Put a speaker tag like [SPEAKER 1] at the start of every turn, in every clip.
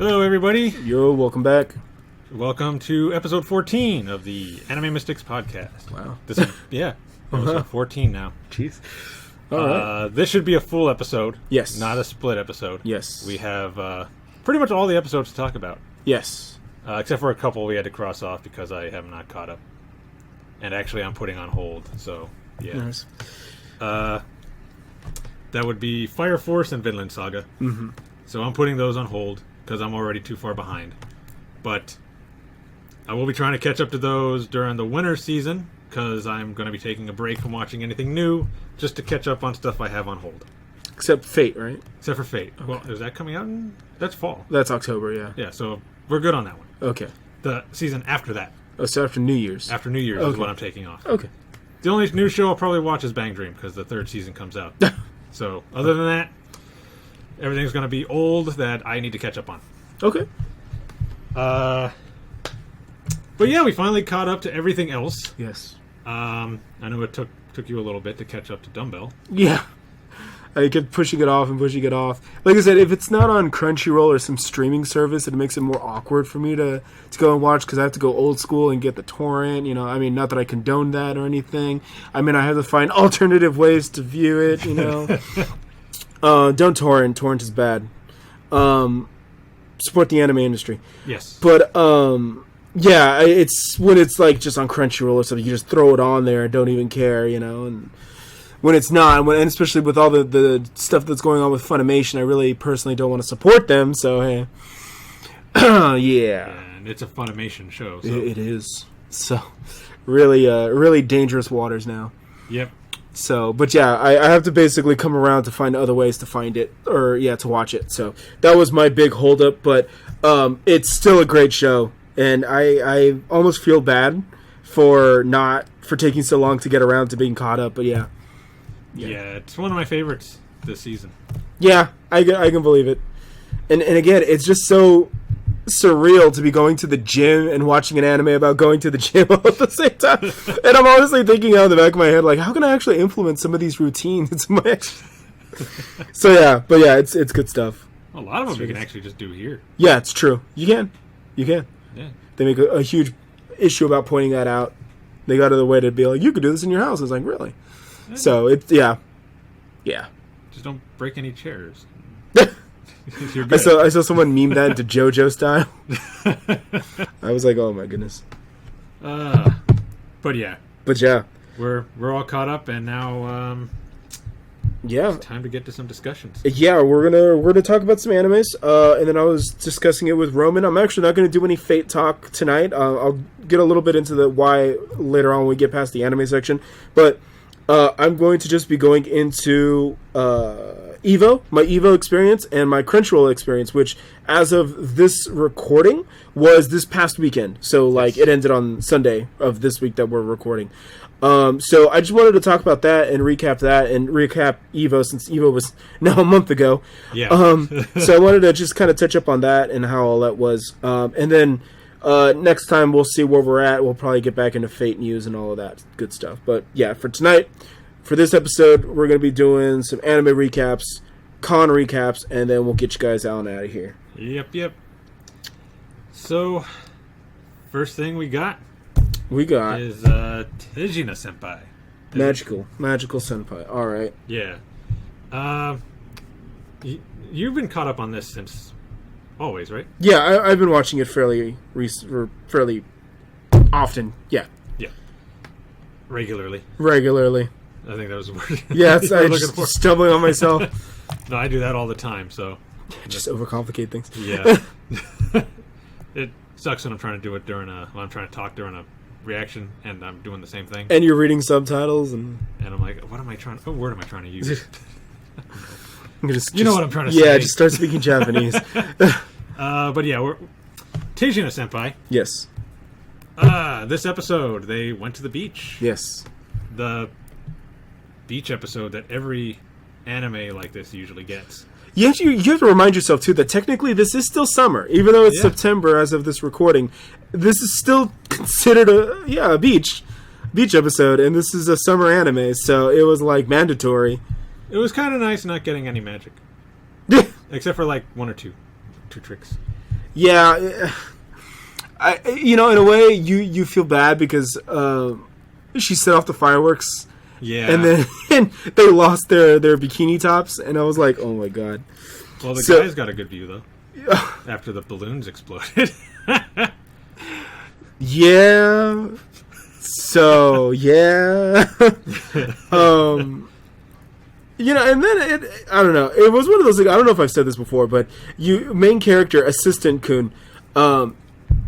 [SPEAKER 1] Hello, everybody.
[SPEAKER 2] Yo, welcome back.
[SPEAKER 1] Welcome to episode 14 of the Anime Mystics podcast.
[SPEAKER 2] Wow.
[SPEAKER 1] This is, episode 14 now.
[SPEAKER 2] Jeez. All right.
[SPEAKER 1] This should be a full episode.
[SPEAKER 2] Yes.
[SPEAKER 1] Not a split episode.
[SPEAKER 2] Yes.
[SPEAKER 1] We have pretty much all the episodes to talk about.
[SPEAKER 2] Yes.
[SPEAKER 1] Except for a couple we had to cross off because I have not caught up. And actually, I'm putting on hold, so, yeah.
[SPEAKER 2] Nice.
[SPEAKER 1] That would be Fire Force and Vinland Saga.
[SPEAKER 2] Mm-hmm.
[SPEAKER 1] So I'm putting those on hold because I'm already too far behind. But I will be trying to catch up to those during the winter season because I'm going to be taking a break from watching anything new just to catch up on stuff I have on hold.
[SPEAKER 2] Except Fate, right?
[SPEAKER 1] Except for Fate.
[SPEAKER 2] Okay.
[SPEAKER 1] Well, is that coming out? That's fall.
[SPEAKER 2] That's October, yeah.
[SPEAKER 1] Yeah, so we're good on that one.
[SPEAKER 2] Okay.
[SPEAKER 1] The season after that.
[SPEAKER 2] Oh, so after New Year's.
[SPEAKER 1] After New Year's is what I'm taking off.
[SPEAKER 2] Okay.
[SPEAKER 1] The only new show I'll probably watch is Bang Dream because the third season comes out. So, other than that, everything's going to be old that I need to catch up on.
[SPEAKER 2] Okay.
[SPEAKER 1] But yeah, we finally caught up to everything else.
[SPEAKER 2] Yes.
[SPEAKER 1] I know it took you a little bit to catch up to Dumbbell.
[SPEAKER 2] Yeah. I kept pushing it off and pushing it off. Like I said, if it's not on Crunchyroll or some streaming service, it makes it more awkward for me to go and watch because I have to go old school and get the torrent. You know, I mean, not that I condone that or anything. I mean, I have to find alternative ways to view it, you know. Don't torrent. Torrent is bad. Support the anime industry.
[SPEAKER 1] Yes.
[SPEAKER 2] But, yeah, it's when it's like just on Crunchyroll or something, you just throw it on there and don't even care, you know, and when it's not, and especially with all the stuff that's going on with Funimation, I really personally don't want to support them, so hey. Yeah.
[SPEAKER 1] And it's a Funimation show. So.
[SPEAKER 2] It is. So, really dangerous waters now.
[SPEAKER 1] Yep.
[SPEAKER 2] So, but yeah, I have to basically come around to find other ways to find it, or yeah, to watch it. So, that was my big holdup, but it's still a great show, and I almost feel bad for taking so long to get around to being caught up, but yeah.
[SPEAKER 1] Yeah, it's one of my favorites this season.
[SPEAKER 2] Yeah, I can believe it. And again, it's just so surreal to be going to the gym and watching an anime about going to the gym all at the same time. And I'm honestly thinking out of the back of my head, like, how can I actually implement some of these routines into my So yeah, but yeah, it's good stuff.
[SPEAKER 1] A lot of them you can actually just do here.
[SPEAKER 2] Yeah, it's true. You can.
[SPEAKER 1] Yeah.
[SPEAKER 2] They make a huge issue about pointing that out. They got to the way to be like, you could do this in your house. It's like, really? So it's yeah.
[SPEAKER 1] Just don't break any chairs.
[SPEAKER 2] You're good. I saw someone meme that into JoJo style. I was like, oh my goodness.
[SPEAKER 1] But yeah, we're all caught up, and now it's time to get to some discussions.
[SPEAKER 2] Yeah, we're gonna talk about some animes, and then I was discussing it with Roman. I'm actually not gonna do any Fate talk tonight. I'll get a little bit into the why later on when we get past the anime section, but. I'm going to just be going into EVO, my EVO experience, and my Crunchyroll experience, which, as of this recording, was this past weekend. So, like, it ended on Sunday of this week that we're recording. So I just wanted to talk about that and recap EVO, since EVO was now a month ago.
[SPEAKER 1] Yeah.
[SPEAKER 2] So I wanted to just kind of touch up on that and how all that was. And then... next time we'll see where we're at. We'll probably get back into Fate news and all of that good stuff. But yeah, for tonight, for this episode, we're going to be doing some anime recaps, con recaps, and then we'll get you guys out and out of here.
[SPEAKER 1] Yep. So, first thing we got is Tejina-Senpai.
[SPEAKER 2] Magical Senpai. All right.
[SPEAKER 1] Yeah. You've been caught up on this since... always, right?
[SPEAKER 2] Yeah, I've been watching it fairly often. Yeah.
[SPEAKER 1] Regularly. I think that was the word.
[SPEAKER 2] Yeah, I'm just stumbling on myself.
[SPEAKER 1] No, I do that all the time, so...
[SPEAKER 2] just overcomplicate things.
[SPEAKER 1] Yeah. It sucks when I'm trying to do it when I'm trying to talk during a reaction, and I'm doing the same thing.
[SPEAKER 2] And you're reading subtitles, and
[SPEAKER 1] I'm like, what word am I trying to use?
[SPEAKER 2] You know
[SPEAKER 1] what I'm trying to say.
[SPEAKER 2] Yeah, just start speaking Japanese.
[SPEAKER 1] But yeah, we're Tejina-Senpai.
[SPEAKER 2] Yes.
[SPEAKER 1] This episode, they went to the beach.
[SPEAKER 2] Yes.
[SPEAKER 1] The beach episode that every anime like this usually gets.
[SPEAKER 2] You have to remind yourself, too, that technically this is still summer. Even though it's September as of this recording, this is still considered a beach episode, and this is a summer anime, so it was, like, mandatory.
[SPEAKER 1] It was kind of nice not getting any magic. Except for, like, one or two tricks.
[SPEAKER 2] Yeah, in a way, you feel bad because she set off the fireworks.
[SPEAKER 1] Yeah.
[SPEAKER 2] And then they lost their bikini tops, and I was like, oh my god.
[SPEAKER 1] Well, the guys got a good view, though, after the balloons exploded.
[SPEAKER 2] Yeah. So, yeah. And then I don't know. It was one of those things. I don't know if I've said this before, but main character, Assistant Kun,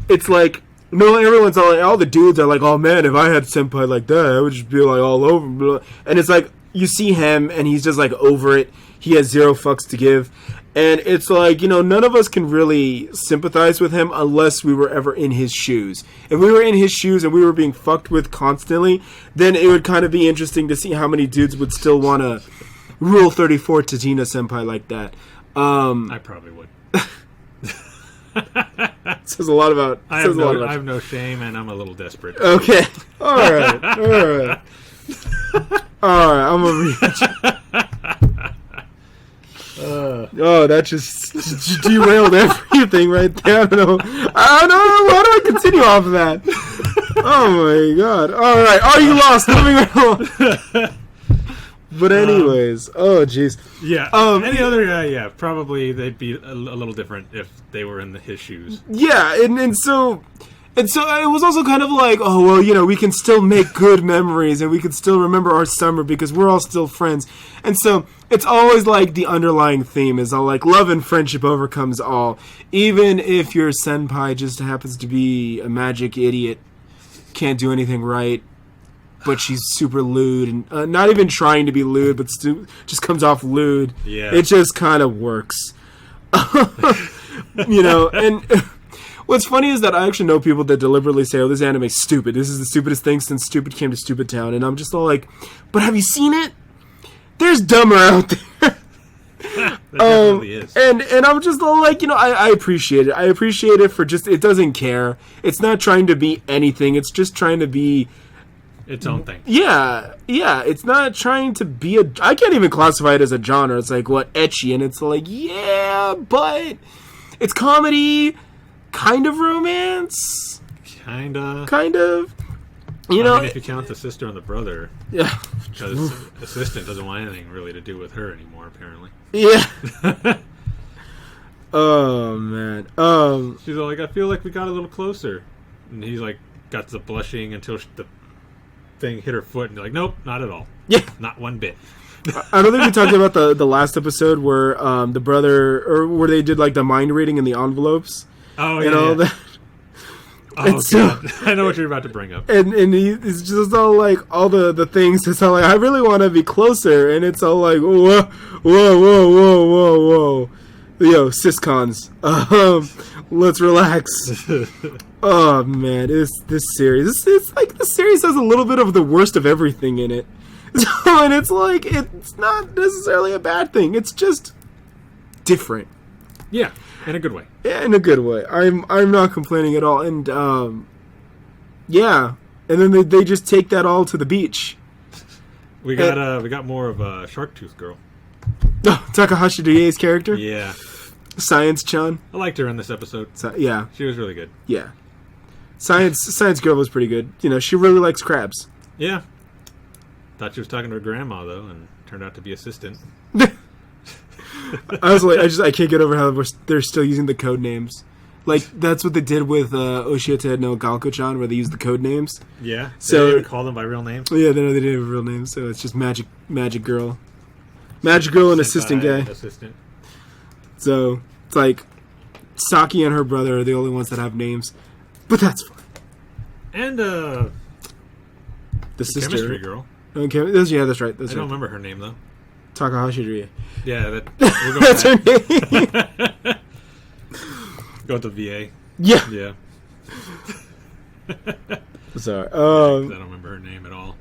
[SPEAKER 2] it's like, no, everyone's all the dudes are like, oh man, if I had senpai like that, I would just be like all over. Blah. And it's like, you see him and he's just like over it. He has zero fucks to give. And it's like, none of us can really sympathize with him unless we were ever in his shoes. If we were in his shoes and we were being fucked with constantly, then it would kind of be interesting to see how many dudes would still want to Rule 34 Tejina-Senpai like that.
[SPEAKER 1] I probably would.
[SPEAKER 2] Says a lot about.
[SPEAKER 1] I have no shame, and I'm a little desperate.
[SPEAKER 2] Okay. All right. I'm gonna read. That just derailed everything right there. I don't know. Why do I continue off of that? Oh my god. All right. Are you lost? Moving on. But anyways, oh jeez.
[SPEAKER 1] Yeah. Any other? Probably they'd be a little different if they were in his shoes.
[SPEAKER 2] Yeah, and so it was also kind of like, oh well, we can still make good memories and we can still remember our summer because we're all still friends. And so it's always like the underlying theme is all like love and friendship overcomes all, even if your senpai just happens to be a magic idiot, can't do anything right. But she's super lewd and not even trying to be lewd, but just comes off lewd.
[SPEAKER 1] Yeah.
[SPEAKER 2] It just kind of works. And what's funny is that I actually know people that deliberately say, oh, this anime's stupid. This is the stupidest thing since Stupid came to Stupid Town. And I'm just all like, but have you seen it? There's dumber out there.
[SPEAKER 1] That definitely is.
[SPEAKER 2] And I'm just all like, I appreciate it. I appreciate it for just, it doesn't care. It's not trying to be anything. It's just trying to be
[SPEAKER 1] its own thing.
[SPEAKER 2] Yeah. It's not trying to be I can't even classify it as a genre. It's like, what, ecchi? And it's like, yeah, but it's comedy, kind of romance.
[SPEAKER 1] Kind of.
[SPEAKER 2] If
[SPEAKER 1] you count the sister and the brother.
[SPEAKER 2] Yeah.
[SPEAKER 1] Because Assistant doesn't want anything really to do with her anymore, apparently.
[SPEAKER 2] Yeah. Oh, man.
[SPEAKER 1] She's like, I feel like we got a little closer. And he's like, got the blushing until the thing hit her foot, and you're like, nope, not at all.
[SPEAKER 2] Yeah.
[SPEAKER 1] Not one bit.
[SPEAKER 2] I don't think we talked about the last episode where the brother, or where they did like the mind reading in the envelopes.
[SPEAKER 1] Oh, yeah.
[SPEAKER 2] And all that.
[SPEAKER 1] Oh, so, I know what you're about to bring up.
[SPEAKER 2] And he's just all like, all the things, it's all like, I really want to be closer, and it's all like, whoa. Yo, siscons. Let's relax. Oh man, this series. It's like the series has a little bit of the worst of everything in it. And it's like, it's not necessarily a bad thing. It's just different.
[SPEAKER 1] Yeah, in a good way.
[SPEAKER 2] Yeah, in a good way. I'm not complaining at all. And yeah, and then they just take that all to the beach.
[SPEAKER 1] We got more of a Shark Tooth girl.
[SPEAKER 2] Oh, Takahashi Rie's character?
[SPEAKER 1] Yeah.
[SPEAKER 2] Science-chan.
[SPEAKER 1] I liked her in this episode.
[SPEAKER 2] Yeah.
[SPEAKER 1] She was really good.
[SPEAKER 2] Yeah. Science girl was pretty good. She really likes crabs.
[SPEAKER 1] Yeah. Thought she was talking to her grandma, though, and turned out to be Assistant.
[SPEAKER 2] I was like, I can't get over how they're still using the code names. Like, that's what they did with Oshiete no Galko-chan, where they used the code names.
[SPEAKER 1] Yeah.
[SPEAKER 2] So
[SPEAKER 1] they didn't call them by real names?
[SPEAKER 2] Yeah, they didn't have real names, so it's just Magic Girl. Magic Girl and Assistant guy.
[SPEAKER 1] Assistant.
[SPEAKER 2] So, it's like, Saki and her brother are the only ones that have names. But that's fine.
[SPEAKER 1] And,
[SPEAKER 2] the sister.
[SPEAKER 1] Chemistry girl.
[SPEAKER 2] Okay, yeah, that's right.
[SPEAKER 1] I don't remember her name, though.
[SPEAKER 2] Takahashi Rie.
[SPEAKER 1] Yeah, we'll go
[SPEAKER 2] that's her name.
[SPEAKER 1] Go to the VA.
[SPEAKER 2] Yeah.
[SPEAKER 1] Yeah.
[SPEAKER 2] Sorry.
[SPEAKER 1] I don't remember her name at all.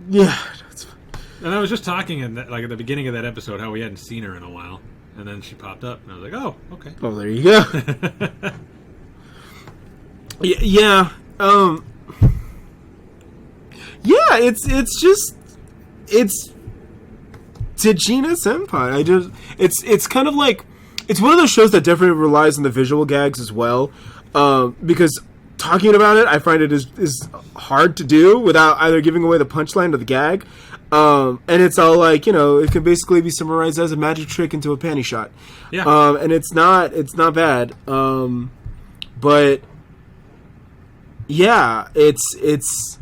[SPEAKER 2] Yeah, that's fine.
[SPEAKER 1] And I was just talking at the beginning of that episode how we hadn't seen her in a while, and then she popped up, and I was like, "Oh, okay."
[SPEAKER 2] Oh, there you go. Yeah. Yeah. It's Tejina-Senpai. It's kind of like it's one of those shows that definitely relies on the visual gags as well, because talking about it, I find it is hard to do without either giving away the punchline or the gag. And it's all like, it can basically be summarized as a magic trick into a panty shot.
[SPEAKER 1] Yeah.
[SPEAKER 2] And it's not bad. But yeah, it's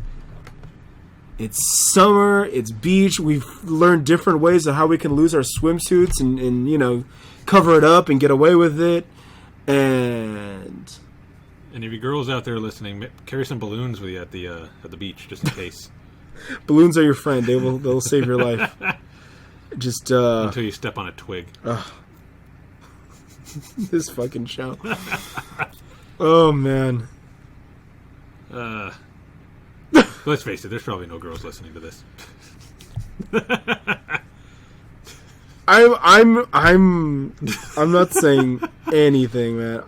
[SPEAKER 2] summer, it's beach. We've learned different ways of how we can lose our swimsuits and cover it up and get away with it. And
[SPEAKER 1] if you girls out there listening, carry some balloons with you at the beach just in case.
[SPEAKER 2] Balloons are your friend. They'll save your life. Just
[SPEAKER 1] until you step on a twig.
[SPEAKER 2] This fucking show. Oh man.
[SPEAKER 1] Let's face it. There's probably no girls listening to this.
[SPEAKER 2] I'm not saying anything, man.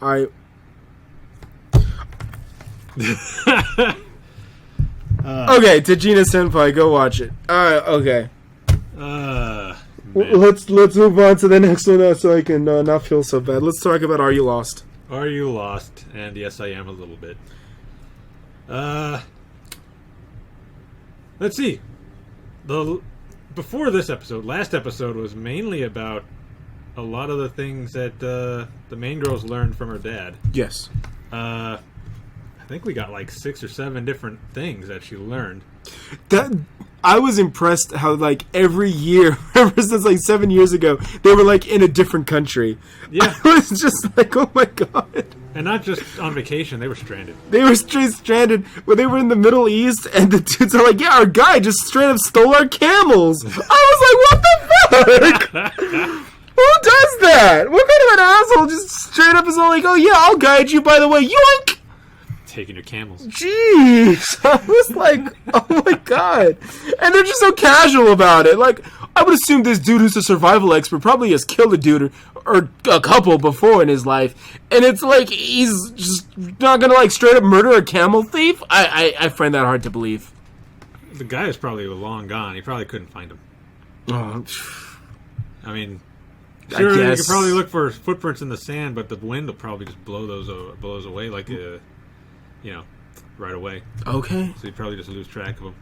[SPEAKER 2] Okay, Tejina-Senpai, go watch it. Okay. Let's move on to the next one so I can not feel so bad. Let's talk about Are You Lost?
[SPEAKER 1] Are You Lost? And yes, I am a little bit. Let's see. Before this episode, last episode was mainly about a lot of the things that the main girl's learned from her dad.
[SPEAKER 2] Yes.
[SPEAKER 1] I think we got like 6 or 7 different things that she learned.
[SPEAKER 2] That I was impressed how like every year, ever since like 7 years ago, they were like in a different country.
[SPEAKER 1] Yeah,
[SPEAKER 2] I was just like, oh my god.
[SPEAKER 1] And not just on vacation; they were stranded.
[SPEAKER 2] They were stranded when they were in the Middle East, and the dudes are like, "Yeah, our guy just straight up stole our camels." I was like, "What the fuck? Who does that? What kind of an asshole just straight up is all like, oh yeah, I'll guide you. By the way, yoink."
[SPEAKER 1] Taking your camels.
[SPEAKER 2] Jeez. I was like, oh my god. And they're just so casual about it. Like, I would assume this dude who's a survival expert probably has killed a dude or a couple before in his life. And it's like, he's just not gonna like straight up murder a camel thief? I find that hard to believe.
[SPEAKER 1] The guy is probably long gone. He probably couldn't find him.
[SPEAKER 2] Oh.
[SPEAKER 1] I mean, sure, you could probably look for footprints in the sand, but the wind will probably just blow those away like right away. Okay. So you'd probably just lose track of them.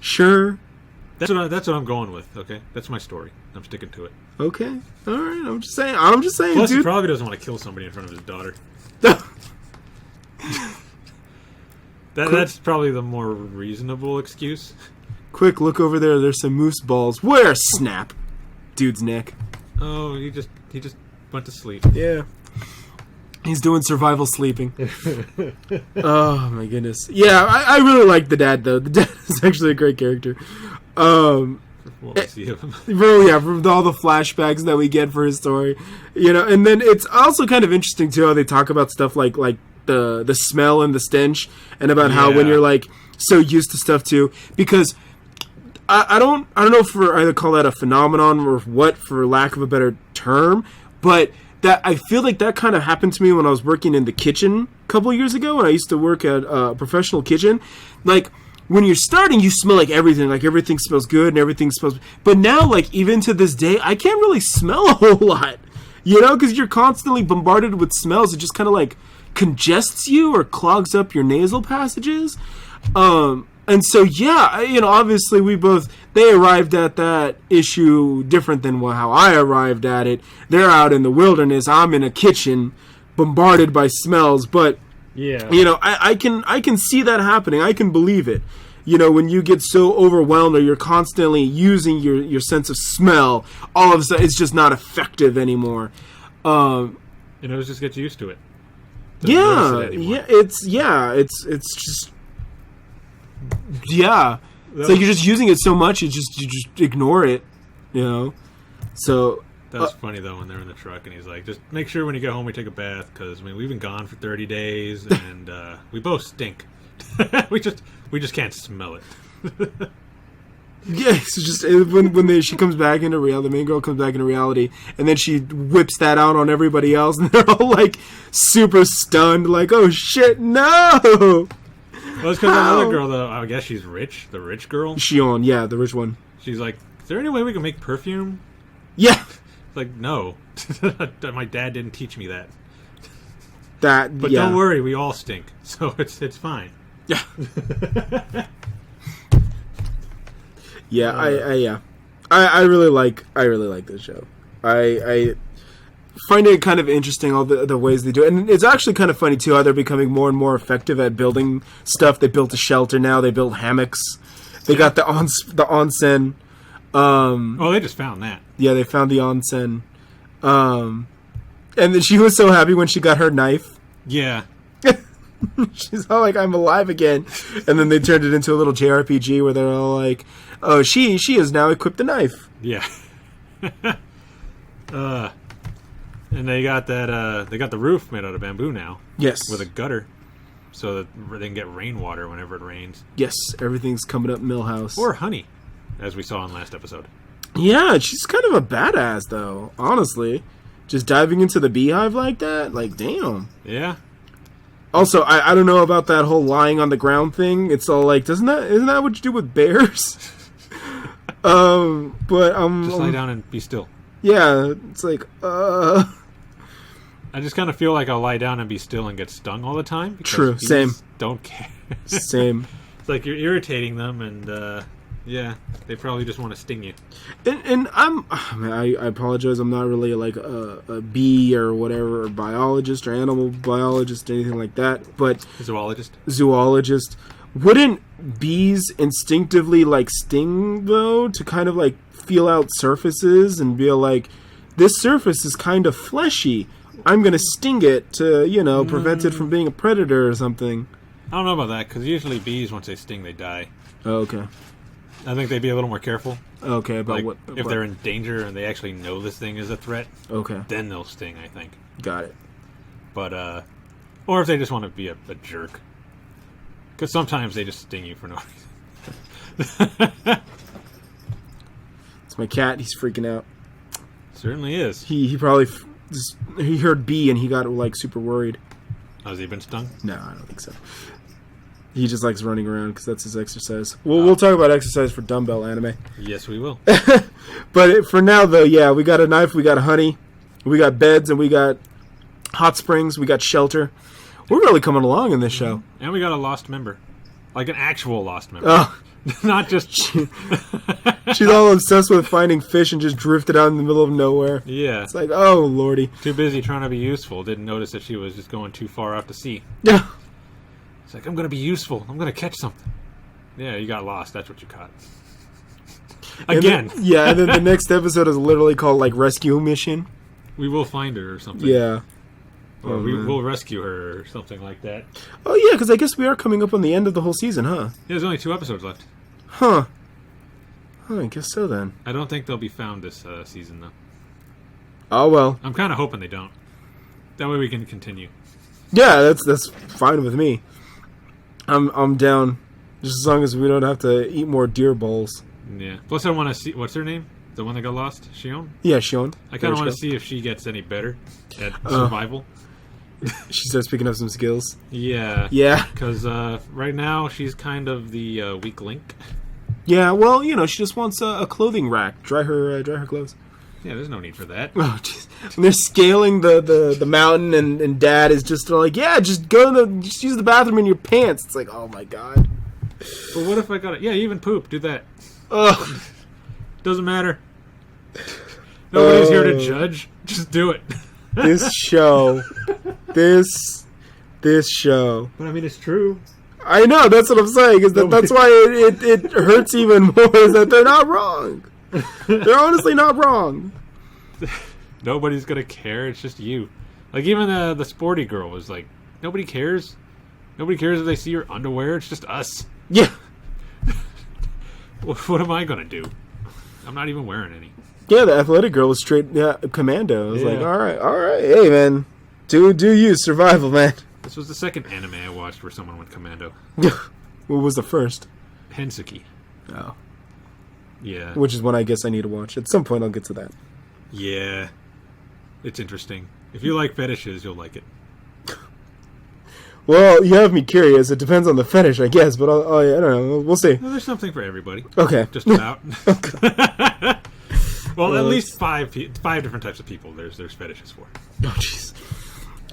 [SPEAKER 2] Sure.
[SPEAKER 1] That's what I'm going with. Okay, that's my story. I'm sticking to it.
[SPEAKER 2] Okay. All right. I'm just saying.
[SPEAKER 1] Plus,
[SPEAKER 2] dude.
[SPEAKER 1] he probably doesn't want to kill somebody in front of his daughter. That's probably the more reasonable excuse.
[SPEAKER 2] Quick, look over there. There's some moose balls. Where? Snap. Dude's neck.
[SPEAKER 1] Oh, he just went to sleep.
[SPEAKER 2] Yeah. He's doing survival sleeping. Oh my goodness. Yeah, I really like the dad though. The dad is actually a great character. From all the flashbacks that we get for his story, and then it's also kind of interesting too how they talk about stuff like the smell and the stench, and about how when you're like so used to stuff too, because I don't know if we're either call that a phenomenon or what, for lack of a better term, but that I feel like that kind of happened to me when I was working in the kitchen a couple of years ago when I used to work at a professional kitchen. Like, when you're starting, you smell like everything smells good and everything smells... But now, like, even to this day, I can't really smell a whole lot, because you're constantly bombarded with smells. It just kind of, like, congests you or clogs up your nasal passages. And so, obviously they arrived at that issue different than how I arrived at it. They're out in the wilderness. I'm in a kitchen bombarded by smells. But, I can see that happening. I can believe it. When you get so overwhelmed or you're constantly using your sense of smell, all of a sudden it's just not effective anymore.
[SPEAKER 1] It just gets used to it.
[SPEAKER 2] It's just... Yeah, it's like you're just using it so much, you just ignore it, So
[SPEAKER 1] that's funny though when they're in the truck and he's like, "Just make sure when you get home we take a bath because we've been gone for 30 days and we both stink. we just can't smell it."
[SPEAKER 2] Yeah, it's just when she comes back into reality, the main girl comes back into reality, and then she whips that out on everybody else, and they're all like super stunned, like, "Oh shit, no!"
[SPEAKER 1] Well, it's because another girl, though, I guess she's rich. The rich girl.
[SPEAKER 2] Shion, yeah, the rich one.
[SPEAKER 1] She's like, "Is there any way we can make perfume?"
[SPEAKER 2] Yeah.
[SPEAKER 1] Like, no. My dad didn't teach me that.
[SPEAKER 2] But
[SPEAKER 1] don't worry, we all stink, so it's fine.
[SPEAKER 2] Yeah. Yeah, I really like this show. I find it kind of interesting, all the ways they do it. And it's actually kind of funny too how they're becoming more and more effective at building stuff. They built a shelter now. They built hammocks. They got the onsen.
[SPEAKER 1] They just found that.
[SPEAKER 2] Yeah, they found the onsen. And then she was so happy when she got her knife.
[SPEAKER 1] Yeah.
[SPEAKER 2] She's all like, I'm alive again. And then they turned it into a little JRPG where they're all like, oh, she has now equipped the knife.
[SPEAKER 1] Yeah. And they got that. They got the roof made out of bamboo now.
[SPEAKER 2] Yes.
[SPEAKER 1] With a gutter, so that they can get rainwater whenever it rains.
[SPEAKER 2] Yes, everything's coming up Millhouse.
[SPEAKER 1] Or honey, as we saw in last episode.
[SPEAKER 2] Yeah, she's kind of a badass, though. Honestly, just diving into the beehive like that, like damn.
[SPEAKER 1] Yeah.
[SPEAKER 2] Also, I don't know about that whole lying on the ground thing. It's all like, isn't that what you do with bears? But
[SPEAKER 1] just lie down and be still.
[SPEAKER 2] Yeah, it's like
[SPEAKER 1] I just kind of feel like I'll lie down and be still and get stung all the time.
[SPEAKER 2] True, same.
[SPEAKER 1] Don't care.
[SPEAKER 2] Same.
[SPEAKER 1] It's like you're irritating them, and yeah, they probably just want to sting you.
[SPEAKER 2] And I apologize. I'm not really like a bee or whatever, or biologist or animal biologist or anything like that. But zoologist. Wouldn't bees instinctively like sting though, to kind of like feel out surfaces and be like, this surface is kind of fleshy. I'm gonna sting it to prevent it from being a predator or something.
[SPEAKER 1] I don't know about that, because usually bees, once they sting, they die.
[SPEAKER 2] Oh, okay.
[SPEAKER 1] I think they'd be a little more careful.
[SPEAKER 2] Okay, about
[SPEAKER 1] like,
[SPEAKER 2] what?
[SPEAKER 1] If they're in danger and they actually know this thing is a threat,
[SPEAKER 2] okay, then
[SPEAKER 1] they'll sting, I think.
[SPEAKER 2] Got it.
[SPEAKER 1] But, or if they just want to be a jerk. Because sometimes they just sting you for no reason.
[SPEAKER 2] It's my cat. He's freaking out.
[SPEAKER 1] Certainly is.
[SPEAKER 2] He probably he heard bee and he got like super worried.
[SPEAKER 1] Has he been stung?
[SPEAKER 2] No, I don't think so. He just likes running around because that's his exercise. We'll talk about exercise for Dumbbell anime.
[SPEAKER 1] Yes, we will.
[SPEAKER 2] But for now, though, yeah, we got a knife, we got honey, we got beds, and we got hot springs, we got shelter. We're really coming along in this show.
[SPEAKER 1] And we got a lost member. Like an actual lost member.
[SPEAKER 2] Oh.
[SPEAKER 1] Not just...
[SPEAKER 2] She's all obsessed with finding fish and just drifted out in the middle of nowhere.
[SPEAKER 1] Yeah.
[SPEAKER 2] It's like, oh, lordy.
[SPEAKER 1] Too busy trying to be useful. Didn't notice that she was just going too far out to sea.
[SPEAKER 2] Yeah.
[SPEAKER 1] It's like, I'm going to be useful. I'm going to catch something. Yeah, you got lost. That's what you caught. Again.
[SPEAKER 2] And then the next episode is literally called, like, Rescue Mission.
[SPEAKER 1] We will find her or something.
[SPEAKER 2] Yeah.
[SPEAKER 1] Or we will rescue her or something like that.
[SPEAKER 2] Oh, yeah, because I guess we are coming up on the end of the whole season, huh?
[SPEAKER 1] Yeah, there's only 2 episodes left.
[SPEAKER 2] Huh. I guess so, then.
[SPEAKER 1] I don't think they'll be found this season, though.
[SPEAKER 2] Oh, well.
[SPEAKER 1] I'm kind of hoping they don't. That way we can continue.
[SPEAKER 2] Yeah, that's fine with me. I'm down, just as long as we don't have to eat more deer bowls.
[SPEAKER 1] Yeah. Plus, I want to see... What's her name? The one that got lost? Shion?
[SPEAKER 2] Yeah, Shion.
[SPEAKER 1] I kind of want to see if she gets any better at survival.
[SPEAKER 2] She starts picking up some skills.
[SPEAKER 1] Yeah.
[SPEAKER 2] Yeah.
[SPEAKER 1] Because right now, she's kind of the weak link.
[SPEAKER 2] Yeah, well, she just wants a clothing rack. Dry her clothes.
[SPEAKER 1] Yeah, there's no need for that.
[SPEAKER 2] Oh, jeez. When they're scaling the mountain, and Dad is just like, yeah, just just use the bathroom in your pants. It's like, oh my god.
[SPEAKER 1] But what if I got it? Yeah, even poop. Do that.
[SPEAKER 2] Ugh.
[SPEAKER 1] Doesn't matter. Nobody's here to judge. Just do it.
[SPEAKER 2] This show. This show.
[SPEAKER 1] But I mean, it's true.
[SPEAKER 2] I know, that's what I'm saying. Is that's why it hurts even more, is that they're not wrong. They're honestly not wrong.
[SPEAKER 1] Nobody's gonna care. It's just you. Like, even the sporty girl was like, nobody cares. Nobody cares if they see your underwear. It's just us.
[SPEAKER 2] Yeah.
[SPEAKER 1] What am I gonna do? I'm not even wearing any.
[SPEAKER 2] Yeah, the athletic girl was straight commando. I was like, all right, hey man, do you survival, man.
[SPEAKER 1] This was the second anime I watched where someone went commando.
[SPEAKER 2] What was the first?
[SPEAKER 1] Hensuki.
[SPEAKER 2] Oh.
[SPEAKER 1] Yeah.
[SPEAKER 2] Which is one I guess I need to watch. At some point I'll get to that.
[SPEAKER 1] Yeah. It's interesting. If you like fetishes, you'll like it.
[SPEAKER 2] Well, you have me curious. It depends on the fetish, I guess, but I don't know. We'll see.
[SPEAKER 1] Well, there's something for everybody.
[SPEAKER 2] Okay.
[SPEAKER 1] Just about. Well, at least five different types of people there's fetishes for.
[SPEAKER 2] Oh, jeez.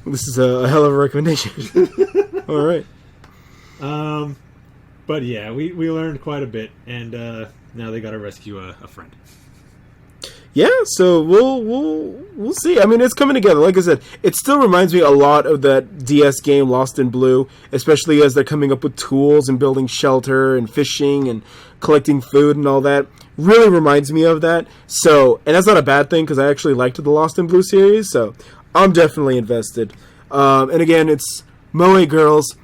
[SPEAKER 2] This is a hell of a recommendation. All right.
[SPEAKER 1] But yeah, we learned quite a bit, and now they got to rescue a friend.
[SPEAKER 2] Yeah, so we'll see. I mean, it's coming together. Like I said, it still reminds me a lot of that DS game Lost in Blue, especially as they're coming up with tools and building shelter and fishing and collecting food and all that. Really reminds me of that. So, and that's not a bad thing because I actually liked the Lost in Blue series, so I'm definitely invested. And again, it's Moe girls.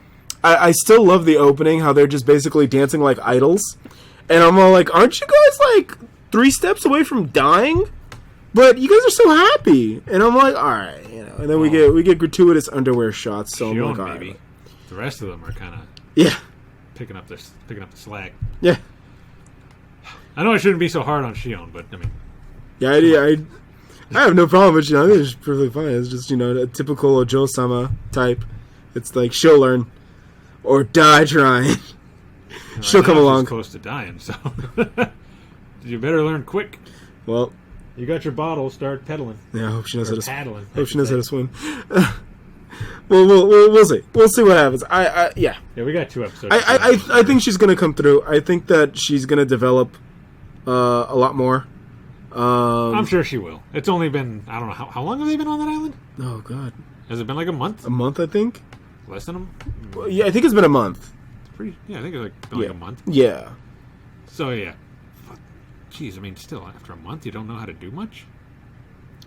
[SPEAKER 2] I still love the opening, how they're just basically dancing like idols. And I'm all like, aren't you guys like 3 steps away from dying? But you guys are so happy. And I'm like, all right, And then we get gratuitous underwear shots. So I'm like, all right.
[SPEAKER 1] The rest of them are kind of picking up the slack.
[SPEAKER 2] Yeah.
[SPEAKER 1] I know I shouldn't be so hard on Shion, but I mean,
[SPEAKER 2] yeah, I have no problem with Shion. I think it's perfectly fine. It's just a typical Ojo-sama type. It's like she'll learn or die trying. She'll come along.
[SPEAKER 1] She's close to dying, so you better learn quick.
[SPEAKER 2] Well,
[SPEAKER 1] you got your bottle. Start pedaling.
[SPEAKER 2] Yeah, I hope she knows how to
[SPEAKER 1] paddling.
[SPEAKER 2] Hope she knows how to swim. Well, we'll see. We'll see what happens. Yeah,
[SPEAKER 1] we got 2 episodes.
[SPEAKER 2] I think she's gonna come through. I think that she's gonna develop a lot more.
[SPEAKER 1] I'm sure she will. It's only been, I don't know, how long have they been on that island?
[SPEAKER 2] Oh God,
[SPEAKER 1] has it been like a month?
[SPEAKER 2] A month, I think.
[SPEAKER 1] Less than a month?
[SPEAKER 2] Well, yeah, I think it's been a month.
[SPEAKER 1] I think it's been like a month.
[SPEAKER 2] Yeah.
[SPEAKER 1] So yeah, jeez, I mean, still after a month, you don't know how to do much.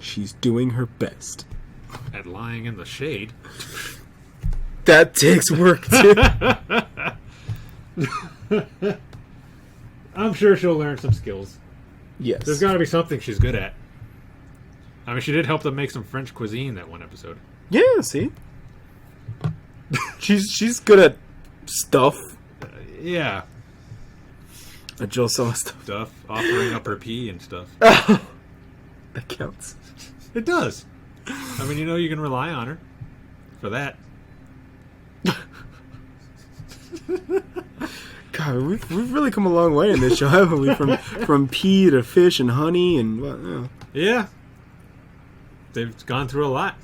[SPEAKER 2] She's doing her best
[SPEAKER 1] at lying in the shade.
[SPEAKER 2] That takes work too.
[SPEAKER 1] I'm sure she'll learn some skills.
[SPEAKER 2] Yes.
[SPEAKER 1] There's got to be something she's good at. I mean, she did help them make some French cuisine that one episode.
[SPEAKER 2] Yeah, see? she's good at stuff.
[SPEAKER 1] Yeah.
[SPEAKER 2] A Joe-sama
[SPEAKER 1] stuff. Offering up her pee and stuff.
[SPEAKER 2] That counts.
[SPEAKER 1] It does. I mean, you can rely on her for that.
[SPEAKER 2] God, we've really come a long way in this show, haven't we? From pea to fish and honey and what?
[SPEAKER 1] Yeah. They've gone through a lot.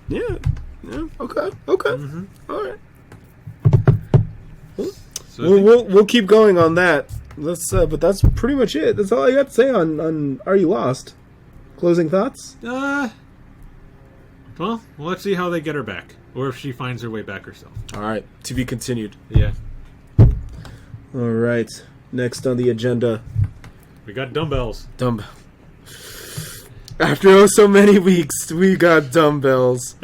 [SPEAKER 2] Yeah. Okay. Mm-hmm. All right. So we'll keep going on that. But that's pretty much it. That's all I got to say on Are You Lost? Closing thoughts?
[SPEAKER 1] Well, let's see how they get her back, or if she finds her way back herself.
[SPEAKER 2] All right, to be continued.
[SPEAKER 1] Yeah.
[SPEAKER 2] All right. Next on the agenda,
[SPEAKER 1] we got dumbbells.
[SPEAKER 2] Dumbbell. After so many weeks, we got dumbbells.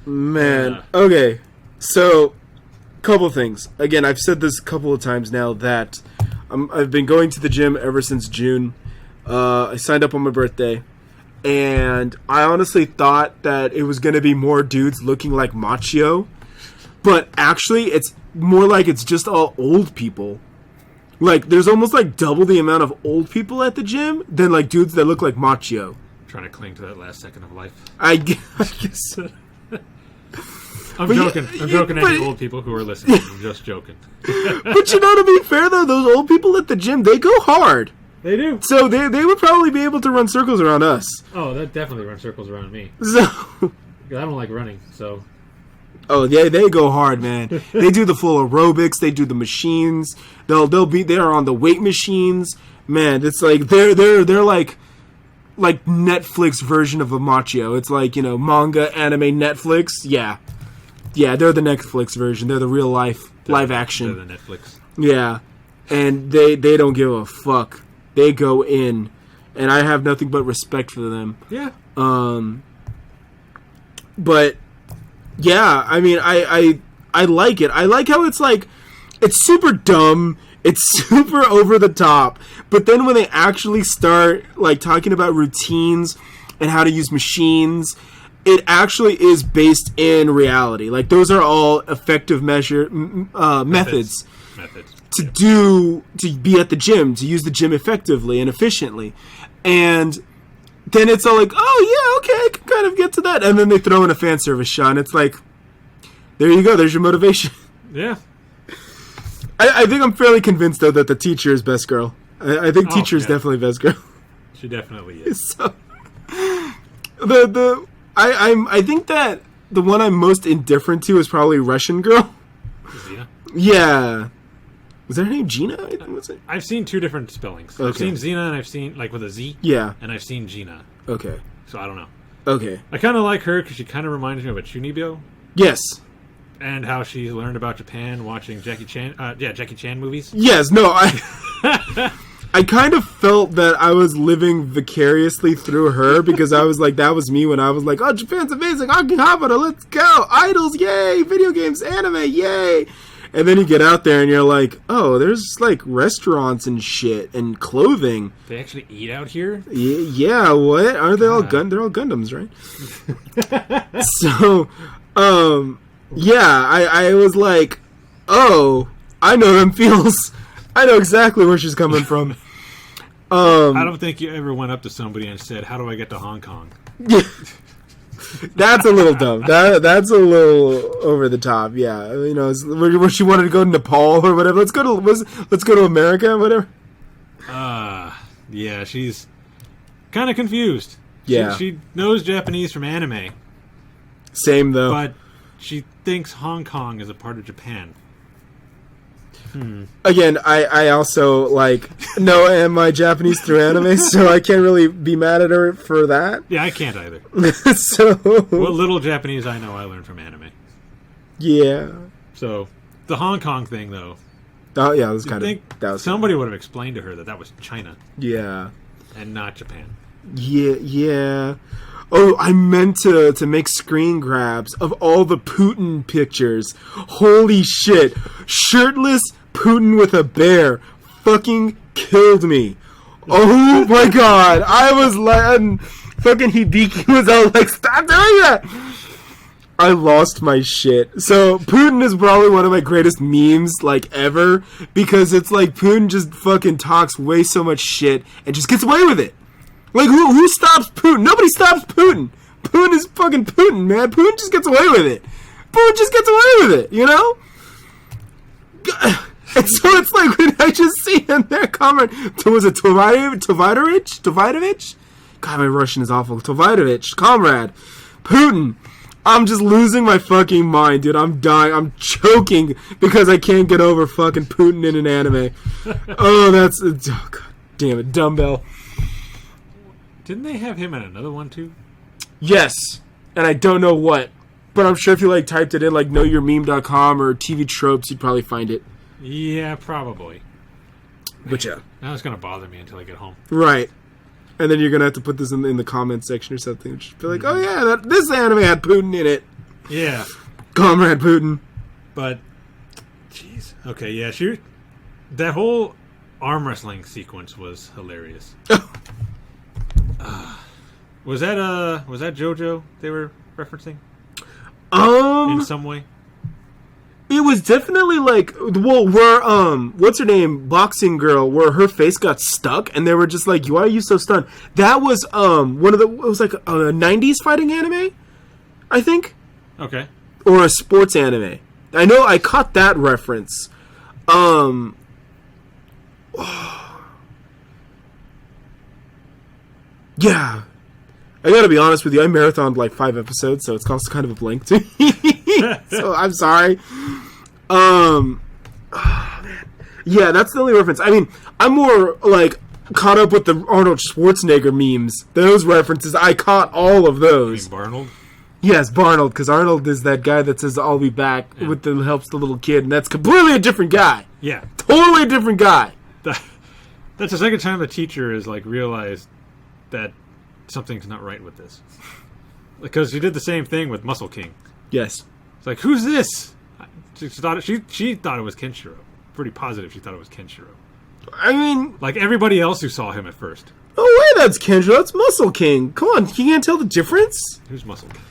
[SPEAKER 2] Man. Okay. So, couple things. Again, I've said this a couple of times now that I've been going to the gym ever since June. I signed up on my birthday, and I honestly thought that it was going to be more dudes looking like Machio, but actually it's more like it's just all old people. Like, there's almost like double the amount of old people at the gym than like dudes that look like Machio.
[SPEAKER 1] Trying to cling to that last second of life.
[SPEAKER 2] I guess.
[SPEAKER 1] I'm joking. I'm joking at the old people who are listening. I'm just joking.
[SPEAKER 2] But to be fair though, those old people at the gym, they go hard.
[SPEAKER 1] They do.
[SPEAKER 2] So they would probably be able to run circles around us.
[SPEAKER 1] Oh, that definitely run circles around me.
[SPEAKER 2] So
[SPEAKER 1] I don't like running, so.
[SPEAKER 2] Oh, yeah, they go hard, man. They do the full aerobics. They do the machines. They'll be there on the weight machines. Man, it's like they're like Netflix version of a Machio. It's like, manga, anime, Netflix. Yeah, they're the Netflix version. They're the real live action.
[SPEAKER 1] They're the Netflix.
[SPEAKER 2] Yeah, and they don't give a fuck. They go in, and I have nothing but respect for them.
[SPEAKER 1] Yeah.
[SPEAKER 2] But yeah, I mean, I like it. I like how it's like, it's super dumb. It's super over the top. But then when they actually start like talking about routines and how to use machines, it actually is based in reality. Like, those are all effective methods. To be at the gym, to use the gym effectively and efficiently. And then it's all like, oh yeah, okay, I can kind of get to that. And then they throw in a fan service shot, and it's like, there you go, there's your motivation.
[SPEAKER 1] Yeah.
[SPEAKER 2] I think I'm fairly convinced, though, that the teacher is best girl. I think teacher is definitely best girl.
[SPEAKER 1] She definitely is.
[SPEAKER 2] So, I think that the one I'm most indifferent to is probably Russian girl.
[SPEAKER 1] Xena?
[SPEAKER 2] Yeah. Was that her name Gina? I think was it.
[SPEAKER 1] I've seen two different spellings.
[SPEAKER 2] Okay.
[SPEAKER 1] I've seen Xena and I've seen, like, with a Z.
[SPEAKER 2] Yeah.
[SPEAKER 1] And I've seen Gina.
[SPEAKER 2] Okay.
[SPEAKER 1] So I don't know.
[SPEAKER 2] Okay.
[SPEAKER 1] I kind of like her because she kind of reminds me of a Chunibyo.
[SPEAKER 2] Yes.
[SPEAKER 1] And how she learned about Japan watching Jackie Chan movies.
[SPEAKER 2] Yes, no, I kind of felt that I was living vicariously through her because I was like, that was me when I was like, oh, Japan's amazing, Akihabara, let's go, idols, yay, video games, anime, yay. And then you get out there and you're like, oh, there's like restaurants and shit and clothing.
[SPEAKER 1] They actually eat out here?
[SPEAKER 2] Yeah, what? Aren't they all they're all Gundams, right? So, yeah, I was like, oh, I know them feels. I know exactly where she's coming from.
[SPEAKER 1] I don't think you ever went up to somebody and said, how do I get to Hong Kong?
[SPEAKER 2] Yeah. That's a little dumb. That's a little over the top. Yeah, you know, where she wanted to go to Nepal or whatever. Let's go to America, whatever.
[SPEAKER 1] Yeah, she's kind of confused.
[SPEAKER 2] Yeah,
[SPEAKER 1] she knows Japanese from anime.
[SPEAKER 2] Same though.
[SPEAKER 1] But she thinks Hong Kong is a part of Japan.
[SPEAKER 2] Again, I also like know my Japanese through anime, so I can't really be mad at her for that.
[SPEAKER 1] Yeah, I can't either.
[SPEAKER 2] So
[SPEAKER 1] what little Japanese I know, I learned from anime.
[SPEAKER 2] Yeah.
[SPEAKER 1] So the Hong Kong thing, though.
[SPEAKER 2] Oh yeah, it was kind of. That was
[SPEAKER 1] somebody would have explained to her that was China.
[SPEAKER 2] Yeah.
[SPEAKER 1] And not Japan.
[SPEAKER 2] Yeah. Oh, I meant to make screen grabs of all the Putin pictures. Holy shit. Shirtless Putin with a bear fucking killed me. Oh my god. I was like, fucking Hibiki was all like, stop doing that. I lost my shit. So Putin is probably one of my greatest memes like ever because it's like Putin just fucking talks way so much shit and just gets away with it. Like, who stops Putin? Nobody stops Putin. Putin is fucking Putin, man. Putin just gets away with it. Putin just gets away with it, you know? And so it's like when I just see in there comment, was it Tovidovich? God, my Russian is awful. Tovidovich, comrade. Putin. I'm just losing my fucking mind, dude. I'm dying. I'm choking because I can't get over fucking Putin in an anime. Oh, God damn it. Dumbbell.
[SPEAKER 1] Didn't they have him in another one, too?
[SPEAKER 2] Yes. And I don't know what. But I'm sure if you, like, typed it in, like, knowyourmeme.com or TV Tropes, you'd probably find it.
[SPEAKER 1] Yeah, probably.
[SPEAKER 2] But, yeah.
[SPEAKER 1] Now it's going to bother me until I get home.
[SPEAKER 2] Right. And then you're going to have to put this in the comments section or something. Just be like, oh, yeah, this anime had Putin in it.
[SPEAKER 1] Yeah.
[SPEAKER 2] Comrade Putin.
[SPEAKER 1] But, jeez. Okay, yeah, that whole arm wrestling sequence was hilarious. Was that JoJo they were referencing? In some way?
[SPEAKER 2] It was definitely like, well, where, what's her name? Boxing girl, where her face got stuck, and they were just like, why are you so stunned? That was, it was like a 90s fighting anime, I think?
[SPEAKER 1] Okay.
[SPEAKER 2] Or a sports anime. I know I caught that reference. Yeah. I gotta be honest with you, I marathoned like 5 episodes, so it's also kind of a blank to me. So I'm sorry. Oh, man. Yeah, that's the only reference. I mean, I'm more like caught up with the Arnold Schwarzenegger memes. Those references, I caught all of those.
[SPEAKER 1] You mean Barnold?
[SPEAKER 2] Yes, Barnold, because Arnold is that guy that says, I'll be back, helps the little kid, and that's completely a different guy.
[SPEAKER 1] Yeah.
[SPEAKER 2] Totally different guy.
[SPEAKER 1] That's the second time the teacher has, like, realized that something's not right with this. Because she did the same thing with Muscle King.
[SPEAKER 2] Yes.
[SPEAKER 1] It's like, who's this? She thought it was Kenshiro. Pretty positive she thought it was Kenshiro.
[SPEAKER 2] I mean...
[SPEAKER 1] Like everybody else who saw him at first.
[SPEAKER 2] No way that's Kenshiro. That's Muscle King. Come on, you can't tell the difference?
[SPEAKER 1] Who's Muscle King?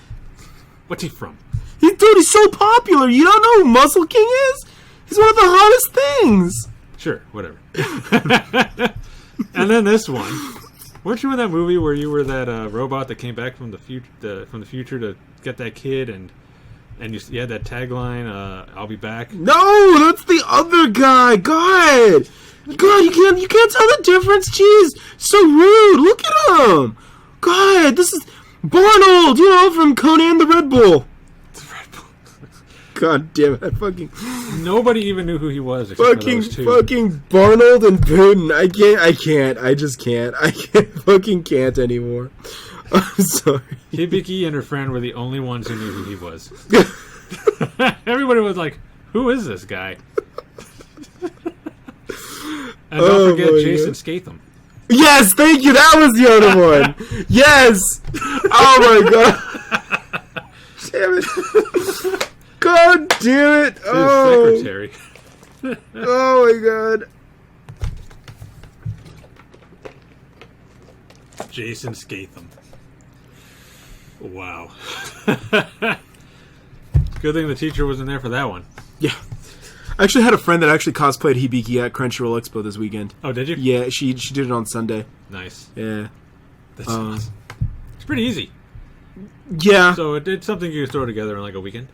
[SPEAKER 1] What's he from?
[SPEAKER 2] Dude, he's so popular. You don't know who Muscle King is? He's one of the hottest things.
[SPEAKER 1] Sure, whatever. And then this one. Weren't you in that movie where you were that robot that came back from the future to get that kid and you had that tagline, "I'll be back"?
[SPEAKER 2] No, that's the other guy. God, God, you can't tell the difference. Jeez, so rude. Look at him. God, this is Barnold, from Conan the Red Bull.
[SPEAKER 1] The Red Bull.
[SPEAKER 2] God damn it! I fucking
[SPEAKER 1] nobody even knew who he was. Except for those two.
[SPEAKER 2] Fucking Barnold and Putin. I can't. I just can't. I fucking can't anymore. I'm sorry.
[SPEAKER 1] Hibiki and her friend were the only ones who knew who he was. Everybody was like, "Who is this guy?" And don't forget Jason Statham.
[SPEAKER 2] Yes, thank you. That was the other one. Yes. Oh my god. Damn it. God damn it.
[SPEAKER 1] His secretary.
[SPEAKER 2] Oh my god.
[SPEAKER 1] Jason Statham. Wow. Good thing the teacher wasn't there for that one.
[SPEAKER 2] Yeah. I actually had a friend that actually cosplayed Hibiki at Crunchyroll Expo this weekend.
[SPEAKER 1] Oh, did you?
[SPEAKER 2] Yeah, she did it on Sunday.
[SPEAKER 1] Nice.
[SPEAKER 2] Yeah.
[SPEAKER 1] That's awesome. It's pretty easy.
[SPEAKER 2] Yeah.
[SPEAKER 1] So it's something you can throw together in like a weekend.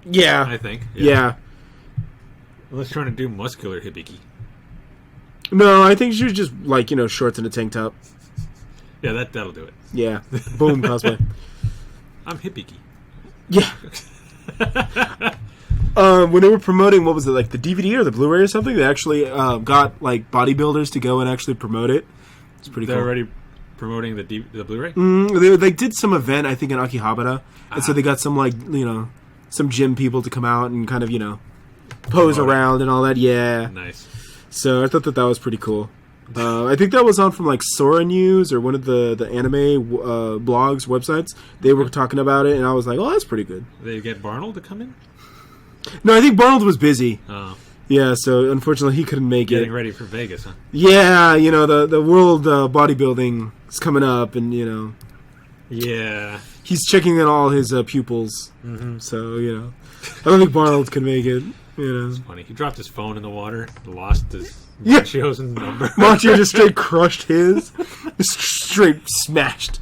[SPEAKER 2] Yeah.
[SPEAKER 1] I think.
[SPEAKER 2] Yeah.
[SPEAKER 1] Unless trying to do muscular Hibiki.
[SPEAKER 2] No, I think she was just like, shorts and a tank top.
[SPEAKER 1] Yeah, that'll do it.
[SPEAKER 2] Yeah. Boom, cosplay.
[SPEAKER 1] I'm Hibiki.
[SPEAKER 2] Yeah. When they were promoting, what was it, like the DVD or the Blu-ray or something, they actually got like bodybuilders to go and actually promote it. It's pretty cool.
[SPEAKER 1] They're already promoting the Blu-ray?
[SPEAKER 2] They did some event, I think, in Akihabara. And so they got some, like, some gym people to come out and kind of, pose around and all that. Yeah.
[SPEAKER 1] Nice.
[SPEAKER 2] So I thought that was pretty cool. I think that was on from like Sora News or one of the anime blogs, websites. They were talking about it, and I was like, oh, that's pretty good.
[SPEAKER 1] Did they get Barnold to come in?
[SPEAKER 2] No, I think Barnold was busy.
[SPEAKER 1] Oh.
[SPEAKER 2] Yeah, so unfortunately he couldn't make
[SPEAKER 1] Getting ready for Vegas, huh?
[SPEAKER 2] Yeah, the world bodybuilding is coming up, and
[SPEAKER 1] Yeah.
[SPEAKER 2] he's checking in all his pupils.
[SPEAKER 1] Mm-hmm.
[SPEAKER 2] So I don't think Barnold can make it.
[SPEAKER 1] It's funny. He dropped his phone in the water, lost his Machio's number.
[SPEAKER 2] Machio just straight crushed his, straight smashed.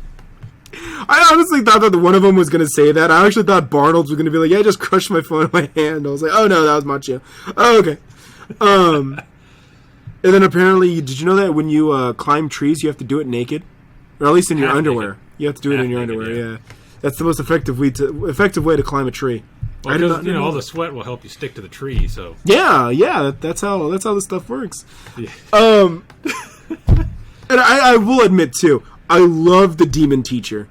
[SPEAKER 2] I honestly thought that one of them was going to say that. I actually thought Barnold was going to be like, yeah, I just crushed my phone in my hand. I was like, oh no, that was Machio. Oh, okay. And then apparently, did you know that when you climb trees, you have to do it naked? Or at least in your underwear.
[SPEAKER 1] Naked.
[SPEAKER 2] You have to do it in your underwear, yeah. That's the most effective way to climb a tree.
[SPEAKER 1] Well, because, all the sweat will help you stick to the tree, so...
[SPEAKER 2] Yeah, that's how this stuff works.
[SPEAKER 1] Yeah.
[SPEAKER 2] And I will admit, too, I love the demon teacher.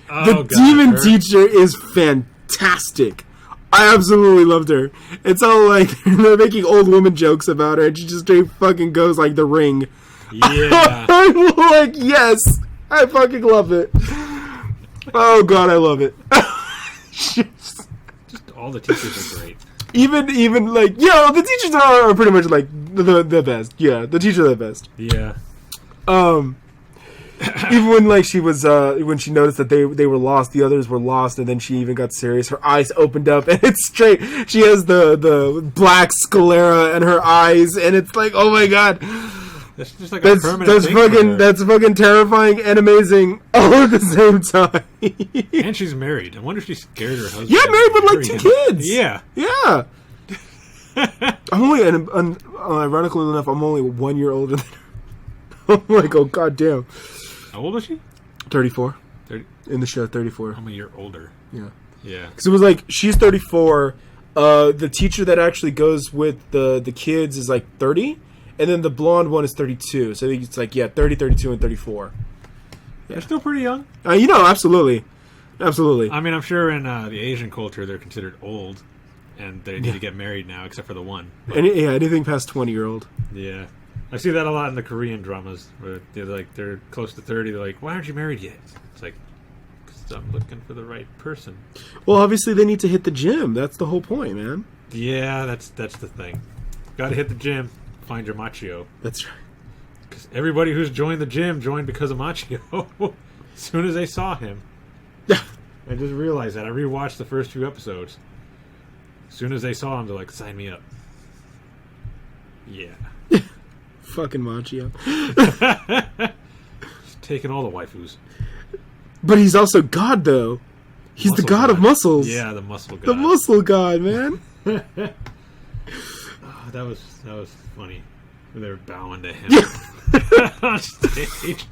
[SPEAKER 1] Oh,
[SPEAKER 2] demon teacher is fantastic. I absolutely loved her. It's all like, they're making old woman jokes about her, and she just straight fucking goes like the Ring.
[SPEAKER 1] Yeah.
[SPEAKER 2] I'm like, yes! I fucking love it. Oh, God, I love it.
[SPEAKER 1] Just all the teachers are great.
[SPEAKER 2] Even like, the teachers are pretty much like the best. Yeah, the teachers are the best.
[SPEAKER 1] Yeah.
[SPEAKER 2] Even when like she was when she noticed that they were lost, the others were lost, and then she even got serious. Her eyes opened up, and it's straight. She has the black sclera in her eyes, and it's like, oh my God.
[SPEAKER 1] That's just like a permanent thing
[SPEAKER 2] that's fucking terrifying and amazing all at the same time.
[SPEAKER 1] And she's married. I wonder if she scared her husband.
[SPEAKER 2] Yeah, married with like 2 kids.
[SPEAKER 1] Yeah.
[SPEAKER 2] Yeah. I'm only, ironically enough, I'm only 1 year older than her. I'm like, oh, goddamn.
[SPEAKER 1] How old was she?
[SPEAKER 2] 34.
[SPEAKER 1] 30?
[SPEAKER 2] In the show, 34.
[SPEAKER 1] I'm a year older.
[SPEAKER 2] Yeah.
[SPEAKER 1] Yeah.
[SPEAKER 2] Because it was like, she's 34. The teacher that actually goes with the kids is like 30. And then the blonde one is 32. So I think it's like, 30, 32, and 34. Yeah.
[SPEAKER 1] They're still pretty young.
[SPEAKER 2] Absolutely. Absolutely.
[SPEAKER 1] I mean, I'm sure in the Asian culture they're considered old. And they need to get married now, except for the one.
[SPEAKER 2] Anything past 20-year-old.
[SPEAKER 1] Yeah. I see that a lot in the Korean dramas. Where they're close to 30. They're like, why aren't you married yet? It's like, because I'm looking for the right person.
[SPEAKER 2] Well, obviously they need to hit the gym. That's the whole point, man.
[SPEAKER 1] Yeah, that's the thing. Got to hit the gym. Find your Machio.
[SPEAKER 2] That's right.
[SPEAKER 1] Because everybody who's joined the gym joined because of Machio. As soon as they saw him.
[SPEAKER 2] Yeah.
[SPEAKER 1] I just realized that. I rewatched the first few episodes. As soon as they saw him, they're like, sign me up. Yeah.
[SPEAKER 2] Fucking Machio.
[SPEAKER 1] He's taking all the waifus.
[SPEAKER 2] But he's also God, though. He's the god of muscles.
[SPEAKER 1] Yeah, the muscle god.
[SPEAKER 2] The muscle god, man.
[SPEAKER 1] That was funny. They're bowing to him
[SPEAKER 2] Yeah.
[SPEAKER 1] on stage.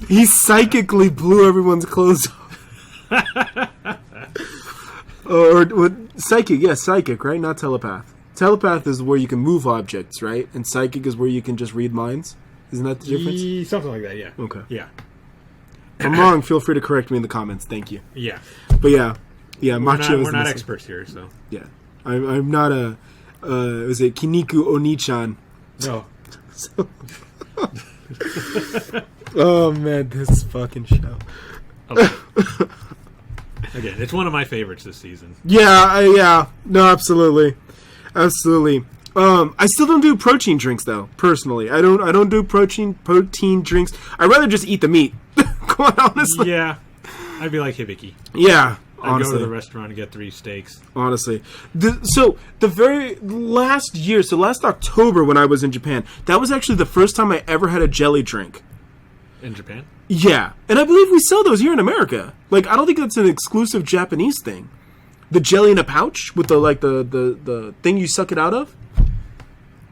[SPEAKER 2] He psychically blew everyone's clothes off. or psychic, yes, psychic, right? Not telepath. Telepath is where you can move objects, right? And psychic is where you can just read minds. Isn't that the difference?
[SPEAKER 1] Something like that, yeah.
[SPEAKER 2] Okay.
[SPEAKER 1] Yeah.
[SPEAKER 2] If I'm wrong, feel free to correct me in the comments. Thank you.
[SPEAKER 1] Yeah.
[SPEAKER 2] But yeah,
[SPEAKER 1] We're
[SPEAKER 2] Macho is
[SPEAKER 1] not
[SPEAKER 2] missing.
[SPEAKER 1] experts here, so.
[SPEAKER 2] Yeah. I'm not a, is it Kiniku Oni-chan?
[SPEAKER 1] No.
[SPEAKER 2] So, oh man, this fucking show.
[SPEAKER 1] Okay. Again, it's one of my favorites this season.
[SPEAKER 2] Yeah, no, absolutely. I still don't do protein drinks though. Personally, I don't do protein drinks. I'd rather just eat the meat. Quite honestly.
[SPEAKER 1] Yeah, I'd be like Hibiki.
[SPEAKER 2] Yeah,
[SPEAKER 1] I'd
[SPEAKER 2] honestly.
[SPEAKER 1] go to the restaurant and get 3 steaks.
[SPEAKER 2] Honestly, the very last year, so last October when I was in Japan, that was actually the first time I ever had a jelly drink.
[SPEAKER 1] In Japan?
[SPEAKER 2] Yeah, and I believe we sell those here in America. Like, I don't think that's an exclusive Japanese thing. The jelly in a pouch with the thing you suck it out of.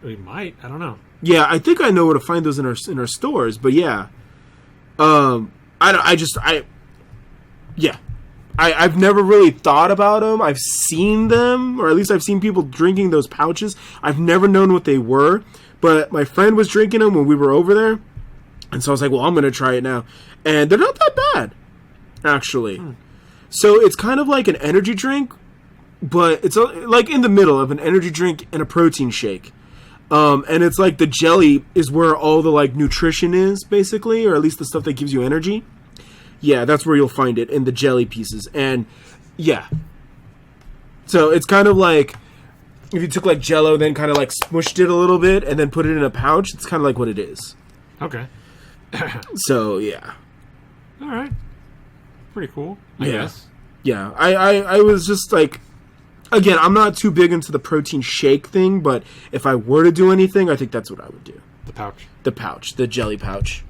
[SPEAKER 1] We might. I don't know.
[SPEAKER 2] Yeah, I think I know where to find those in our stores. But yeah, I've never really thought about them. I've seen them, or at least I've seen people drinking those pouches. I've never known what they were, but my friend was drinking them when we were over there, and so I was like, well, I'm going to try it now. And they're not that bad, actually. So it's kind of like an energy drink, but it's like in the middle of an energy drink and a protein shake. And it's like the jelly is where all the like nutrition is, basically, or at least the stuff that gives you energy. Yeah, that's where you'll find it, in the jelly pieces. And yeah. So it's kind of like if you took like Jell-O, then kind of like smushed it a little bit and then put it in a pouch. It's kind of like what it is.
[SPEAKER 1] Okay.
[SPEAKER 2] So yeah.
[SPEAKER 1] All right. Pretty cool, I guess.
[SPEAKER 2] Yeah, I was just like, again, I'm not too big into the protein shake thing, but if I were to do anything, I think that's what I would do.
[SPEAKER 1] The
[SPEAKER 2] pouch, the jelly pouch.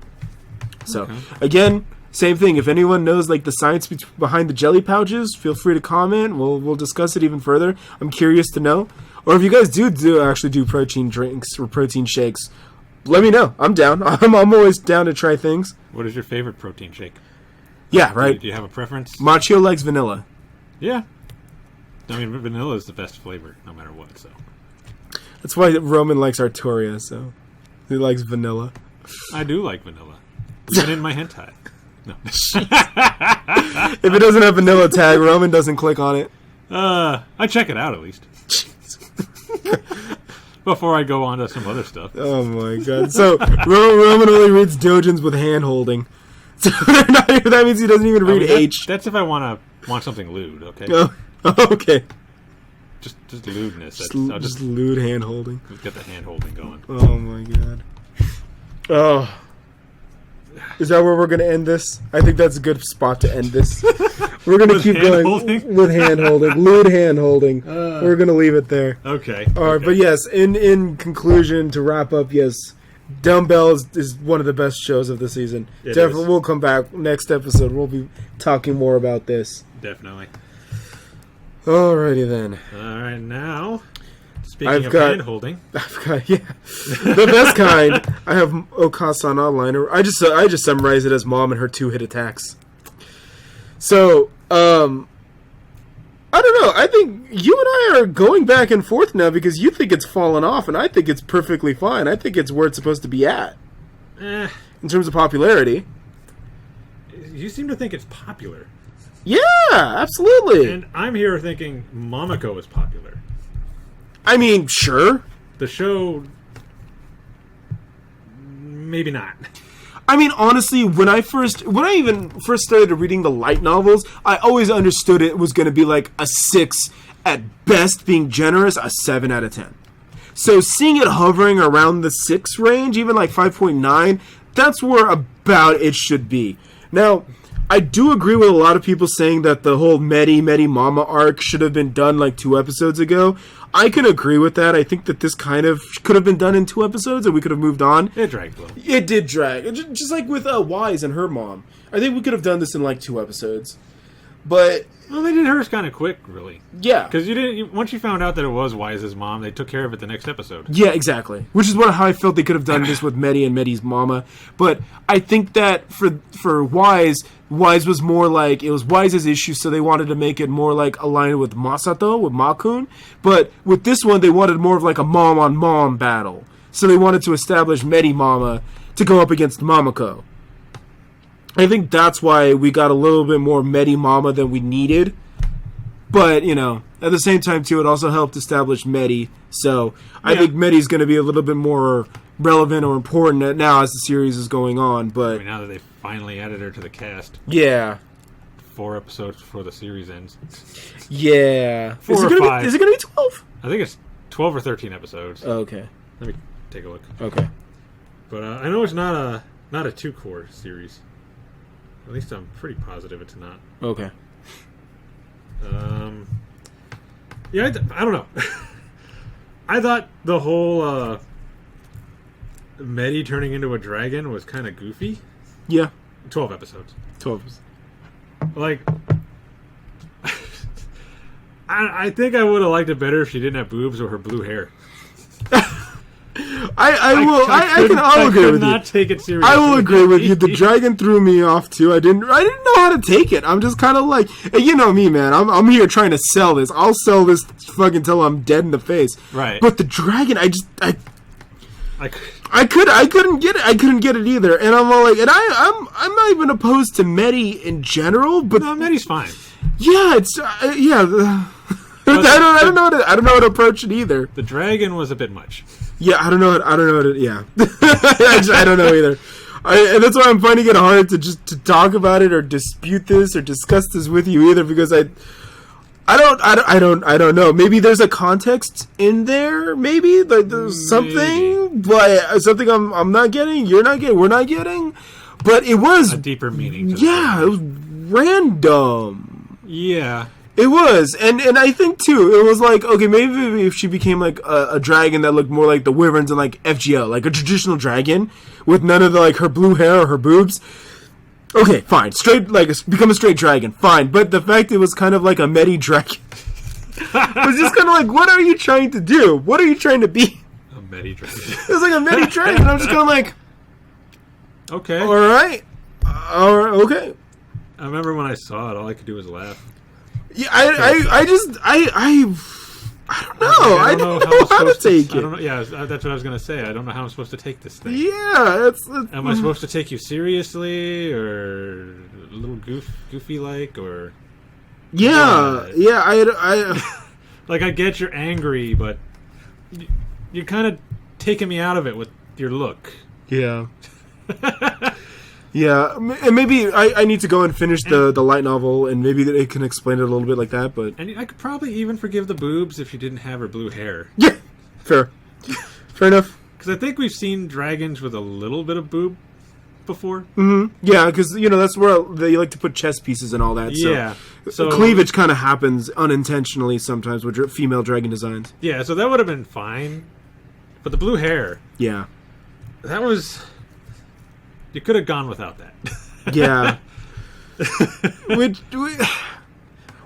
[SPEAKER 2] So,
[SPEAKER 1] Okay.
[SPEAKER 2] Again, same thing. If anyone knows like the science behind the jelly pouches, feel free to comment. We'll discuss it even further. I'm curious to know. Or if you guys do actually do protein drinks or protein shakes, let me know. I'm down. I'm always down to try things.
[SPEAKER 1] What is your favorite protein shake?
[SPEAKER 2] Yeah, right.
[SPEAKER 1] Do you have a preference?
[SPEAKER 2] Machio likes vanilla.
[SPEAKER 1] Yeah. I mean, vanilla is the best flavor, no matter what, so.
[SPEAKER 2] That's why Roman likes Arturia, so he likes vanilla.
[SPEAKER 1] I do like vanilla. Even in my hentai. No.
[SPEAKER 2] If it doesn't have vanilla tag, Roman doesn't click on it.
[SPEAKER 1] I check it out, at least. Before I go on to some other stuff.
[SPEAKER 2] Oh my god. So, Roman only reads dojins with hand holding. So that means he doesn't even read H.
[SPEAKER 1] That's if I want something lewd, okay?
[SPEAKER 2] Oh, okay.
[SPEAKER 1] Just lewdness.
[SPEAKER 2] Just lewd hand holding.
[SPEAKER 1] Get the hand holding going.
[SPEAKER 2] Oh my god. Oh. Is that where we're going to end this? I think that's a good spot to end this. We're going to keep going with hand holding. Lewd hand holding. We're going to leave it there.
[SPEAKER 1] Okay.
[SPEAKER 2] All right, but yes, in conclusion, to wrap up, yes, Dumbbell is one of the best shows of the season. Definitely, we'll come back next episode. We'll be talking more about this.
[SPEAKER 1] Definitely.
[SPEAKER 2] Alrighty then.
[SPEAKER 1] All right, now speaking of hand holding,
[SPEAKER 2] I've got the best kind. I have Okaa-San Online. I just summarize it as mom and her 2-hit attacks. So, I don't know. I think you and I are going back and forth now because you think it's fallen off, and I think it's perfectly fine. I think it's where it's supposed to be at in terms of popularity.
[SPEAKER 1] You seem to think it's popular.
[SPEAKER 2] Yeah, absolutely.
[SPEAKER 1] And I'm here thinking Momoko is popular.
[SPEAKER 2] I mean, sure.
[SPEAKER 1] The show, maybe not.
[SPEAKER 2] I mean, honestly, when I even first started reading the light novels, I always understood it was going to be like a 6 at best, being generous, a 7 out of 10. So seeing it hovering around the 6 range, even like 5.9, that's where about it should be. Now, I do agree with a lot of people saying that the whole Medi Mama arc should have been done like 2 episodes ago. I can agree with that. I think that this kind of could have been done in 2 episodes and we could have moved on.
[SPEAKER 1] It dragged a little.
[SPEAKER 2] It did drag. Just like with Wise and her mom. I think we could have done this in like 2 episodes. But
[SPEAKER 1] Well, they did hers kind of quick, really.
[SPEAKER 2] yeah,
[SPEAKER 1] Because once you found out that it was Wise's mom, they took care of it the next episode.
[SPEAKER 2] yeah, exactly. Which is how I felt they could have done this with Medi and Medi's mama. But I think that for Wise was more like it was Wise's issue, so they wanted to make it more like aligned with Masato, with Makun. But with this one, they wanted more of like a mom on mom battle. So they wanted to establish Medi Mama to go up against Mamako. I think that's why we got a little bit more Medi Mama than we needed. But, at the same time, too, it also helped establish Medi. So I think Medi's going to be a little bit more relevant or important now as the series is going on. But
[SPEAKER 1] Now that they finally added her to the cast.
[SPEAKER 2] Yeah.
[SPEAKER 1] 4 episodes before the series ends.
[SPEAKER 2] Yeah.
[SPEAKER 1] 4 or 5.
[SPEAKER 2] Is it going to be 12?
[SPEAKER 1] I think it's 12 or 13 episodes.
[SPEAKER 2] Oh, okay.
[SPEAKER 1] Let me take a look.
[SPEAKER 2] Okay.
[SPEAKER 1] But I know it's not a 2-core series. At least I'm pretty positive it's not.
[SPEAKER 2] Okay.
[SPEAKER 1] Yeah, I don't know. I thought the whole Medi turning into a dragon was kind of goofy.
[SPEAKER 2] Yeah.
[SPEAKER 1] 12 episodes.
[SPEAKER 2] 12.
[SPEAKER 1] Like, I think I would have liked it better if she didn't have boobs or her blue hair.
[SPEAKER 2] I'll agree with you.
[SPEAKER 1] Not take it seriously.
[SPEAKER 2] I will agree with you. The dragon threw me off too. I didn't know how to take it. I'm just kind of like, you know me, man. I'm here trying to sell this. I'll sell this fucking till I'm dead in the face.
[SPEAKER 1] Right.
[SPEAKER 2] But the dragon, I couldn't get it. I couldn't get it either. And I'm all like, and I'm not even opposed to Medi in general. But
[SPEAKER 1] no, Medi's fine.
[SPEAKER 2] Yeah, it's yeah. I don't know how to approach it either.
[SPEAKER 1] The dragon was a bit much.
[SPEAKER 2] Yeah, I don't know. Yeah, I don't know either. And that's why I'm finding it hard to talk about it or dispute this or discuss this with you either, because I don't know. Maybe there's a context in there. Maybe like there's something, but something I'm not getting. You're not getting. We're not getting. But it was
[SPEAKER 1] a deeper meaning.
[SPEAKER 2] Yeah, it was random.
[SPEAKER 1] Yeah.
[SPEAKER 2] It was, and I think too, it was like, okay, maybe if she became like a dragon that looked more like the wyverns and like FGL, like a traditional dragon with none of the like her blue hair or her boobs. Okay, fine, straight become a straight dragon, fine. But the fact it was kind of like a Medi dragon was just kind of like, what are you trying to do? What are you trying to be?
[SPEAKER 1] A Medi dragon.
[SPEAKER 2] It was like a Medi dragon. I'm just kind of like,
[SPEAKER 1] okay,
[SPEAKER 2] all right, okay.
[SPEAKER 1] I remember when I saw it, all I could do was laugh.
[SPEAKER 2] Yeah, I don't know. I don't know how to take it.
[SPEAKER 1] I don't know. Yeah, that's what I was gonna say. I don't know how I'm supposed to take this thing.
[SPEAKER 2] Yeah,
[SPEAKER 1] am I supposed to take you seriously or a little goofy like or?
[SPEAKER 2] Yeah, yeah. I
[SPEAKER 1] like I get you're angry, but you're kind of taking me out of it with your look.
[SPEAKER 2] Yeah. Yeah, and maybe I need to go and finish the light novel, and maybe it can explain it a little bit like that. But
[SPEAKER 1] I could probably even forgive the boobs if you didn't have her blue hair.
[SPEAKER 2] Yeah, fair enough.
[SPEAKER 1] Because I think we've seen dragons with a little bit of boob before.
[SPEAKER 2] Mm-hmm. Yeah, because that's where they like to put chest pieces and all that. So.
[SPEAKER 1] Yeah, so
[SPEAKER 2] cleavage kind of happens unintentionally sometimes with female dragon designs.
[SPEAKER 1] Yeah, so that would have been fine, but the blue hair.
[SPEAKER 2] Yeah,
[SPEAKER 1] that was. You could have gone without that.
[SPEAKER 2] Yeah.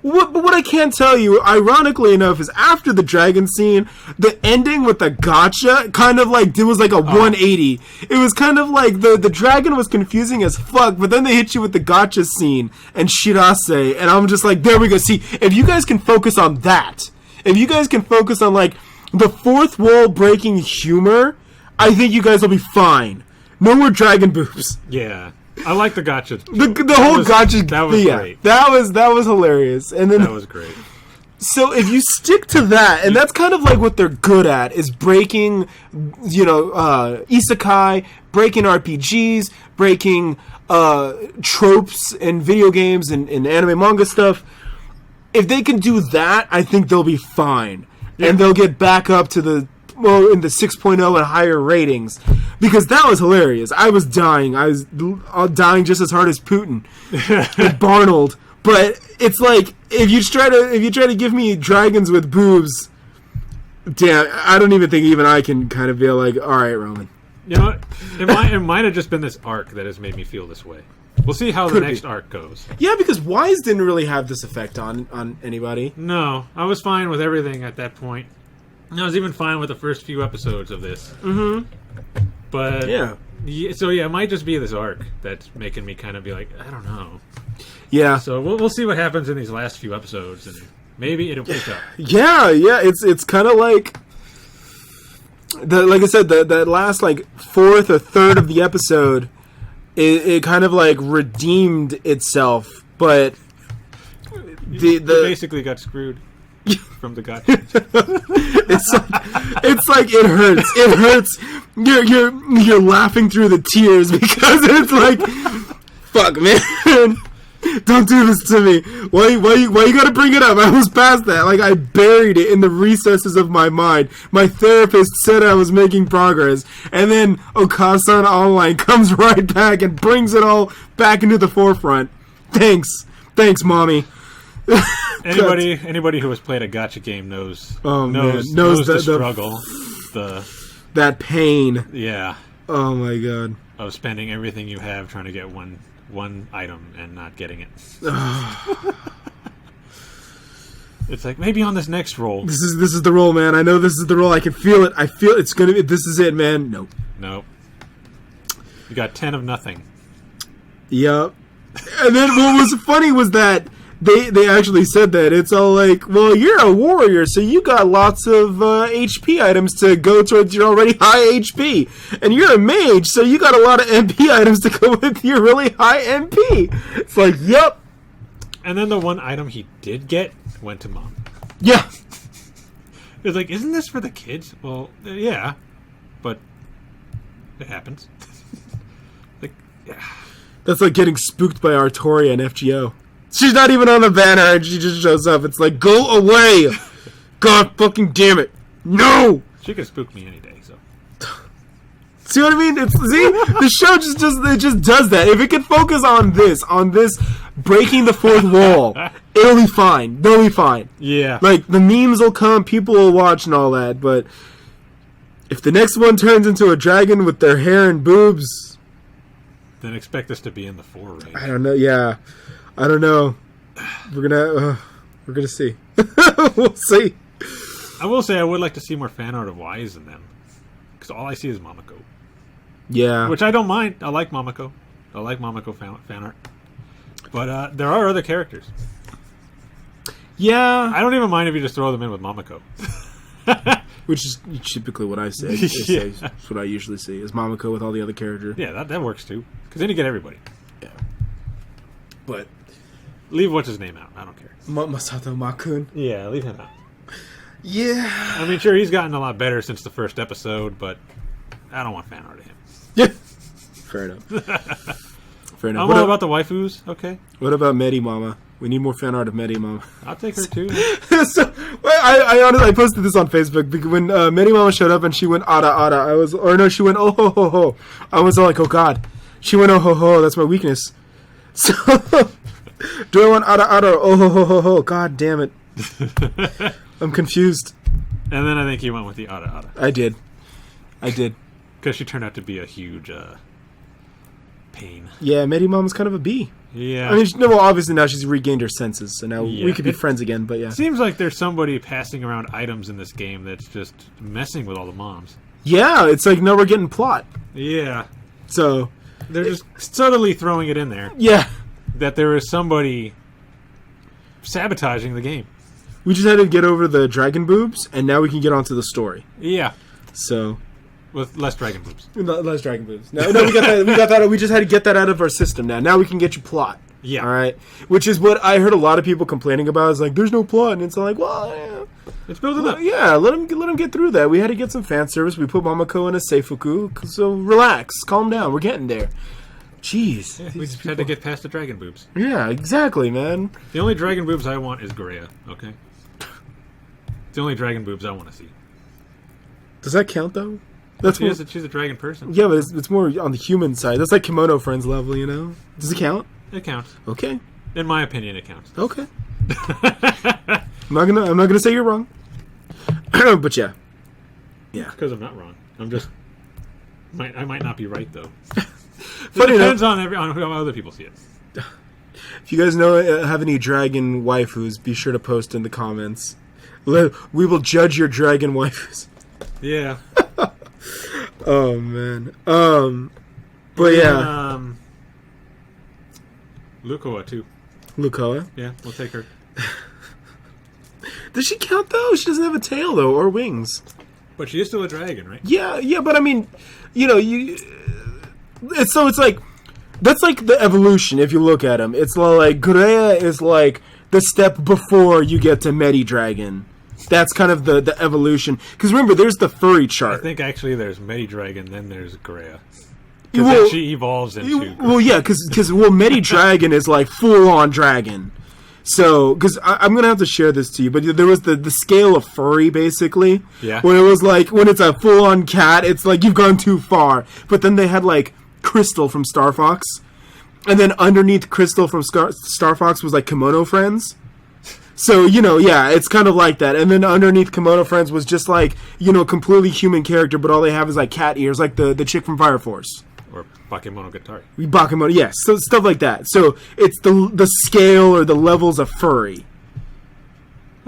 [SPEAKER 2] What I can tell you, ironically enough, is after the dragon scene, the ending with the gotcha kind of like, it was like a 180. It was kind of like the dragon was confusing as fuck, but then they hit you with the gotcha scene and Shirase, and I'm just like, there we go. See, if you guys can focus on that, if you guys can focus on like the fourth wall breaking humor, I think you guys will be fine. No more dragon boobs.
[SPEAKER 1] Yeah, I like the gotcha.
[SPEAKER 2] The whole gotcha.
[SPEAKER 1] That was great.
[SPEAKER 2] That was hilarious. And then
[SPEAKER 1] that was great.
[SPEAKER 2] So if you stick to that, and that's kind of like what they're good at, is breaking, isekai, breaking RPGs, breaking tropes in video games and anime manga stuff. If they can do that, I think they'll be fine, and they'll get back up to in the 6.0 and higher ratings, because that was hilarious. I was dying. I was dying just as hard as Putin and Barnold. But it's like if you try to give me dragons with boobs, damn, I don't even think even I can kind of be like, all right, Roman.
[SPEAKER 1] You know what? It might have just been this arc that has made me feel this way. We'll see how
[SPEAKER 2] Could
[SPEAKER 1] the next
[SPEAKER 2] be.
[SPEAKER 1] arc goes.
[SPEAKER 2] Yeah, because Wise didn't really have this effect on anybody.
[SPEAKER 1] No, I was fine with everything at that point. I was even fine with the first few episodes of this.
[SPEAKER 2] Mm-hmm.
[SPEAKER 1] But
[SPEAKER 2] Yeah.
[SPEAKER 1] So yeah, it might just be this arc that's making me kind of be like, I don't know.
[SPEAKER 2] Yeah.
[SPEAKER 1] So we'll see what happens in these last few episodes, and maybe it'll pick up.
[SPEAKER 2] Yeah. It's kind of like like I said, that last like fourth or third of the episode, it kind of like redeemed itself, but
[SPEAKER 1] You basically got screwed from the gotcha.
[SPEAKER 2] it's like it hurts. It hurts. You're laughing through the tears because it's like, fuck, man. Don't do this to me. Why you gotta bring it up? I was past that. Like, I buried it in the recesses of my mind. My therapist said I was making progress. And then Okaa-San Online comes right back and brings it all back into the forefront. Thanks, mommy.
[SPEAKER 1] Anybody who has played a gotcha game knows the struggle.
[SPEAKER 2] That pain.
[SPEAKER 1] Yeah.
[SPEAKER 2] Oh my god.
[SPEAKER 1] Of spending everything you have trying to get one item and not getting it. It's like, maybe on this next roll.
[SPEAKER 2] This is the roll, man. I know this is the roll. I can feel it. I feel it's gonna be. This is it, man. Nope.
[SPEAKER 1] You got 10 of nothing.
[SPEAKER 2] Yep. And then what was funny was that they actually said that. It's all like, well, you're a warrior, so you got lots of HP items to go towards your already high HP. And you're a mage, so you got a lot of MP items to go with your really high MP. It's like, yep.
[SPEAKER 1] And then the one item he did get went to Mom.
[SPEAKER 2] Yeah.
[SPEAKER 1] It's like, isn't this for the kids? Well, yeah. But it happens. Like, yeah.
[SPEAKER 2] That's like getting spooked by Artoria and FGO. She's not even on the banner and she just shows up. It's like, go away! God fucking damn it. No!
[SPEAKER 1] She could spook me any day, so.
[SPEAKER 2] See what I mean? The show just does that. If it could focus on this breaking the fourth wall, it'll be fine. They'll be fine.
[SPEAKER 1] Yeah.
[SPEAKER 2] Like, the memes will come, people will watch and all that, but if the next one turns into a dragon with their hair and boobs,
[SPEAKER 1] then expect us to be in the 4 range.
[SPEAKER 2] I don't know. Yeah. I don't know. We're gonna see. We'll see.
[SPEAKER 1] I will say I would like to see more fan art of Wise in them, because all I see is Momoko.
[SPEAKER 2] Yeah.
[SPEAKER 1] Which I don't mind. I like Momoko. I like Momoko fan art. But there are other characters.
[SPEAKER 2] Yeah.
[SPEAKER 1] I don't even mind if you just throw them in with Momoko.
[SPEAKER 2] Which is typically what I say.
[SPEAKER 1] Yeah.
[SPEAKER 2] That's what I usually see, is Momoko with all the other characters.
[SPEAKER 1] Yeah, that works too. Because then you get everybody.
[SPEAKER 2] Yeah. But
[SPEAKER 1] leave what's his name out. I don't care.
[SPEAKER 2] Masato Makun.
[SPEAKER 1] Yeah, leave him out.
[SPEAKER 2] Yeah.
[SPEAKER 1] I mean, sure, he's gotten a lot better since the first episode, but I don't want fan art of him.
[SPEAKER 2] Yeah. Fair enough. Fair enough.
[SPEAKER 1] I'm all about the waifus. Okay.
[SPEAKER 2] What about Medi Mama? We need more fan art of Medi Mama.
[SPEAKER 1] I'll take her too.
[SPEAKER 2] So, I honestly posted this on Facebook because when Medi Mama showed up and she went ara, she went oh ho ho ho. I was all like, oh god. She went oh ho ho. That's my weakness. So, do I want ara or oh ho ho ho ho? God damn it. I'm confused.
[SPEAKER 1] And then I think he went with the ara.
[SPEAKER 2] I did.
[SPEAKER 1] Because she turned out to be a huge pain.
[SPEAKER 2] Yeah, Medi Mama's kind of a bee.
[SPEAKER 1] Yeah.
[SPEAKER 2] I mean, well, obviously now she's regained her senses, so now we could be friends again, but yeah.
[SPEAKER 1] Seems like there's somebody passing around items in this game that's just messing with all the moms.
[SPEAKER 2] Yeah, it's like, no, we're getting plot.
[SPEAKER 1] Yeah.
[SPEAKER 2] So.
[SPEAKER 1] They're just subtly throwing it in there.
[SPEAKER 2] Yeah.
[SPEAKER 1] That there is somebody sabotaging the game.
[SPEAKER 2] We just had to get over the dragon boobs, and now we can get onto the story.
[SPEAKER 1] Yeah.
[SPEAKER 2] So.
[SPEAKER 1] With less dragon boobs.
[SPEAKER 2] Less dragon boobs. No, we got that. We just had to get that out of our system now. Now we can get you plot.
[SPEAKER 1] Yeah.
[SPEAKER 2] All right. Which is what I heard a lot of people complaining about. Is like, there's no plot, and it's like, well, yeah.
[SPEAKER 1] It's building up.
[SPEAKER 2] Yeah, let them get through that. We had to get some fan service. We put Momoko in a seifuku, so relax, calm down. We're getting there. Jeez.
[SPEAKER 1] Yeah, we just had to get past the dragon boobs.
[SPEAKER 2] Yeah, exactly, man.
[SPEAKER 1] The only dragon boobs I want is Grea, okay? It's the only dragon boobs I want to see.
[SPEAKER 2] Does that count, though?
[SPEAKER 1] She's a dragon person.
[SPEAKER 2] Yeah, but it's more on the human side. That's like Kimono Friends level, you know? Does it count?
[SPEAKER 1] It counts.
[SPEAKER 2] Okay.
[SPEAKER 1] In my opinion, it counts.
[SPEAKER 2] Okay. I'm not gonna say you're wrong. But yeah. Yeah.
[SPEAKER 1] Because I'm not wrong. I'm just... I might not be right, though. depends on how other people see it.
[SPEAKER 2] If you guys know have any dragon waifus, be sure to post in the comments. We will judge your dragon waifus.
[SPEAKER 1] Yeah.
[SPEAKER 2] Oh man. But yeah.
[SPEAKER 1] Lukoa too.
[SPEAKER 2] Lukoa?
[SPEAKER 1] Yeah, we'll take her.
[SPEAKER 2] Does she count though? She doesn't have a tail though, or wings.
[SPEAKER 1] But she is still a dragon, right?
[SPEAKER 2] Yeah, but I mean, it's like that's like the evolution. If you look at them, it's like Grea is like the step before you get to Medi Dragon. That's kind of the evolution. Because remember, there's the furry chart.
[SPEAKER 1] I think actually there's Medi Dragon, then there's Grea.
[SPEAKER 2] Well,
[SPEAKER 1] then she evolves into.
[SPEAKER 2] Well, yeah, because Medi Dragon is like full on dragon. So, because I'm gonna have to share this to you, but there was the scale of furry basically.
[SPEAKER 1] Yeah.
[SPEAKER 2] When it was like when it's a full on cat, it's like you've gone too far. But then they had like Crystal from Star Fox, and then underneath Crystal from Star Fox was like Kimono Friends. So, yeah, it's kind of like that. And then underneath Kimono Friends was just like, completely human character, but all they have is like cat ears, like the chick from Fire Force.
[SPEAKER 1] Or Bakemonogatari.
[SPEAKER 2] Bakemono, yes. So stuff like that. So it's the scale or the levels of furry.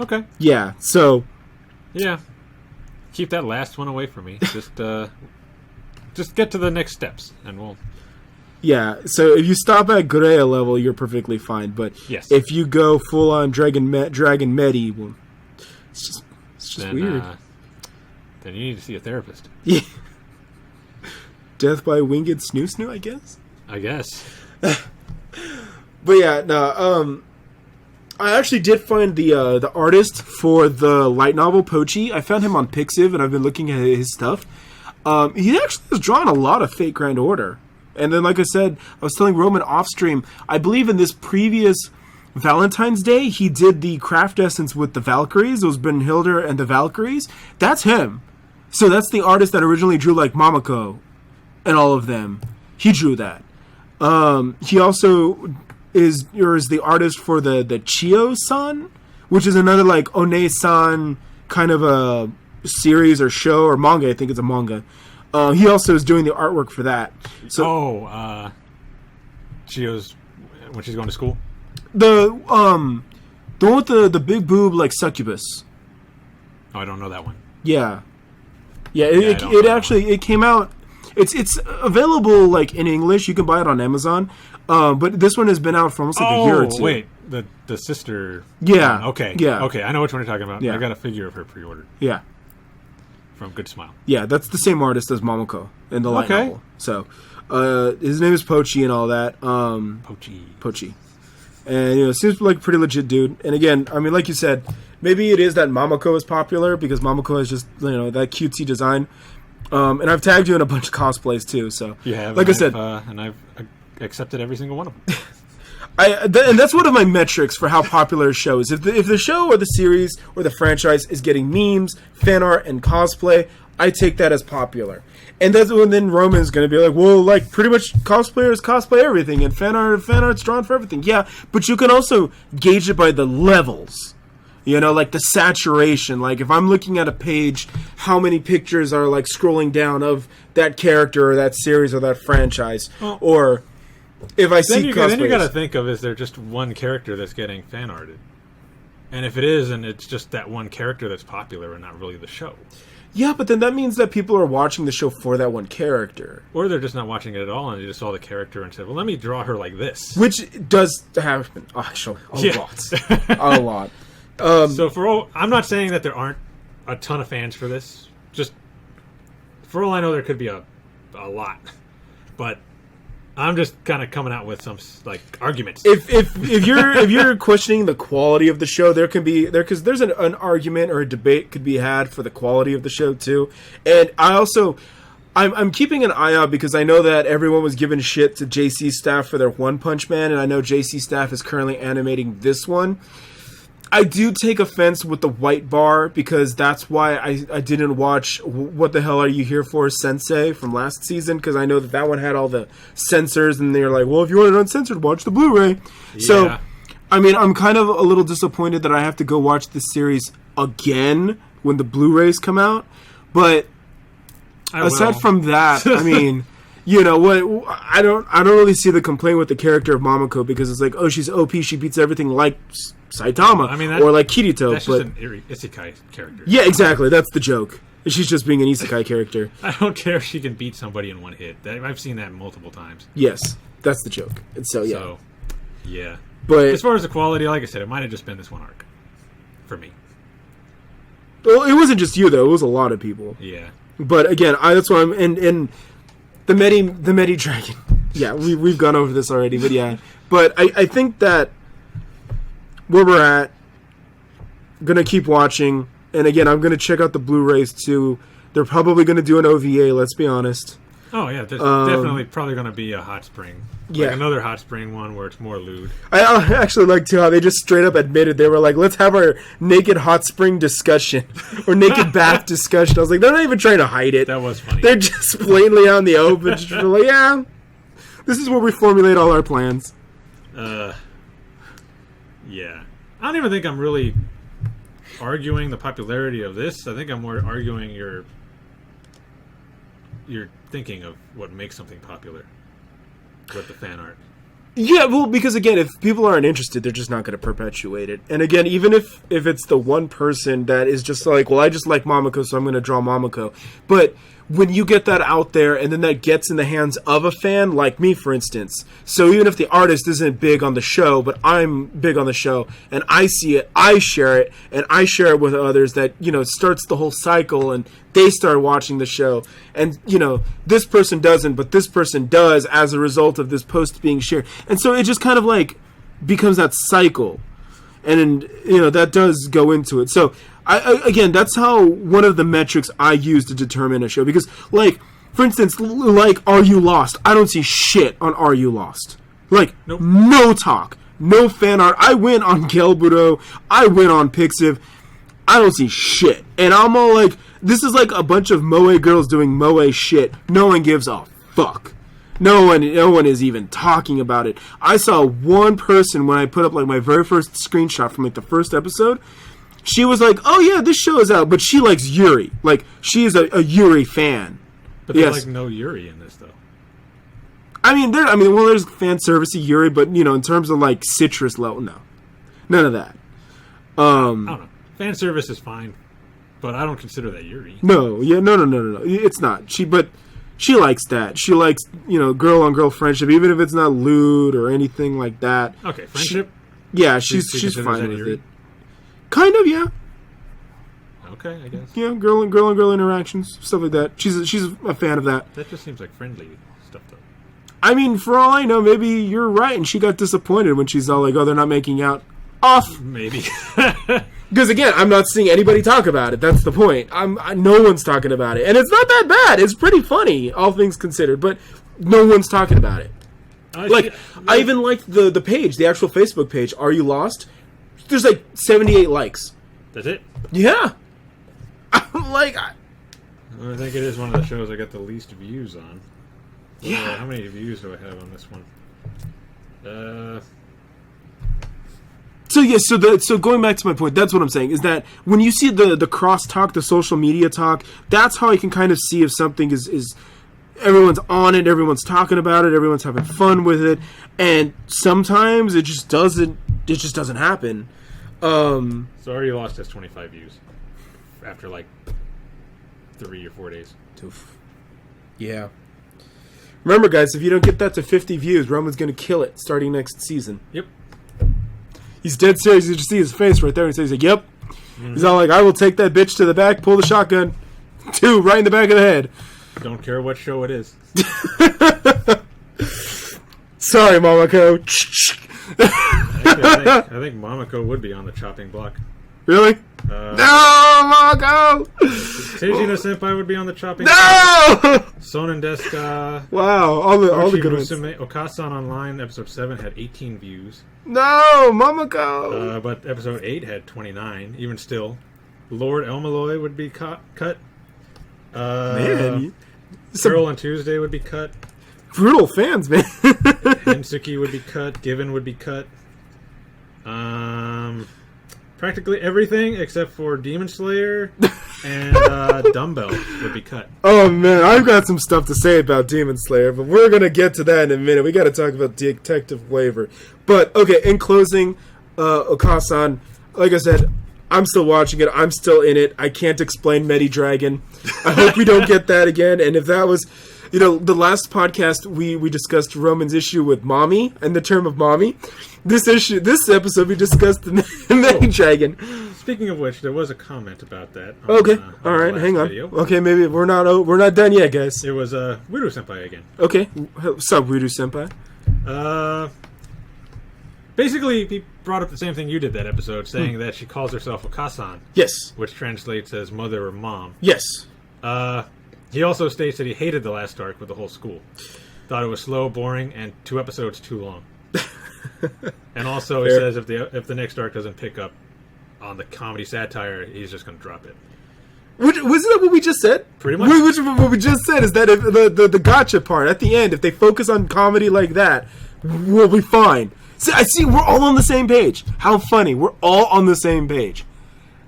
[SPEAKER 1] Okay.
[SPEAKER 2] Yeah, so.
[SPEAKER 1] Yeah. Keep that last one away from me. Just get to the next steps, and we'll...
[SPEAKER 2] Yeah, so if you stop at Grea level, you're perfectly fine. But
[SPEAKER 1] yes.
[SPEAKER 2] If you go full on Dragon Medi, well, it's just
[SPEAKER 1] then,
[SPEAKER 2] weird.
[SPEAKER 1] Then you need to see a therapist.
[SPEAKER 2] Yeah. Death by Winged Snoo, I guess.
[SPEAKER 1] I guess.
[SPEAKER 2] But yeah, no. I actually did find the artist for the light novel Pochi. I found him on Pixiv, and I've been looking at his stuff. He actually has drawn a lot of Fate Grand Order. And then, like I said, I was telling Roman off stream, I believe in this previous Valentine's Day, he did the craft essence with the Valkyries. It was Brynhildr and the Valkyries. That's him. So that's the artist that originally drew, like, Mamako and all of them. He drew that. He also is the artist for the Chio-san, which is another, like, One-san kind of a series or show or manga. I think it's a manga. He also is doing the artwork for that. So,
[SPEAKER 1] Chio's when she's going to school.
[SPEAKER 2] The one with the big boob like succubus.
[SPEAKER 1] Oh, I don't know that one.
[SPEAKER 2] Yeah. It actually came out. It's available like in English. You can buy it on Amazon. But this one has been out for almost like a year or two.
[SPEAKER 1] Oh wait, the sister.
[SPEAKER 2] Yeah.
[SPEAKER 1] Okay.
[SPEAKER 2] Yeah.
[SPEAKER 1] Okay, I know which one you're talking about.
[SPEAKER 2] Yeah.
[SPEAKER 1] I got a figure of her pre-ordered.
[SPEAKER 2] Yeah.
[SPEAKER 1] From Good Smile.
[SPEAKER 2] Yeah, that's the same artist as Momoko in the light novel. So, his name is Pochi and all that. Pochi. And, seems like a pretty legit dude. And again, I mean, like you said, maybe it is that Momoko is popular because Momoko has just, that cutesy design. And I've tagged you in a bunch of cosplays too, so.
[SPEAKER 1] You have.
[SPEAKER 2] Like I said.
[SPEAKER 1] And I've accepted every single one of them.
[SPEAKER 2] And that's one of my metrics for how popular a show is. If the show or the series or the franchise is getting memes, fan art, and cosplay, I take that as popular. And that's when then Roman's going to be like, well, like, pretty much cosplayers cosplay everything, and fan art's drawn for everything. Yeah, but you can also gauge it by the levels. Like the saturation. Like, if I'm looking at a page, how many pictures are, like, scrolling down of that character or that series or that franchise? Or... If I see
[SPEAKER 1] then you got to think of, is there just one character that's getting fan arted? And if it is, and it's just that one character that's popular and not really the show.
[SPEAKER 2] Yeah, but then that means that people are watching the show for that one character.
[SPEAKER 1] Or they're just not watching it at all, and they just saw the character and said, well, let me draw her like this.
[SPEAKER 2] Which does happen, actually, a lot.
[SPEAKER 1] So I'm not saying that there aren't a ton of fans for this. Just, for all I know, there could be a lot. But... I'm just kind of coming out with some arguments.
[SPEAKER 2] If you're questioning the quality of the show, because there's an argument or a debate could be had for the quality of the show too. And I'm keeping an eye out because I know that everyone was giving shit to JC Staff for their One Punch Man, and I know JC Staff is currently animating this one. I do take offense with the white bar because that's why I didn't watch What the Hell Are You Here For Sensei from last season, because I know that one had all the censors, and they're like, well, if you want it uncensored, watch the Blu-ray. Yeah. So, I mean, I'm kind of a little disappointed that I have to go watch this series again when the Blu-rays come out, but aside from that, I mean... you know what? I don't really see the complaint with the character of Momoko because it's like, oh, she's OP, she beats everything like Saitama,
[SPEAKER 1] I mean,
[SPEAKER 2] or like Kirito.
[SPEAKER 1] That's just an isekai character.
[SPEAKER 2] Yeah, exactly. That's the joke. She's just being an isekai character.
[SPEAKER 1] I don't care if she can beat somebody in one hit. I've seen that multiple times.
[SPEAKER 2] Yes, that's the joke. And so yeah.
[SPEAKER 1] So, yeah.
[SPEAKER 2] But
[SPEAKER 1] as far as the quality, like I said, it might have just been this one arc for me.
[SPEAKER 2] Well, it wasn't just you though; it was a lot of people.
[SPEAKER 1] Yeah.
[SPEAKER 2] But again, that's why I'm in the Medi Dragon. Yeah, we've gone over this already, but yeah. But I think that where we're at, I'm gonna keep watching, and again, I'm gonna check out the Blu-rays too. They're probably gonna do an OVA. Let's be honest.
[SPEAKER 1] Oh yeah, there's definitely probably gonna be a hot spring.
[SPEAKER 2] Yeah,
[SPEAKER 1] like another hot spring one where it's more lewd.
[SPEAKER 2] I actually like too how they just straight up admitted they were like, let's have our naked hot spring discussion or naked bath discussion. I was like, they're not even trying to hide it.
[SPEAKER 1] That was funny.
[SPEAKER 2] They're just blatantly on the open. Just like, yeah, this is where we formulate all our plans.
[SPEAKER 1] Yeah, I don't even think I'm really arguing the popularity of this. I think I'm more arguing your thinking of what makes something popular with the fan art.
[SPEAKER 2] Yeah, well, because again, if people aren't interested, they're just not going to perpetuate it. And again, even if it's the one person that is just like, well, I just like Momoko, so I'm going to draw Momoko. But when you get that out there, and then that gets in the hands of a fan, like me, for instance. So even if the artist isn't big on the show, but I'm big on the show, and I see it, I share it, and I share it with others, that, you know, starts the whole cycle, and they start watching the show. And, you know, this person doesn't, but this person does as a result of this post being shared. And so it just kind of, like, becomes that cycle. And, you know, that does go into it. So, again, that's how one of the metrics I use to determine a show. Because, like, for instance, like Are You Lost? I don't see shit on Are You Lost. Like,
[SPEAKER 1] nope.
[SPEAKER 2] No talk. No fan art. I went on Gelburo. I went on Pixiv. I don't see shit. And I'm all like, this is like a bunch of Moe girls doing Moe shit. No one gives a fuck. No one is even talking about it. I saw one person when I put up like my very first screenshot from like the first episode. She was like, "Oh yeah, this show is out," but she likes Yuri. Like she's a Yuri fan.
[SPEAKER 1] But there's like no Yuri in this though.
[SPEAKER 2] Well, there's fan servicey Yuri, but you know, in terms of like citrus level, no, none of that.
[SPEAKER 1] I don't know. Fan service is fine, but I don't consider that Yuri.
[SPEAKER 2] No, it's not. She likes that. She likes, you know, girl on girl friendship, even if it's not lewd or anything like that.
[SPEAKER 1] Okay, friendship.
[SPEAKER 2] She's fine with it. Kind of, yeah.
[SPEAKER 1] Okay, I guess.
[SPEAKER 2] Yeah, girl on girl interactions, stuff like that. She's a fan of that.
[SPEAKER 1] That just seems like friendly stuff, though.
[SPEAKER 2] I mean, for all I know, maybe you're right, and she got disappointed when she's all like, "Oh, they're not making out." Off.
[SPEAKER 1] Maybe.
[SPEAKER 2] Because again, I'm not seeing anybody talk about it. That's the point. No one's talking about it, and it's not that bad. It's pretty funny, all things considered. But no one's talking about it. I even liked the page, the actual Facebook page. Are You Lost? There's like 78 likes.
[SPEAKER 1] That's it?
[SPEAKER 2] Yeah. I'm like,
[SPEAKER 1] I think it is one of the shows I got the least views on.
[SPEAKER 2] Yeah.
[SPEAKER 1] How many views do I have on this one?
[SPEAKER 2] So going back to my point, that's what I'm saying, is that when you see the cross-talk, the social media talk, that's how you can kind of see if something is everyone's on it, everyone's talking about it, everyone's having fun with it, and sometimes it just doesn't happen.
[SPEAKER 1] So Already Lost has 25 views after like 3 or 4 days.
[SPEAKER 2] Oof. Yeah. Remember, guys, if you don't get that to 50 views, Roman's going to kill it starting next season.
[SPEAKER 1] Yep.
[SPEAKER 2] He's dead serious. You just see his face right there. And he says, "Yep." Mm-hmm. He's all like, "I will take that bitch to the back, pull the shotgun, 2 right in the back of the head."
[SPEAKER 1] Don't care what show it is.
[SPEAKER 2] Sorry, Momoko.
[SPEAKER 1] Actually, I think Momoko would be on the chopping block.
[SPEAKER 2] Really? No, Momoko!
[SPEAKER 1] Tejina-Senpai would be on the chopping
[SPEAKER 2] block.
[SPEAKER 1] No! Sounan Desu Ka.
[SPEAKER 2] Wow, all the good ones.
[SPEAKER 1] Okaa-San Online, episode 7 had 18 views.
[SPEAKER 2] No, Momoko!
[SPEAKER 1] But episode 8 had 29, even still. Lord El-Melloi would be cut.
[SPEAKER 2] Man.
[SPEAKER 1] Girl on Tuesday would be cut.
[SPEAKER 2] Brutal fans, man.
[SPEAKER 1] Hensuki would be cut. Given would be cut. Practically everything except for Demon Slayer and Dumbbell would be cut.
[SPEAKER 2] Oh man, I've got some stuff to say about Demon Slayer, but we're gonna get to that in a minute. We got to talk about Detective Waiver. But okay, in closing, Okaa-San, like I said, I'm still watching it. I'm still in it. I can't explain Medi-Dragon. I hope we don't get that again. And if that was, the last podcast we discussed Roman's issue with mommy and the term of mommy. This episode we discussed the Medi-Dragon.
[SPEAKER 1] Speaking of which, there was a comment about that.
[SPEAKER 2] Okay, all right, hang on. Video. Okay, maybe we're not done yet, guys.
[SPEAKER 1] It was Wiru-senpai again.
[SPEAKER 2] Okay, what's up, Wiru-senpai?
[SPEAKER 1] Basically, he brought up the same thing you did that episode, saying that she calls herself Okaa-San.
[SPEAKER 2] Yes.
[SPEAKER 1] Which translates as mother or mom.
[SPEAKER 2] Yes.
[SPEAKER 1] He also states that he hated the last arc with the whole school. Thought it was slow, boring, and 2 episodes too long. And also, he says if the next arc doesn't pick up on the comedy satire, he's just going to drop it.
[SPEAKER 2] Wasn't that what we just said?
[SPEAKER 1] Pretty much.
[SPEAKER 2] What we just said is that if the gotcha part at the end, if they focus on comedy like that, we'll be fine. See, I see. We're all on the same page. How funny! We're all on the same page.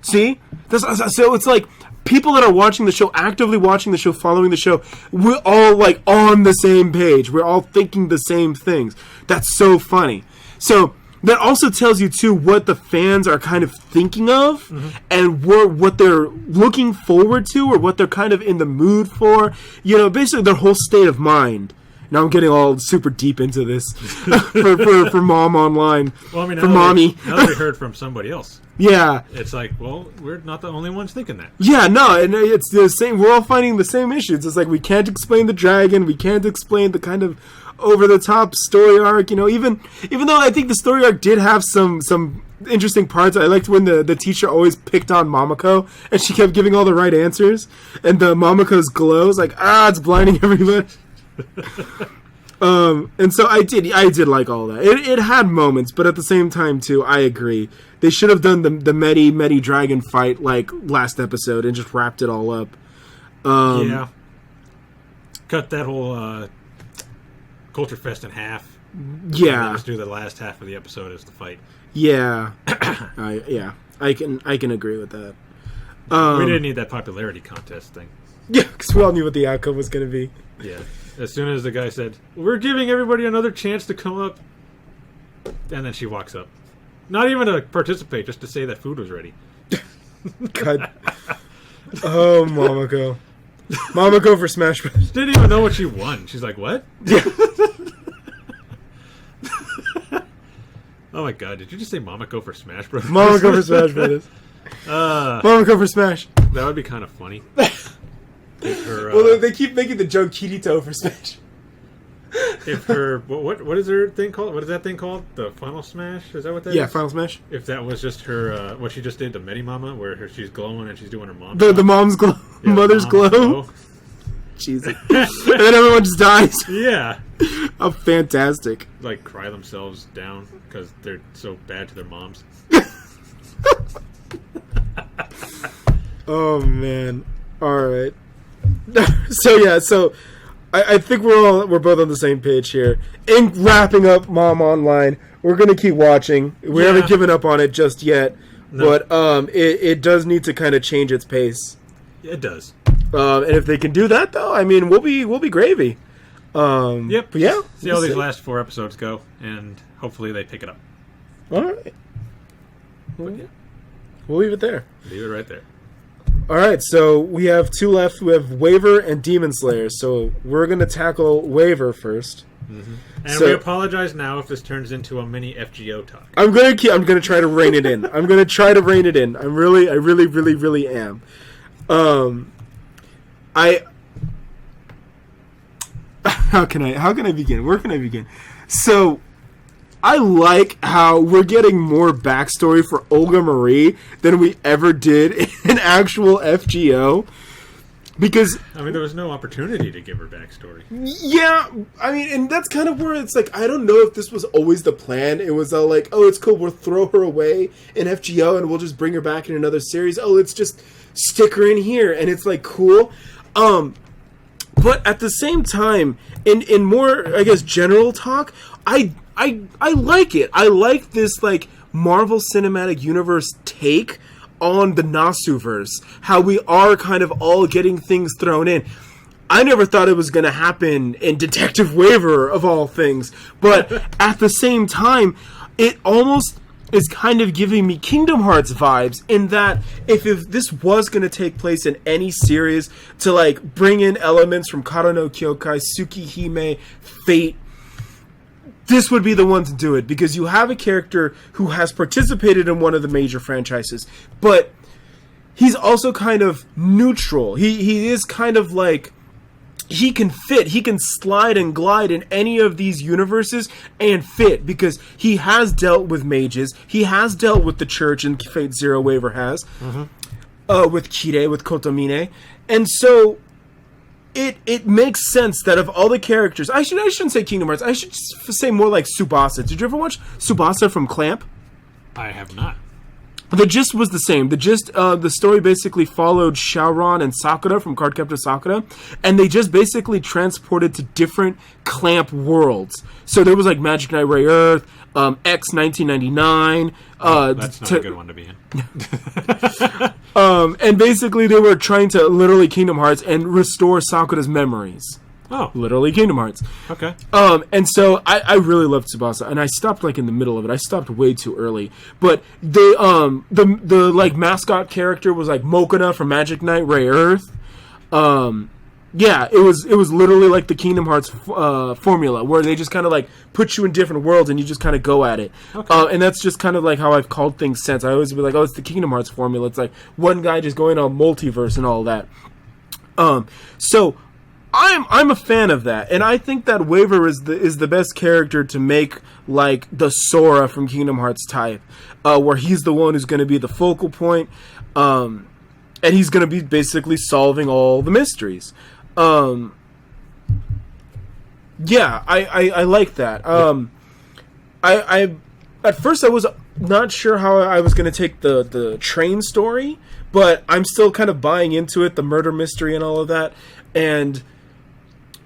[SPEAKER 2] See, so it's like people that are watching the show, actively watching the show, following the show. We're all like on the same page. We're all thinking the same things. That's so funny. So that also tells you too what the fans are kind of thinking of, and what they're looking forward to, or what they're kind of in the mood for. Basically their whole state of mind. Now I'm getting all super deep into this for Mom Online.
[SPEAKER 1] Well, I mean,
[SPEAKER 2] for Mommy.
[SPEAKER 1] Now we heard from somebody else.
[SPEAKER 2] Yeah.
[SPEAKER 1] It's like, well, we're not the only ones thinking that.
[SPEAKER 2] Yeah, no, and it's the same. We're all finding the same issues. It's like we can't explain the dragon. We can't explain the kind of over-the-top story arc. Even though I think the story arc did have some interesting parts. I liked when the teacher always picked on Momoko, and she kept giving all the right answers. And the Momoko's glow is like, it's blinding everybody. And so I did like all that. It had moments, but at the same time too, I agree. They should have done the Medi Dragon fight like last episode and just wrapped it all up.
[SPEAKER 1] Yeah. Cut that whole Culture Fest in half.
[SPEAKER 2] Yeah.
[SPEAKER 1] And just do the last half of the episode as the fight.
[SPEAKER 2] Yeah. I can agree with that.
[SPEAKER 1] We didn't need that popularity contest thing.
[SPEAKER 2] Yeah, because we all knew what the outcome was going to be.
[SPEAKER 1] Yeah. As soon as the guy said, "We're giving everybody another chance to come up," and then she walks up. Not even to participate, just to say that food was ready.
[SPEAKER 2] God. Oh, Momoko. Momoko for Smash Bros.
[SPEAKER 1] Didn't even know what she won. She's like, what?
[SPEAKER 2] Yeah.
[SPEAKER 1] Oh my god, did you just say Momoko for Smash Bros?
[SPEAKER 2] Momoko for Smash Bros. Momoko for Smash.
[SPEAKER 1] That would be kind of funny.
[SPEAKER 2] Well, they keep making the joke Kirito for Smash.
[SPEAKER 1] If her what is her thing called? What is that thing called? The Final Smash? Is that what that is?
[SPEAKER 2] Yeah, Final Smash.
[SPEAKER 1] If that was just her, what she just did to Medi Mama, where she's glowing and she's doing her mom.
[SPEAKER 2] The mom's glow,
[SPEAKER 1] yeah,
[SPEAKER 2] mother's glow. Jesus. And then everyone just dies.
[SPEAKER 1] Yeah.
[SPEAKER 2] Oh, fantastic.
[SPEAKER 1] Like cry themselves down because they're so bad to their moms.
[SPEAKER 2] Oh man. All right. So I think we're both on the same page here. In wrapping up Mom Online, we're gonna keep watching. We haven't given up on it just yet, no. But it does need to kind of change its pace.
[SPEAKER 1] It does.
[SPEAKER 2] And if they can do that, though, I mean, we'll be gravy.
[SPEAKER 1] Yep.
[SPEAKER 2] But yeah.
[SPEAKER 1] See how these last 4 episodes go, and hopefully they pick it up.
[SPEAKER 2] All right. We'll leave it there.
[SPEAKER 1] Leave it right there.
[SPEAKER 2] All right, so we have 2 left. We have Waiver and Demon Slayer. So we're going to tackle Waiver first.
[SPEAKER 1] Mm-hmm. And we apologize now if this turns into a mini FGO talk.
[SPEAKER 2] I'm gonna try to rein it in. I'm gonna try to rein it in. I really am. How can I begin? Where can I begin? So I like how we're getting more backstory for Olga Marie than we ever did in actual FGO. Because
[SPEAKER 1] I mean, there was no opportunity to give her backstory.
[SPEAKER 2] Yeah, I mean, and that's kind of where it's like, I don't know if this was always the plan. It was all like, oh, it's cool, we'll throw her away in FGO and we'll just bring her back in another series. Oh, let's just stick her in here, and it's like cool. But at the same time, in more, I guess, general talk, I like it. I like this, like, Marvel Cinematic Universe take on the Nasuverse, how we are kind of all getting things thrown in. I never thought it was going to happen in Detective Waver, of all things, but at the same time, it almost is kind of giving me Kingdom Hearts vibes, in that if this was going to take place in any series, to like bring in elements from Kara no Kyokai, Tsukihime, Fate, this would be the one to do it, because you have a character who has participated in one of the major franchises, but he's also kind of neutral. He is kind of like, he can slide and glide in any of these universes and fit, because he has dealt with mages, he has dealt with the church, and Fate Zero Waver has, with Kire, with Kotomine, and so it makes sense that of all the characters, I shouldn't say Kingdom Hearts, I should say more like Tsubasa. Did you ever watch Tsubasa from Clamp?
[SPEAKER 1] I have not.
[SPEAKER 2] The gist was the same. The story basically followed Shaoran and Sakura from Cardcaptor Sakura, and they just basically transported to different Clamp worlds. So there was like Magic Knight Ray Earth, X 1999.
[SPEAKER 1] That's not a good one to be in.
[SPEAKER 2] And basically they were trying to literally Kingdom Hearts and restore Sakura's memories.
[SPEAKER 1] Oh.
[SPEAKER 2] Literally Kingdom Hearts.
[SPEAKER 1] Okay.
[SPEAKER 2] And so I really loved Tsubasa, and I stopped like in the middle of it. I stopped way too early. But they the like mascot character was like Mokona from Magic Knight Ray Earth. Yeah, it was literally like the Kingdom Hearts formula, where they just kind of like put you in different worlds and you just kind of go at it. Okay. And that's just kind of like how I've called things since. I always be like, oh, it's the Kingdom Hearts formula. It's like one guy just going on multiverse and all that. So I'm a fan of that, and I think that Waver is the best character to make like the Sora from Kingdom Hearts type, where he's the one who's going to be the focal point, and he's going to be basically solving all the mysteries. Yeah, I like that. I at first I was not sure how I was going to take the train story, but I'm still kind of buying into it, the murder mystery and all of that, and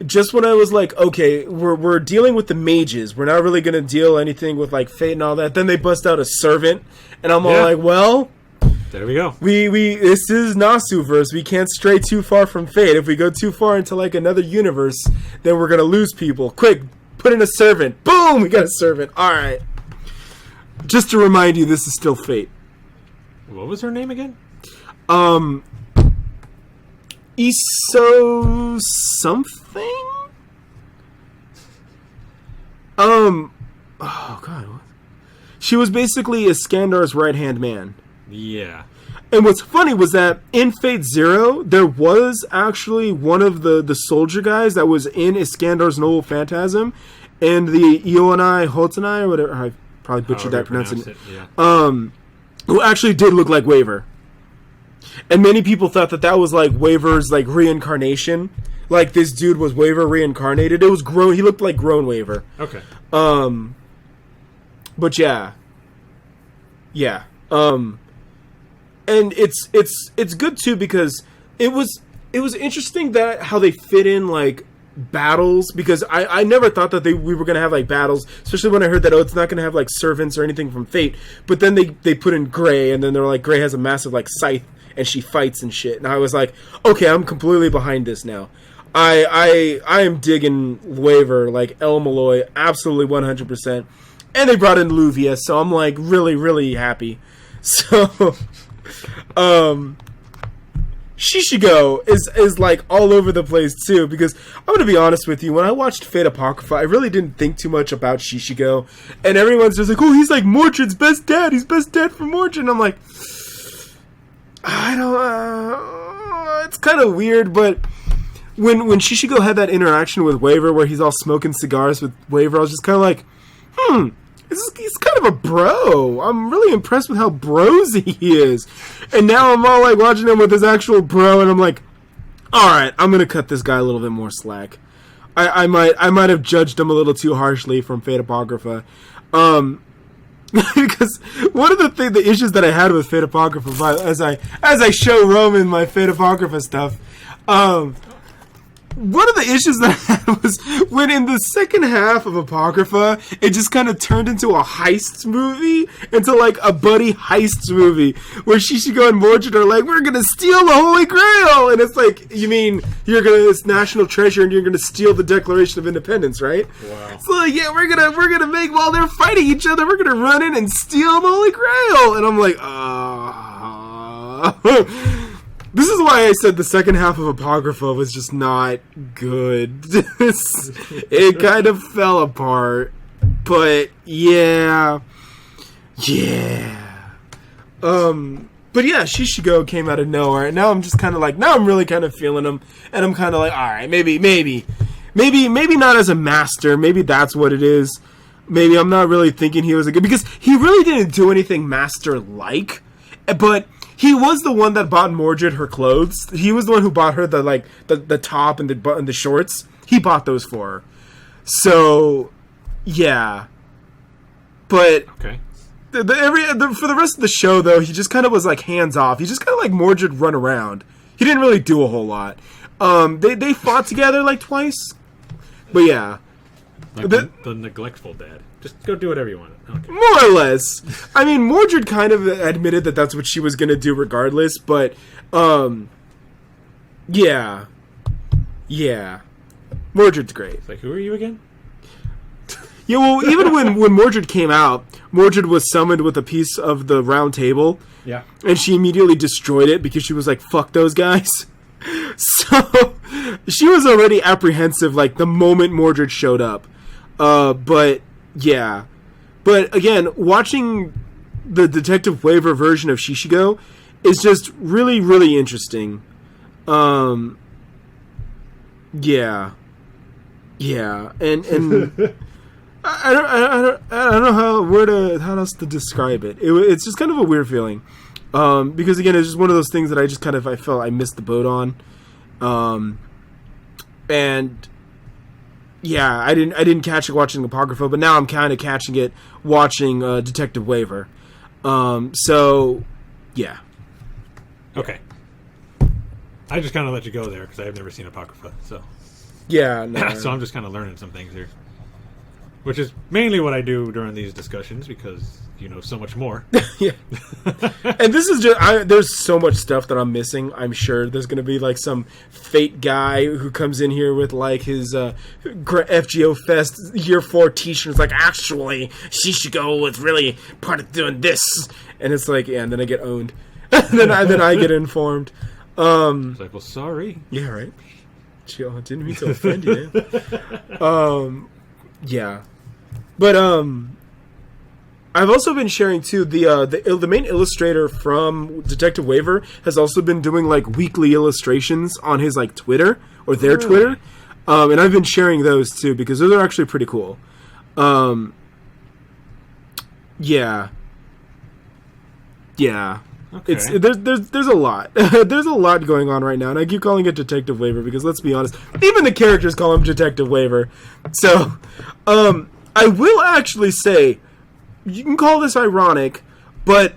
[SPEAKER 2] just when I was like, okay, we're dealing with the mages, we're not really going to deal anything with like Fate and all that, then they bust out a servant, and I'm all like, well,
[SPEAKER 1] there we go.
[SPEAKER 2] We this is Nasuverse. We can't stray too far from Fate. If we go too far into like another universe, then we're going to lose people. Quick, put in a servant. Boom, we got a servant. All right. Just to remind you, this is still Fate.
[SPEAKER 1] What was her name again?
[SPEAKER 2] Iso something? Oh god. What? She was basically Iskandar's right-hand man.
[SPEAKER 1] Yeah.
[SPEAKER 2] And what's funny was that in Fate Zero, there was actually one of the soldier guys that was in Iskandar's Noble Phantasm, and the Ionai Hotanai, or whatever, I probably butchered that pronunciation. Yeah. Who actually did look like Waver. And many people thought that was like Waver's like reincarnation. Like this dude was Waver reincarnated. It was grown. He looked like grown Waver.
[SPEAKER 1] Okay.
[SPEAKER 2] But yeah. And it's good too, because it was interesting that how they fit in like battles, because I never thought that we were gonna have like battles, especially when I heard that it's not gonna have like servants or anything from Fate. But then they put in Gray, and then they're like, Gray has a massive like scythe and she fights and shit, and I was like, okay, I'm completely behind this now. I am digging Waver like El-Melloi absolutely 100%, and they brought in Luvia, so I'm like really, really happy. So Shishigo is like all over the place too, because I'm gonna be honest with you, when I watched Fate Apocrypha, I really didn't think too much about Shishigo, and everyone's just like, oh, he's like Mordred's best dad, he's best dad for Mordred, and I'm like, I don't it's kind of weird. But when Shishigo had that interaction with Waver where he's all smoking cigars with Waver, I was just kind of like, he's kind of a bro. I'm really impressed with how brosy he is. And now I'm all like watching him with his actual bro, and I'm like, all right, I'm gonna cut this guy a little bit more slack. I might have judged him a little too harshly from Fate Apocrypha, because one of the issues that I had with Fate Apocrypha, as I show Roman my Fate Apocrypha stuff, one of the issues that I had was when in the second half of Apocrypha, it just kind of turned into a heist movie, into like a buddy heist movie, where Shishigo and Mordred are like, we're gonna steal the Holy Grail! And it's like, you mean, it's national treasure and you're gonna steal the Declaration of Independence, right? Wow. So like, yeah, we're gonna make, while they're fighting each other, we're gonna run in and steal the Holy Grail! And I'm like, This is why I said the second half of Apocrypha was just not good. It kind of fell apart. But, yeah. Yeah. But yeah, Shishigo came out of nowhere. And now I'm just kind of like, now I'm really kind of feeling him. And I'm kind of like, alright, maybe not as a master. Maybe that's what it is. Maybe I'm not really thinking he was a good, because he really didn't do anything master-like. But he was the one that bought Mordred her clothes. He was the one who bought her the top and the shorts. He bought those for her. So, yeah. But
[SPEAKER 1] okay.
[SPEAKER 2] For the rest of the show, though, he just kind of was like hands off. He just kind of like Mordred run around. He didn't really do a whole lot. They fought together like twice. But yeah.
[SPEAKER 1] Like the neglectful dad. Just go do whatever you want. Okay.
[SPEAKER 2] More or less. I mean, Mordred kind of admitted that that's what she was going to do regardless, but, yeah. Yeah. Mordred's great.
[SPEAKER 1] It's like, who are you again?
[SPEAKER 2] Yeah, well, even when Mordred came out, Mordred was summoned with a piece of the round table.
[SPEAKER 1] Yeah.
[SPEAKER 2] And she immediately destroyed it because she was like, fuck those guys. So, she was already apprehensive, like, the moment Mordred showed up. But, yeah. But, again, watching the Detective Waver version of Shishigo is just really, really interesting. Yeah. Yeah. And I don't know how else to describe it. It's just kind of a weird feeling. Because, again, it's just one of those things that I felt I missed the boat on. And yeah, I didn't catch it watching Apocrypha, but now I'm kind of catching it watching Detective Waver. So, yeah.
[SPEAKER 1] Okay. I just kind of let you go there because I have never seen Apocrypha, so.
[SPEAKER 2] Yeah, no.
[SPEAKER 1] So I'm just kind of learning some things here. Which is mainly what I do during these discussions because you know so much more.
[SPEAKER 2] Yeah. And this is just, there's so much stuff that I'm missing. I'm sure there's going to be like some fate guy who comes in here with like his FGO Fest Year 4 t-shirt. It's like, actually, Shishigo was really part of doing this. And it's like, yeah, and then I get owned. then I get informed.
[SPEAKER 1] It's like, well, sorry.
[SPEAKER 2] Yeah, right. Chill, I didn't mean to offend you, man. Yeah. But, I've also been sharing too the main illustrator from Detective Waver has also been doing like weekly illustrations on his like Twitter or their Twitter, and I've been sharing those too because those are actually pretty cool. Yeah.
[SPEAKER 1] Okay.
[SPEAKER 2] There's a lot. There's a lot going on right now, and I keep calling it Detective Waver because let's be honest, even the characters call him Detective Waver. So, I will actually say, you can call this ironic, but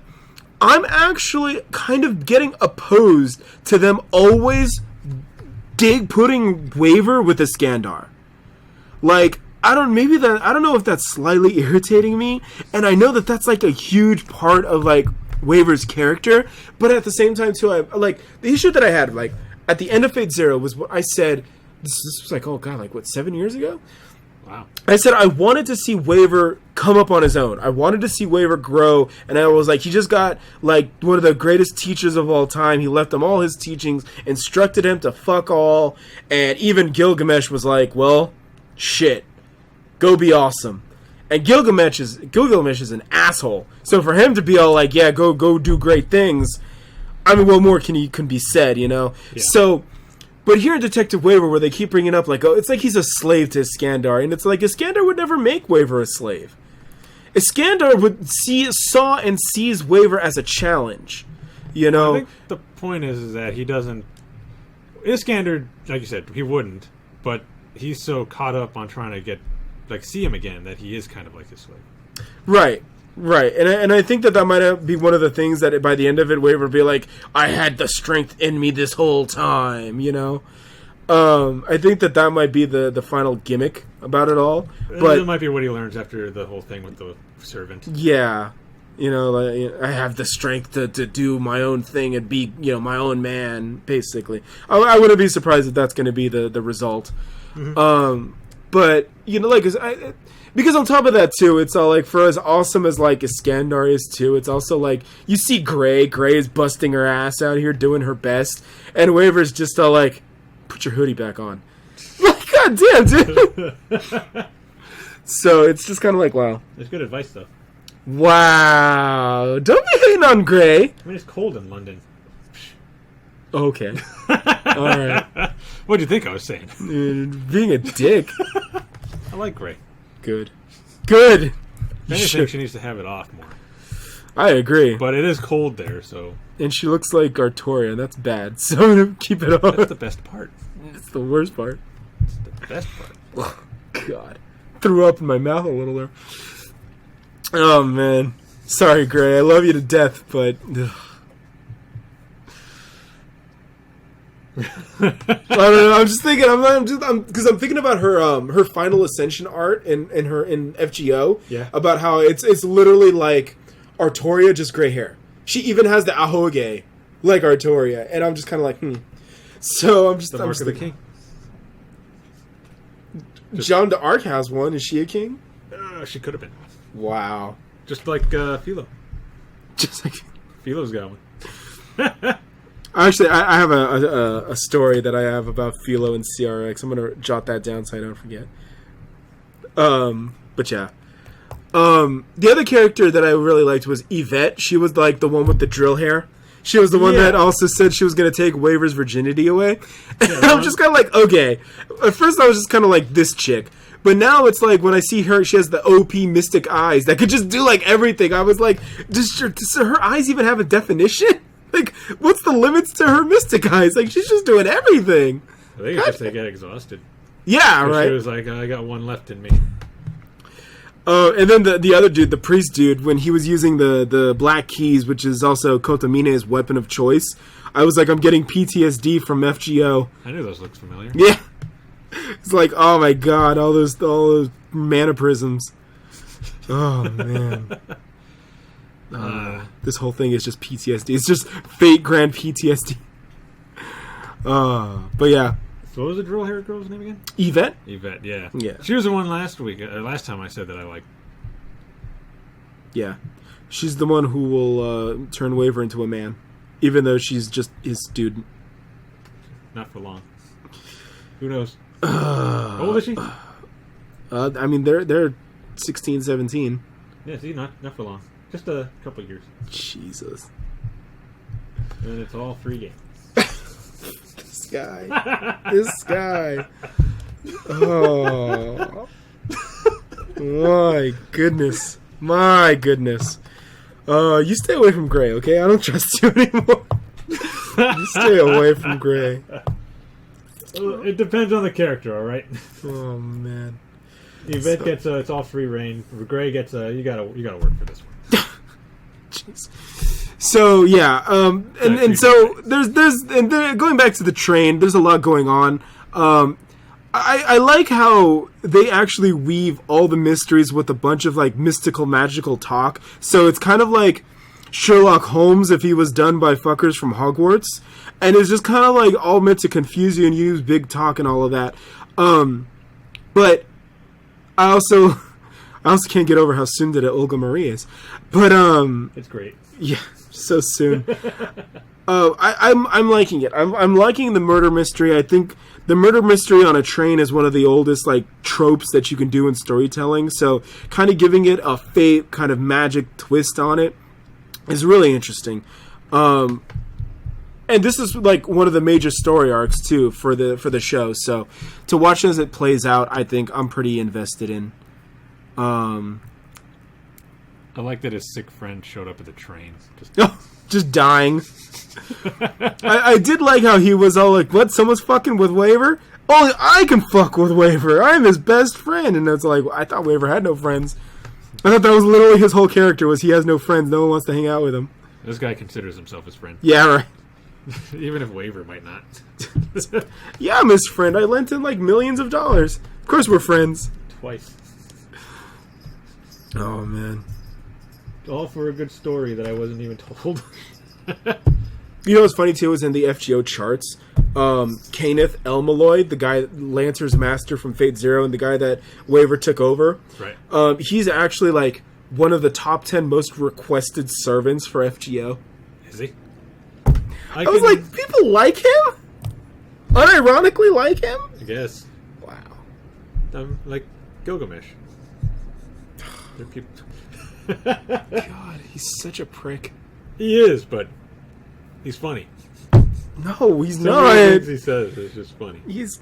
[SPEAKER 2] I'm actually kind of getting opposed to them always putting Waver with a Skandar. Like, I don't know if that's slightly irritating me, and I know that that's like a huge part of like Waver's character, but at the same time too, I like the issue that I had like at the end of Fate Zero was what I said. This was like, oh god, like what, 7 years ago?
[SPEAKER 1] Wow.
[SPEAKER 2] I said I wanted to see Waver come up on his own. I wanted to see Waver grow, and I was like, he just got like one of the greatest teachers of all time. He left him all his teachings, instructed him to fuck all, and even Gilgamesh was like, well, shit, go be awesome. And Gilgamesh is an asshole. So for him to be all like, yeah, go do great things, I mean, what more can be said, you know? Yeah. So, but here in Detective Waver, where they keep bringing up, like, oh, it's like he's a slave to Iskandar, and it's like, Iskandar would never make Waver a slave. Iskandar would saw and sees Waver as a challenge, you know?
[SPEAKER 1] I think the point is that he doesn't... Iskandar, like you said, he wouldn't, but he's so caught up on trying to see him again that he is kind of like his slave. Right.
[SPEAKER 2] And I think that might be one of the things that by the end of it, Waver would be like, I had the strength in me this whole time, you know? I think that might be the final gimmick about it all. But
[SPEAKER 1] it might be what he learns after the whole thing with the servant.
[SPEAKER 2] Yeah. Like, I have the strength to do my own thing and be, my own man, basically. I wouldn't be surprised if that's going to be the result. Mm-hmm. But, because on top of that, too, it's all, like, for as awesome as, like, Iskandar is, too, it's also, like, you see Gray is busting her ass out here, doing her best, and Waver's just all, like, put your hoodie back on. Like, God damn, dude! So, it's just kind of like, wow.
[SPEAKER 1] It's good advice, though.
[SPEAKER 2] Wow. Don't be hating on Gray.
[SPEAKER 1] I mean, it's cold in London.
[SPEAKER 2] Okay. Alright.
[SPEAKER 1] What do you think I was saying?
[SPEAKER 2] Being a dick.
[SPEAKER 1] I like Gray.
[SPEAKER 2] Good. If
[SPEAKER 1] anything, she needs to have it off more.
[SPEAKER 2] I agree.
[SPEAKER 1] But it is cold there, so...
[SPEAKER 2] And she looks like Artoria, and that's bad. So I'm going to keep it on.
[SPEAKER 1] That's the best part.
[SPEAKER 2] It's the worst part.
[SPEAKER 1] It's the best part.
[SPEAKER 2] Oh, God. Threw up in my mouth a little there. Oh, man. Sorry, Gray. I love you to death, but... I don't know. I'm just thinking. Because I'm thinking about her final ascension art in FGO.
[SPEAKER 1] Yeah.
[SPEAKER 2] About how it's literally like Artoria, just gray hair. She even has the ahoge like Artoria, and I'm just kind of like, So I'm just
[SPEAKER 1] the mark
[SPEAKER 2] just
[SPEAKER 1] of the king.
[SPEAKER 2] Jeanne d'Arc has one. Is she a king?
[SPEAKER 1] She could have been.
[SPEAKER 2] Wow.
[SPEAKER 1] Just like Philo.
[SPEAKER 2] Just like
[SPEAKER 1] Philo's got one.
[SPEAKER 2] Actually, I have a story that I have about Philo and CRX. I'm going to jot that down so I don't forget. But yeah. The other character that I really liked was Yvette. She was like the one with the drill hair. She was the one that also said she was going to take Waver's virginity away. And I'm just kind of like, okay. At first I was just kind of like, this chick. But now it's like, when I see her, she has the OP mystic eyes that could just do like everything. I was like, does her eyes even have a definition? Like, what's the limits to her mystic eyes? Like, she's just doing everything.
[SPEAKER 1] I think it's just they get exhausted.
[SPEAKER 2] Yeah, right.
[SPEAKER 1] She was like, I got one left in me.
[SPEAKER 2] And then the other dude, the priest dude, when he was using the black keys, which is also Kotamine's weapon of choice, I was like, I'm getting PTSD from FGO.
[SPEAKER 1] I knew those looked familiar.
[SPEAKER 2] Yeah. It's like, oh my god, all those mana prisms. Oh, man. This whole thing is just PTSD. It's just fake grand PTSD. But yeah.
[SPEAKER 1] So what was the drill hair girl's name again?
[SPEAKER 2] Yvette?
[SPEAKER 1] Yvette, yeah.
[SPEAKER 2] Yeah.
[SPEAKER 1] She was the one last time I said that I liked.
[SPEAKER 2] Yeah. She's the one who will turn Waver into a man. Even though she's just his student.
[SPEAKER 1] Not for long. Who knows? How old is she?
[SPEAKER 2] I mean, they're 16, 17.
[SPEAKER 1] Yeah, see, not for long. Just a couple years.
[SPEAKER 2] Jesus.
[SPEAKER 1] And it's all free game.
[SPEAKER 2] This guy. Oh. My goodness. You stay away from Gray, okay? I don't trust you anymore. You stay away from Gray.
[SPEAKER 1] It depends on the character, alright?
[SPEAKER 2] Oh, man.
[SPEAKER 1] Yvette gets it's all free reign. Gray gets you gotta work for this one.
[SPEAKER 2] Jeez. So yeah, and so there's going back to the train. There's a lot going on. I like how they actually weave all the mysteries with a bunch of like mystical, magical talk. So it's kind of like Sherlock Holmes if he was done by fuckers from Hogwarts, and it's just kind of like all meant to confuse you and use big talk and all of that. But I also can't get over how tsundere Olga Marie is. But
[SPEAKER 1] it's great.
[SPEAKER 2] Yeah, so soon. I'm liking it. I'm liking the murder mystery. I think the murder mystery on a train is one of the oldest like tropes that you can do in storytelling. So kind of giving it a fate kind of magic twist on it is really interesting. And this is like one of the major story arcs too for the show. So to watch as it plays out, I think I'm pretty invested in.
[SPEAKER 1] I like that his sick friend showed up at the train.
[SPEAKER 2] Just dying. I did like how he was all like, what, someone's fucking with Waver? Only I can fuck with Waver. I'm his best friend. And it's like, I thought Waver had no friends. I thought that was literally his whole character, was he has no friends. No one wants to hang out with him.
[SPEAKER 1] This guy considers himself his friend.
[SPEAKER 2] Yeah, right.
[SPEAKER 1] Even if Waiver might not.
[SPEAKER 2] Yeah, Miss Friend, I lent him like millions of dollars. Of course we're friends.
[SPEAKER 1] Twice.
[SPEAKER 2] Oh, man.
[SPEAKER 1] All for a good story that I wasn't even told.
[SPEAKER 2] You know what's funny, too, is in the FGO charts, Kenneth El-Melloi, the guy, Lancer's master from Fate Zero, and the guy that Waiver took over,
[SPEAKER 1] Right.
[SPEAKER 2] He's actually, like, one of the top 10 most requested servants for FGO.
[SPEAKER 1] Is he?
[SPEAKER 2] I was like, people like him? Unironically like him?
[SPEAKER 1] I guess.
[SPEAKER 2] Wow.
[SPEAKER 1] Like Gilgamesh. They're people.
[SPEAKER 2] God, he's such a prick.
[SPEAKER 1] He is, but he's funny.
[SPEAKER 2] No, he's
[SPEAKER 1] Some
[SPEAKER 2] not.
[SPEAKER 1] of the things he says is just funny.
[SPEAKER 2] He's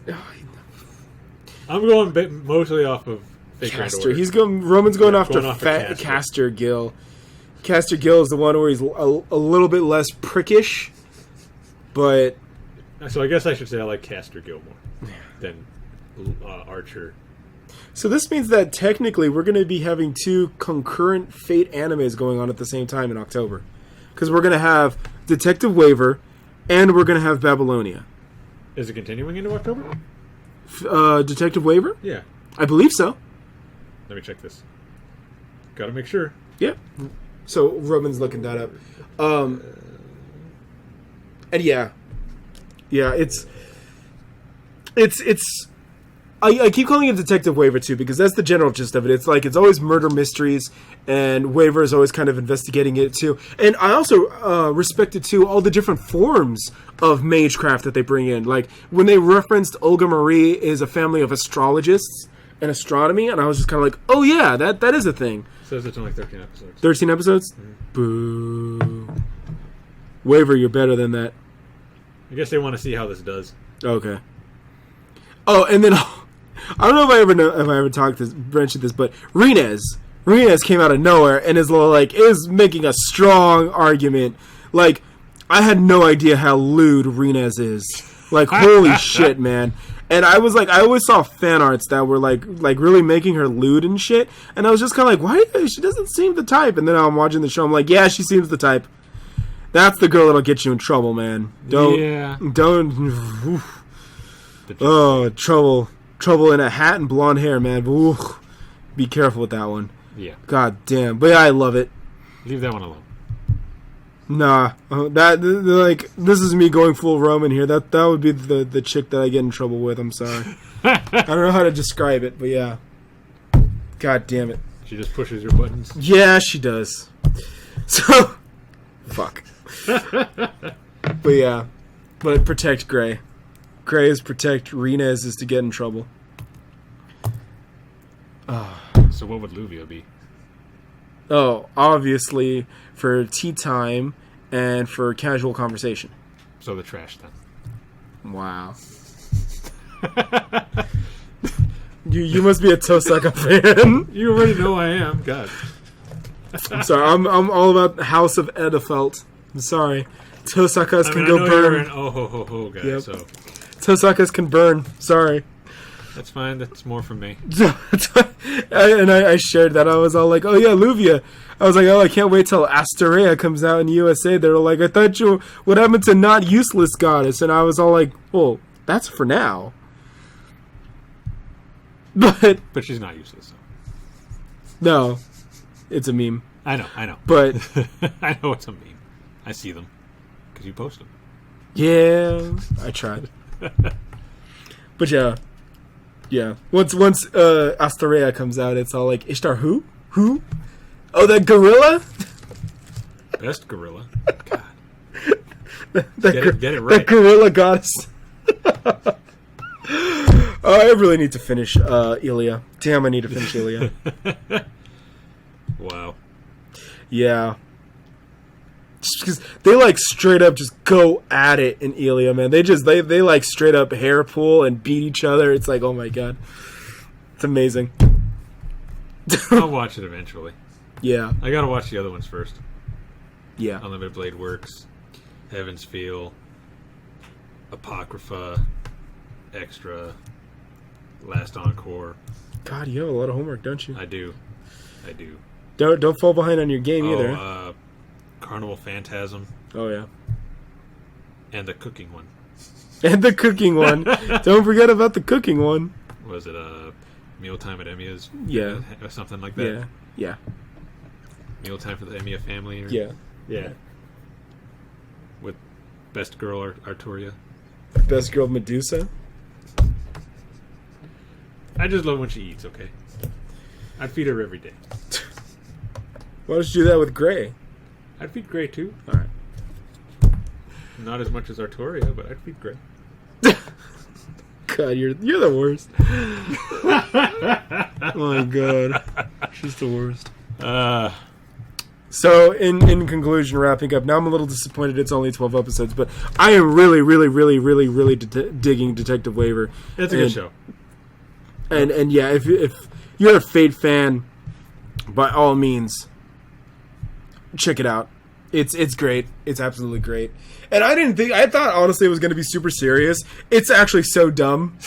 [SPEAKER 1] I'm going mostly off of Fate Grand
[SPEAKER 2] Caster.
[SPEAKER 1] Order.
[SPEAKER 2] Roman's going
[SPEAKER 1] Yeah,
[SPEAKER 2] after
[SPEAKER 1] going off of
[SPEAKER 2] Fat
[SPEAKER 1] Caster.
[SPEAKER 2] Caster Gill. Caster Gill is the one where he's a little bit less prickish, but
[SPEAKER 1] So I guess I should say I like Caster Gilmore than Archer.
[SPEAKER 2] so this means that technically we're going to be having two concurrent Fate animes going on at the same time in October, because we're going to have Detective Waiver and we're going to have Babylonia.
[SPEAKER 1] Is it continuing into October?
[SPEAKER 2] Detective Waiver?
[SPEAKER 1] Yeah.
[SPEAKER 2] I believe so.
[SPEAKER 1] Let me check this. Gotta make sure.
[SPEAKER 2] Yeah. So Roman's looking that up. And yeah, it's I keep calling it Detective Waiver too, because that's the general gist of it. It's like it's always murder mysteries, and Waiver is always kind of investigating it too. And I also respected too all the different forms of magecraft that they bring in. Like when they referenced Olga Marie is a family of astrologists and astronomy, and I was just kind of like, oh yeah, that is a thing.
[SPEAKER 1] Says it's only 13 episodes.
[SPEAKER 2] 13 episodes?
[SPEAKER 1] Mm-hmm.
[SPEAKER 2] Boo. Waiver, you're better than that.
[SPEAKER 1] I guess they want to see how this does.
[SPEAKER 2] Okay. Oh, and then I don't know if I ever mentioned this, but Rinez came out of nowhere and is making a strong argument. Like, I had no idea how lewd Rinez is. Like, holy shit, man. And I was like, I always saw fan arts that were like really making her lewd and shit, and I was just kind of like, why? She doesn't seem the type. And then I'm watching the show, I'm like, yeah, she seems the type. That's the girl that'll get you in trouble, man. Don't. Oh, trouble in a hat and blonde hair, man. Ooh, be careful with that one.
[SPEAKER 1] Yeah.
[SPEAKER 2] God damn, but yeah, I love it.
[SPEAKER 1] Leave that one alone.
[SPEAKER 2] Nah, this is me going full Roman here. That would be the chick that I get in trouble with. I'm sorry. I don't know how to describe it, but yeah. God damn it.
[SPEAKER 1] She just pushes your buttons.
[SPEAKER 2] Yeah, she does. So, fuck. But yeah, but protect Gray. Gray is protect. Rinez is to get in trouble.
[SPEAKER 1] So what would Luvia be?
[SPEAKER 2] Oh, obviously for tea time and for casual conversation.
[SPEAKER 1] So the trash then.
[SPEAKER 2] Wow. You must be a Tosaka fan.
[SPEAKER 1] You already know I am. God.
[SPEAKER 2] I'm sorry. I'm all about House of Edafelt. I'm sorry. Tosakas can go burn.
[SPEAKER 1] Guy.
[SPEAKER 2] Yep.
[SPEAKER 1] So
[SPEAKER 2] Tosakas can burn. Sorry.
[SPEAKER 1] that's fine. That's more from me.
[SPEAKER 2] And I shared that. I was all like, oh yeah, Luvia. I was like, oh, I can't wait till Asterea comes out in the USA. They were like, I thought what happened to Not Useless Goddess? And I was all like, well, that's for now. But
[SPEAKER 1] she's not useless. So.
[SPEAKER 2] No, it's a meme.
[SPEAKER 1] I know.
[SPEAKER 2] But
[SPEAKER 1] I know it's a meme. I see them because you post them.
[SPEAKER 2] yeah, I tried. But yeah. Once Asterea comes out, it's all like, Ishtar who? Who? Oh, that gorilla?
[SPEAKER 1] Best gorilla. God.
[SPEAKER 2] Get
[SPEAKER 1] it right.
[SPEAKER 2] That gorilla goddess. Oh, I really need to finish Ilya. Damn, I need to finish Ilya.
[SPEAKER 1] Wow.
[SPEAKER 2] Yeah. Just because they straight up just go at it in Ilya, man. They straight up hair pull and beat each other. It's like, oh my god. It's amazing.
[SPEAKER 1] I'll watch it eventually.
[SPEAKER 2] Yeah.
[SPEAKER 1] I gotta watch the other ones first.
[SPEAKER 2] Yeah.
[SPEAKER 1] Unlimited Blade Works, Heaven's Feel, Apocrypha, Extra, Last Encore.
[SPEAKER 2] God, you have a lot of homework, don't you?
[SPEAKER 1] I do.
[SPEAKER 2] Don't fall behind on your game either.
[SPEAKER 1] Carnival Phantasm.
[SPEAKER 2] Oh yeah.
[SPEAKER 1] And the cooking one.
[SPEAKER 2] And the cooking one. Don't forget about the cooking one.
[SPEAKER 1] Was it Mealtime at Emiya's?
[SPEAKER 2] Yeah.
[SPEAKER 1] Or something like that?
[SPEAKER 2] Yeah.
[SPEAKER 1] Mealtime for the Emiya family? Or...
[SPEAKER 2] Yeah.
[SPEAKER 1] Yeah. With best girl Arturia.
[SPEAKER 2] Best girl Medusa.
[SPEAKER 1] I just love when she eats, okay? I'd feed her every day.
[SPEAKER 2] Why don't you do that with Gray?
[SPEAKER 1] I'd feed Gray too.
[SPEAKER 2] Alright.
[SPEAKER 1] Not as much as Arturia, but I'd feed Gray.
[SPEAKER 2] God, you're the worst. Oh my god. She's the worst. So, in conclusion, wrapping up, now I'm a little disappointed it's only 12 episodes, but I am really, really, really, really, really digging Detective Waver.
[SPEAKER 1] It's a good show.
[SPEAKER 2] And yeah, if you're a Fate fan, by all means, check it out. It's great. It's absolutely great. And I thought honestly it was going to be super serious. It's actually so dumb.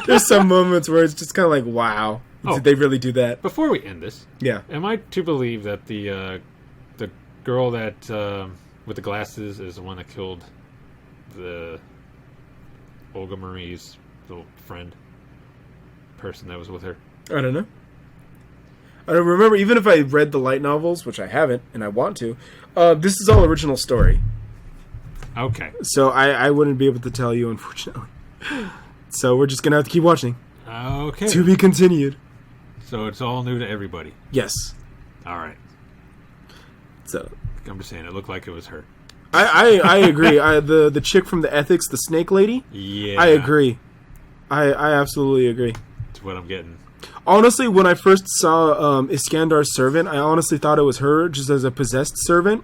[SPEAKER 2] There's some moments where it's just kind of like, wow, did they really do that?
[SPEAKER 1] Before we end this,
[SPEAKER 2] yeah,
[SPEAKER 1] am I to believe that the girl that with the glasses is the one that killed the Olga Marie's little friend person that was with her?
[SPEAKER 2] I don't know. I don't remember. Even if I read the light novels, which I haven't, and I want to, this is all original story.
[SPEAKER 1] Okay.
[SPEAKER 2] So I wouldn't be able to tell you, unfortunately. So we're just gonna have to keep watching.
[SPEAKER 1] Okay.
[SPEAKER 2] To be continued.
[SPEAKER 1] So it's all new to everybody.
[SPEAKER 2] Yes.
[SPEAKER 1] All right.
[SPEAKER 2] So
[SPEAKER 1] I'm just saying, it looked like it was her.
[SPEAKER 2] I agree. The chick from the ethics, the snake lady.
[SPEAKER 1] Yeah.
[SPEAKER 2] I agree. I absolutely agree.
[SPEAKER 1] That's what I'm getting.
[SPEAKER 2] Honestly, when I first saw Iskandar's servant, I honestly thought it was her, just as a possessed servant.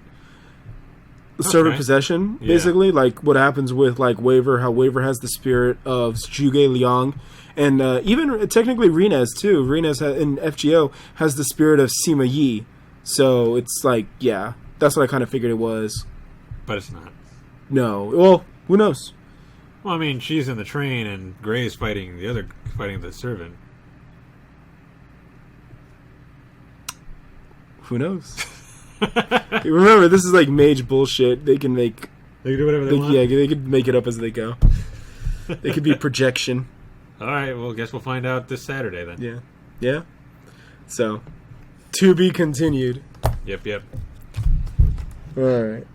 [SPEAKER 2] Servant possession, basically, like what happens with like Waver, how Waver has the spirit of Zhuge Liang, and even technically Rinez too. Rinez in FGO has the spirit of Sima Yi, so it's like, yeah, that's what I kind of figured it was.
[SPEAKER 1] But it's not.
[SPEAKER 2] No, well, who knows?
[SPEAKER 1] Well, I mean, she's in the train, and Gray's fighting the servant.
[SPEAKER 2] Who knows? Remember, this is like mage bullshit. They can do
[SPEAKER 1] whatever they want.
[SPEAKER 2] Yeah, they could make it up as they go. It could be projection.
[SPEAKER 1] All right, well, guess we'll find out this Saturday then.
[SPEAKER 2] Yeah. So, to be continued.
[SPEAKER 1] Yep.
[SPEAKER 2] All right.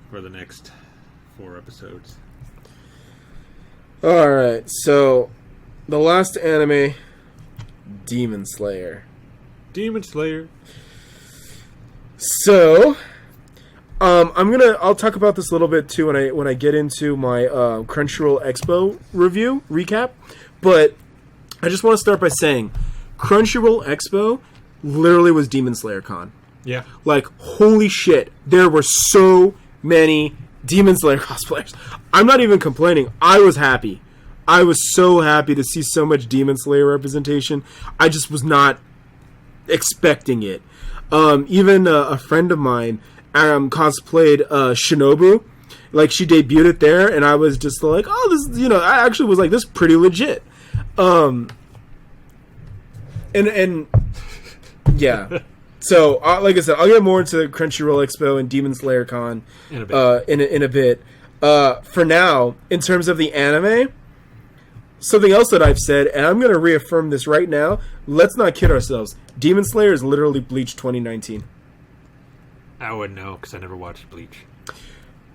[SPEAKER 1] For the next 4 episodes.
[SPEAKER 2] All right. So, the last anime, Demon Slayer.
[SPEAKER 1] Demon Slayer.
[SPEAKER 2] So, I'll talk about this a little bit too when I get into my Crunchyroll Expo review recap. But I just want to start by saying, Crunchyroll Expo literally was Demon Slayer Con.
[SPEAKER 1] Yeah.
[SPEAKER 2] Like, holy shit, there were so many Demon Slayer cosplayers. I'm not even complaining. I was happy. I was so happy to see so much Demon Slayer representation. I just was not expecting it. Even a friend of mine cosplayed Shinobu. Like, she debuted it there, and I was just like, oh, this, I actually was like, this is pretty legit. And yeah. So, like I said, I'll get more into Crunchyroll Expo and Demon Slayer Con in a bit. For now, in terms of the anime, something else that I've said, and I'm going to reaffirm this right now, let's not kid ourselves. Demon Slayer is literally Bleach 2019.
[SPEAKER 1] I wouldn't know, because I never watched Bleach.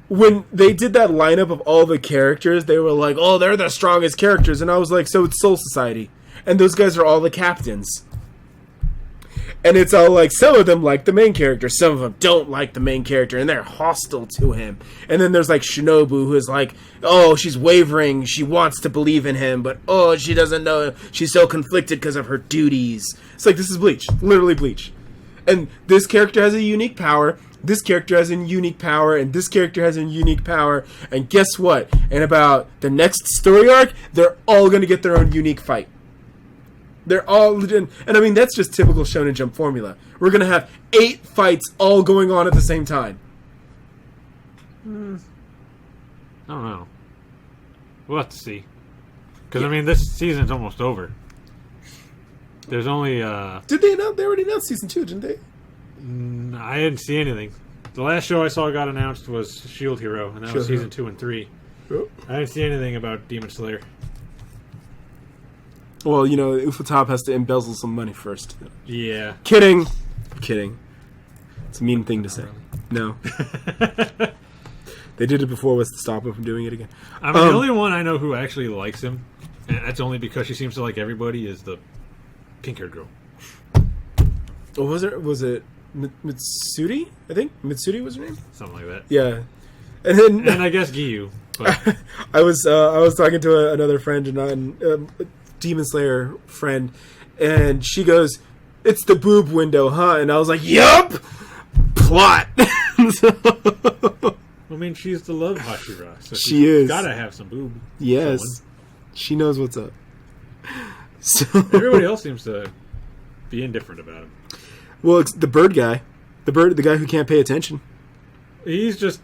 [SPEAKER 2] When they did that lineup of all the characters, they were like, oh, they're the strongest characters. And I was like, so it's Soul Society. And those guys are all the captains. And it's all like, some of them like the main character, some of them don't like the main character, and they're hostile to him. And then there's like Shinobu, who is like, oh, she's wavering, she wants to believe in him, but oh, she doesn't know, she's so conflicted because of her duties. It's like, this is Bleach, literally Bleach. And this character has a unique power, this character has a unique power, and this character has a unique power, and guess what? In about the next story arc, they're all going to get their own unique fight. They're all, and I mean, that's just typical Shonen Jump formula. We're going to have 8 fights all going on at the same time.
[SPEAKER 1] I don't know. We'll have to see. Because, I mean, this season's almost over. There's only,
[SPEAKER 2] Did they announce? They already announced season 2, didn't they?
[SPEAKER 1] I didn't see anything. The last show I saw got announced was Shield Hero, and that was season 2 and 3.
[SPEAKER 2] Oh.
[SPEAKER 1] I didn't see anything about Demon Slayer.
[SPEAKER 2] Well, you know, Ufotable has to embezzle some money first.
[SPEAKER 1] Yeah.
[SPEAKER 2] Kidding. It's a mean thing to say.
[SPEAKER 1] Really?
[SPEAKER 2] No. They did it before, was to stop him from doing it again.
[SPEAKER 1] I mean, the only one I know who actually likes him, and that's only because she seems to like everybody, is the pink-haired girl.
[SPEAKER 2] What was it? Was it Mitsuri? I think Mitsuri was her name.
[SPEAKER 1] Something like that.
[SPEAKER 2] Yeah, and
[SPEAKER 1] I guess Giyu. But
[SPEAKER 2] I was talking to another friend and a Demon Slayer friend, and she goes, "It's the boob window, huh?" And I was like, "Yup." Plot.
[SPEAKER 1] I mean, she's the love Hashira, so
[SPEAKER 2] she is
[SPEAKER 1] gotta have some boob.
[SPEAKER 2] Yes,
[SPEAKER 1] showing.
[SPEAKER 2] She knows what's up. So
[SPEAKER 1] everybody else seems to be indifferent about him.
[SPEAKER 2] Well, it's the bird guy, the guy who can't pay attention.
[SPEAKER 1] He just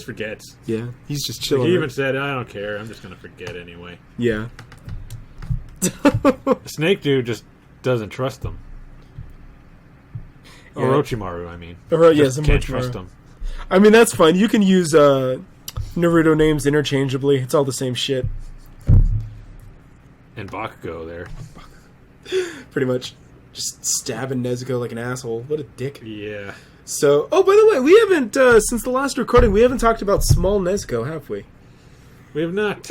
[SPEAKER 1] forgets.
[SPEAKER 2] Yeah, he's just chilling.
[SPEAKER 1] He even said, "I don't care. I'm just gonna forget anyway."
[SPEAKER 2] Yeah.
[SPEAKER 1] The snake dude just doesn't trust them.
[SPEAKER 2] Yeah.
[SPEAKER 1] Orochimaru, I mean.
[SPEAKER 2] Yes,
[SPEAKER 1] can't trust him.
[SPEAKER 2] I mean, that's fine. You can use Naruto names interchangeably. It's all the same shit.
[SPEAKER 1] And Bakugo there.
[SPEAKER 2] Pretty much. Just stabbing Nezuko like an asshole. What a dick.
[SPEAKER 1] Yeah.
[SPEAKER 2] So, oh, by the way, we haven't, since the last recording, we haven't talked about small Nezuko, have we?
[SPEAKER 1] We have not.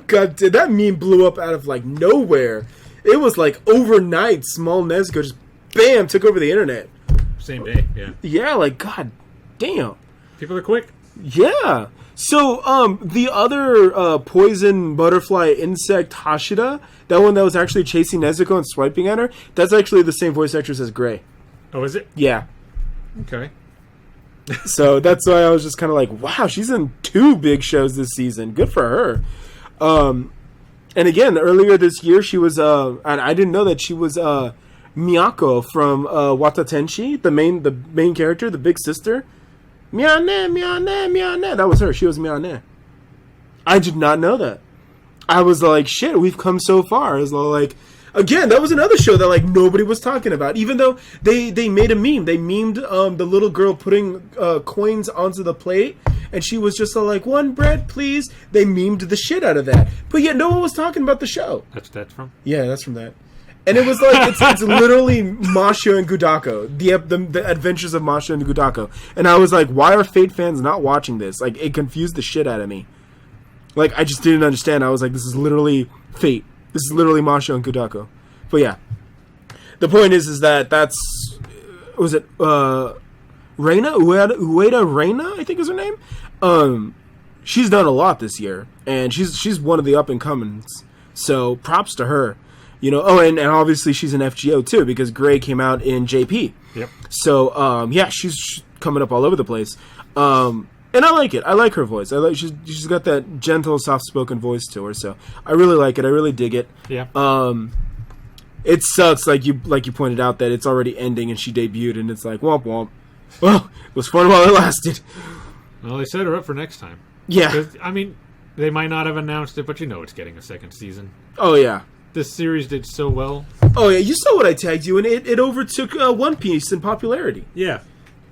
[SPEAKER 2] God, dude, that meme blew up out of, like, nowhere. It was, like, overnight, small Nezuko just, bam, took over the internet.
[SPEAKER 1] Same day, yeah.
[SPEAKER 2] Yeah, like, god damn.
[SPEAKER 1] People are quick.
[SPEAKER 2] Yeah. So, the other poison butterfly insect Hashira, that one that was actually chasing Nezuko and swiping at her, that's actually the same voice actress as Grey.
[SPEAKER 1] Oh, is it?
[SPEAKER 2] Yeah.
[SPEAKER 1] Okay.
[SPEAKER 2] So that's why I was just kind of like, wow, she's in 2 big shows this season. Good for her. And again, earlier this year, she was, and I didn't know that she was Miyako from Watatenshi, the main character, the big sister. Miyane. That was her. She was Miyane. I did not know that. I was like, shit, we've come so far. I was like, again, that was another show that like nobody was talking about. Even though they made a meme. They memed the little girl putting coins onto the plate, and she was just like, 1 bread, please. They memed the shit out of that. But yet no one was talking about the show.
[SPEAKER 1] That's from?
[SPEAKER 2] Yeah, that's from that. And it was like, it's literally Masha and Gudako, the adventures of Masha and Gudako. And I was like, why are Fate fans not watching this? Like, it confused the shit out of me. Like, I just didn't understand. I was like, this is literally Fate. This is literally Masha and Gudako. But yeah. The point is that's, was it, Reina? Ueda Reina, I think is her name? She's done a lot this year. And she's one of the up-and-comings. So, props to her. You know, oh, and obviously she's an FGO too, because Grey came out in JP.
[SPEAKER 1] Yep.
[SPEAKER 2] So, yeah, she's coming up all over the place. And I like it. I like her voice. She's got that gentle, soft-spoken voice to her, so I really like it. I really dig it.
[SPEAKER 1] Yeah.
[SPEAKER 2] It sucks, like you pointed out, that it's already ending and she debuted, and it's like, womp womp. Well, it was fun while it lasted.
[SPEAKER 1] Well, they set her up for next time.
[SPEAKER 2] Yeah.
[SPEAKER 1] I mean, they might not have announced it, but you know it's getting a second season.
[SPEAKER 2] Oh, yeah.
[SPEAKER 1] This series did so well.
[SPEAKER 2] Oh, yeah, you saw what I tagged you, and it overtook One Piece in popularity.
[SPEAKER 1] Yeah.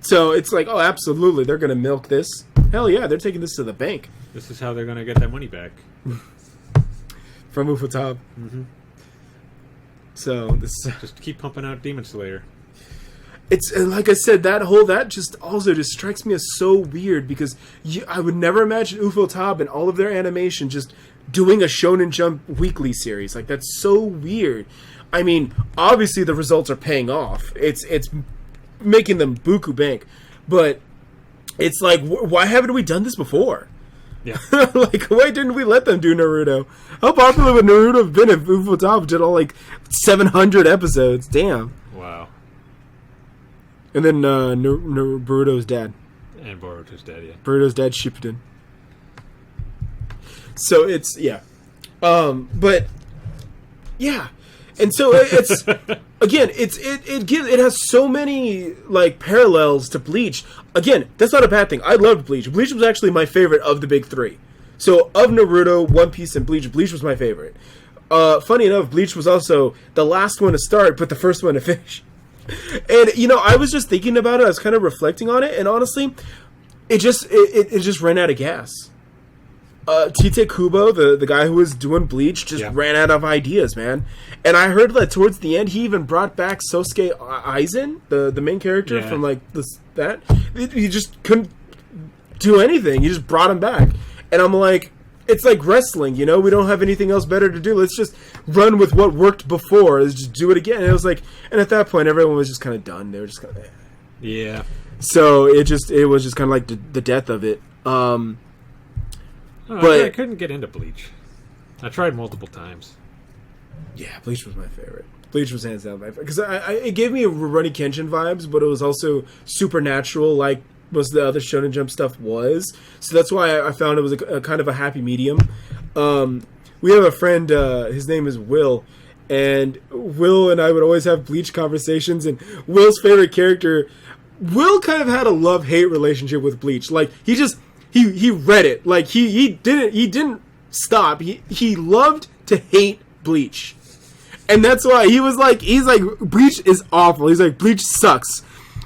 [SPEAKER 2] So it's like, oh, absolutely, they're going to milk this. Hell yeah, they're taking this to the bank.
[SPEAKER 1] This is how they're going to get that money back.
[SPEAKER 2] From Ufotable.
[SPEAKER 1] Mm-hmm.
[SPEAKER 2] So this
[SPEAKER 1] just keep pumping out Demon Slayer.
[SPEAKER 2] It's like I said, that just also just strikes me as so weird, because I would never imagine Ufotable and all of their animation just doing a Shonen Jump weekly series. Like, that's so weird. I mean, obviously the results are paying off. It's making them buku bank, but it's like, why haven't we done this before?
[SPEAKER 1] Yeah.
[SPEAKER 2] Like, why didn't we let them do Naruto? How popular would Naruto have been if Ufotable did all like 700 episodes? Damn.
[SPEAKER 1] Wow.
[SPEAKER 2] And then Boruto's dad.
[SPEAKER 1] And Boruto's dad, yeah.
[SPEAKER 2] Boruto's dad Shippuden. So it's, yeah. But, yeah. And so it's, again, it has so many, like, parallels to Bleach. Again, that's not a bad thing. I loved Bleach. Bleach was actually my favorite of the big 3. So, of Naruto, One Piece, and Bleach was my favorite. Funny enough, Bleach was also the last one to start, but the first one to finish. And I was just thinking about it. I was kind of reflecting on it, and honestly, it just ran out of gas. Tite Kubo, the guy who was doing Bleach, just ran out of ideas, man. And I heard that towards the end, he even brought back Sosuke Aizen, the main character from like that. He just couldn't do anything. He just brought him back, and I'm like, it's like wrestling, we don't have anything else better to do. Let's just run with what worked before. Let's just do it again. And it was like, and at that point, everyone was just kind of done. They were just kind of
[SPEAKER 1] yeah.
[SPEAKER 2] So it was just kind of like the death of it. But
[SPEAKER 1] I couldn't get into Bleach. I tried multiple times.
[SPEAKER 2] Yeah, Bleach was my favorite. Bleach was hands down my favorite. Because it gave me Rurouni Kenshin vibes, but it was also supernatural, like most of the other Shonen Jump stuff was. So that's why I found it was a kind of a happy medium. We have a friend, his name is Will, and Will and I would always have Bleach conversations, and Will's favorite character, Will kind of had a love-hate relationship with Bleach. Like, he read it. Like, he didn't stop. He loved to hate Bleach. And that's why he's like, Bleach is awful. He's like, Bleach sucks.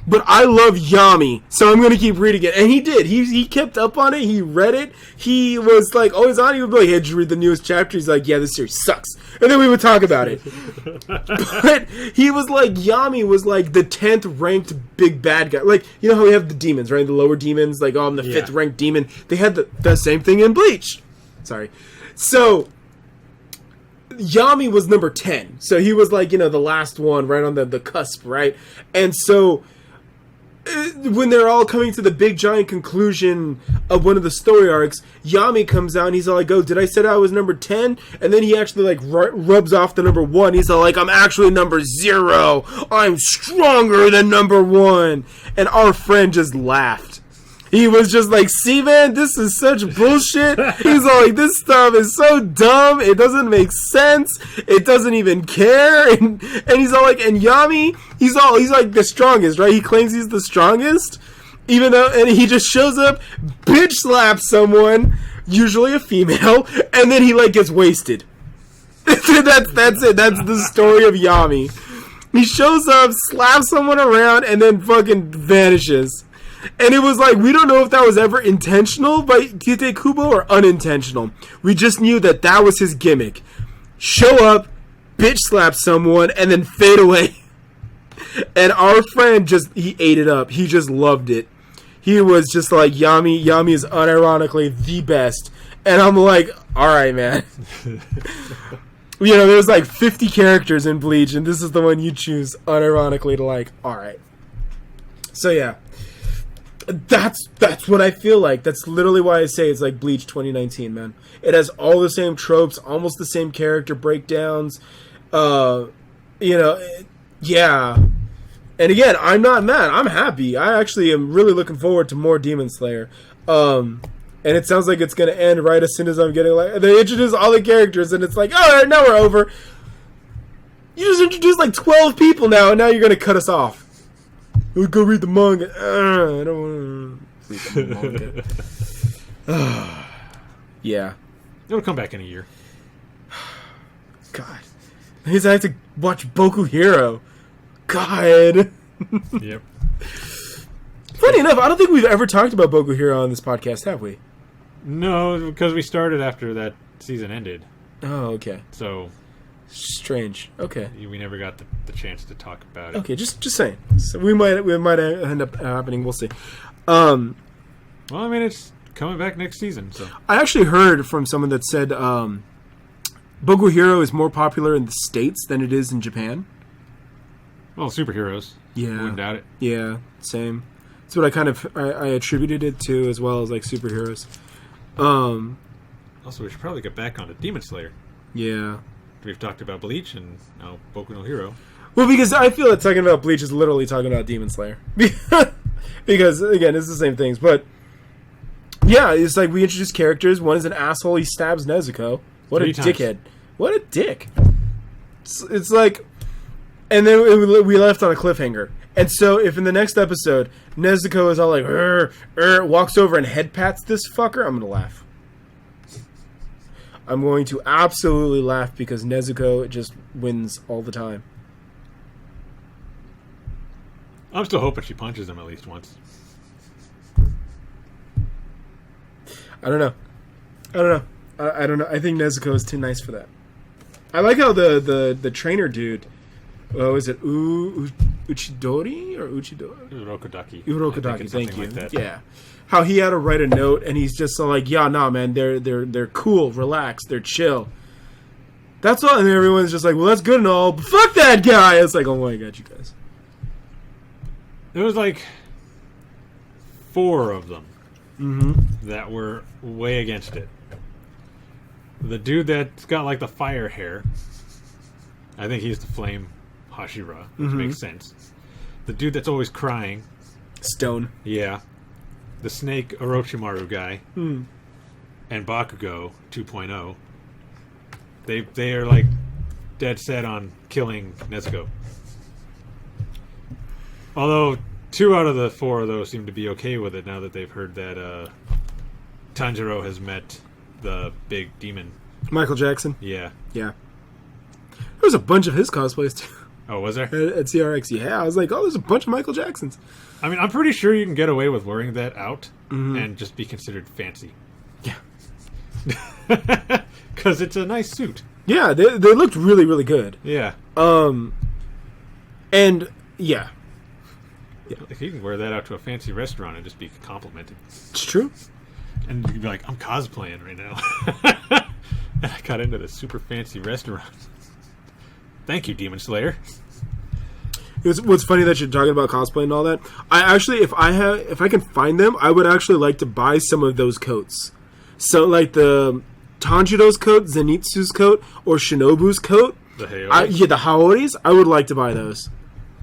[SPEAKER 2] But I love Yami, so I'm going to keep reading it. And he did. He kept up on it. He read it. He was like always on. He would be like, hey, did you read the newest chapter? He's like, yeah, this series sucks. And then we would talk about it. But he was like, Yami was like the 10th ranked big bad guy. Like, you know how we have the demons, right? The lower demons, like, oh, I'm the 5th ranked demon. They had the same thing in Bleach. Sorry. So Yami was number 10. So he was like, the last one right on the cusp, right? And so when they're all coming to the big giant conclusion of one of the story arcs, Yami comes out and he's all like, oh, did I say I was number 10? And then he actually like rubs off the number 1. He's all like, I'm actually number 0. I'm stronger than number 1. And our friend just laughed. He was just like, see, man, this is such bullshit. He's all like, this stuff is so dumb. It doesn't make sense. It doesn't even care. And he's all like, and Yami, he's like the strongest, right? He claims he's the strongest. Even though, and he just shows up, bitch slaps someone, usually a female, and then he like gets wasted. That's it. That's the story of Yami. He shows up, slaps someone around, and then fucking vanishes. And it was like, we don't know if that was ever intentional by Tite Kubo or unintentional. We just knew that was his gimmick. Show up, bitch slap someone, and then fade away. And our friend he ate it up. He just loved it. He was just like, Yami is unironically the best. And I'm like, alright, man. There's like 50 characters in Bleach, and this is the one you choose unironically to like, alright. So yeah. That's what I feel like. That's literally why I say it's like Bleach 2019, man. It has all the same tropes, almost the same character breakdowns. Yeah. And again, I'm not mad. I'm happy. I actually am really looking forward to more Demon Slayer. And it sounds like it's going to end right as soon as I'm getting like... They introduce all the characters, and it's like, all right, now we're over. You just introduced like 12 people now, and now you're going to cut us off. We'll go read the manga. I don't want to read the manga. Yeah.
[SPEAKER 1] It'll come back in a year.
[SPEAKER 2] God. I have to watch Boku Hero. God.
[SPEAKER 1] Yep.
[SPEAKER 2] Funny enough, I don't think we've ever talked about Boku Hero on this podcast, have we?
[SPEAKER 1] No, because we started after that season ended.
[SPEAKER 2] Oh, okay.
[SPEAKER 1] So...
[SPEAKER 2] Strange. Okay.
[SPEAKER 1] We never got the chance to talk about it.
[SPEAKER 2] Okay, just saying. So we might end up happening. We'll see.
[SPEAKER 1] Well, I mean, it's coming back next season. So
[SPEAKER 2] I actually heard from someone that said Boku Hero is more popular in the States than it is in Japan.
[SPEAKER 1] Well, superheroes.
[SPEAKER 2] Yeah.
[SPEAKER 1] Wouldn't doubt it.
[SPEAKER 2] Yeah, same. That's what I attributed it to, as well as like superheroes.
[SPEAKER 1] Also, we should probably get back onto Demon Slayer.
[SPEAKER 2] Yeah.
[SPEAKER 1] We've talked about Bleach and now Boku no Hero.
[SPEAKER 2] Well, because I feel that talking about Bleach is literally talking about Demon Slayer. Because, again, it's the same things. But, yeah, it's like we introduce characters. One is an asshole. He stabs Nezuko. What a dickhead. What a dick. It's like... And then we left on a cliffhanger. And so if in the next episode, Nezuko is all like, walks over and head pats this fucker, I'm going to laugh. I'm going to absolutely laugh because Nezuko just wins all the time.
[SPEAKER 1] I'm still hoping she punches him at least once.
[SPEAKER 2] I don't know. I don't know. I think Nezuko is too nice for that. I like how the trainer dude, was it Uchidori or Uchidori?
[SPEAKER 1] Urokodaki.
[SPEAKER 2] Urokodaki, thank you.
[SPEAKER 1] Like that.
[SPEAKER 2] Yeah. How he had to write a note and he's just so like, yeah, nah, man, they're cool, relaxed, they're chill. That's all, and everyone's just like, well, that's good and all, but fuck that guy. It's like, oh my god, you guys.
[SPEAKER 1] There was like 4 of them that were way against it. The dude that's got like the fire hair, I think he's the flame Hashira, which makes sense. The dude that's always crying,
[SPEAKER 2] Stone.
[SPEAKER 1] yeah. The snake Orochimaru guy, and Bakugo 2.0. They are like dead set on killing Nezuko. Although 2 out of the 4 of those seem to be okay with it now that they've heard that Tanjiro has met the big demon.
[SPEAKER 2] Michael Jackson.
[SPEAKER 1] Yeah.
[SPEAKER 2] Yeah. There was a bunch of his cosplays too.
[SPEAKER 1] Oh, was there?
[SPEAKER 2] At CRX, yeah. I was like, oh, there's a bunch of Michael Jacksons.
[SPEAKER 1] I mean, I'm pretty sure you can get away with wearing that out and just be considered fancy.
[SPEAKER 2] Yeah.
[SPEAKER 1] Because it's a nice suit.
[SPEAKER 2] Yeah, they looked really, really good.
[SPEAKER 1] Yeah.
[SPEAKER 2] And, yeah.
[SPEAKER 1] If you can wear that out to a fancy restaurant and just be complimented.
[SPEAKER 2] It's true.
[SPEAKER 1] And you can be like, I'm cosplaying right now. And I got into this super fancy restaurant. Thank you, Demon Slayer.
[SPEAKER 2] What's funny that you're talking about cosplay and all that. I actually, if I can find them, I would actually like to buy some of those coats. So, like the Tanjiro's coat, Zenitsu's coat, or Shinobu's coat.
[SPEAKER 1] The Haori?
[SPEAKER 2] The Haoris. I would like to buy those.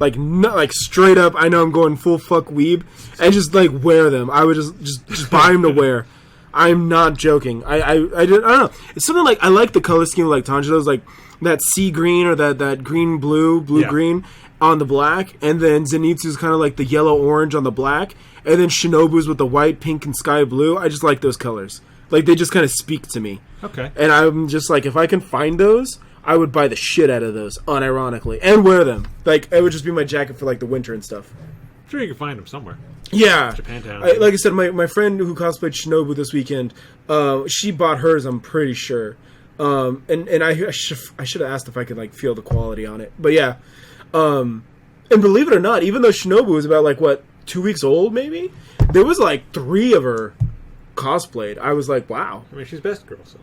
[SPEAKER 2] Like, like straight up, I know I'm going full fuck weeb, and just like wear them. I would just buy them to wear. I'm not joking. I don't know. It's something like, I like the color scheme like Tanjiro's, like that sea green or that green blue green on the black, and then Zenitsu's kind of like the yellow orange on the black, and then Shinobu's with the white, pink, and sky blue. I just like those colors. Like, they just kind of speak to me.
[SPEAKER 1] Okay.
[SPEAKER 2] And I'm just like, if I can find those, I would buy the shit out of those, unironically, and wear them. Like, it would just be my jacket for like the winter and stuff.
[SPEAKER 1] I'm sure you can find them somewhere.
[SPEAKER 2] Yeah.
[SPEAKER 1] Japantown.
[SPEAKER 2] Like I said, my friend who cosplayed Shinobu this weekend, she bought hers, I'm pretty sure. And I should have asked if I could like feel the quality on it. But yeah. And believe it or not, even though Shinobu was about like, what, 2 weeks old maybe? There was like 3 of her cosplayed. I was like, wow.
[SPEAKER 1] I mean, she's best girl, so.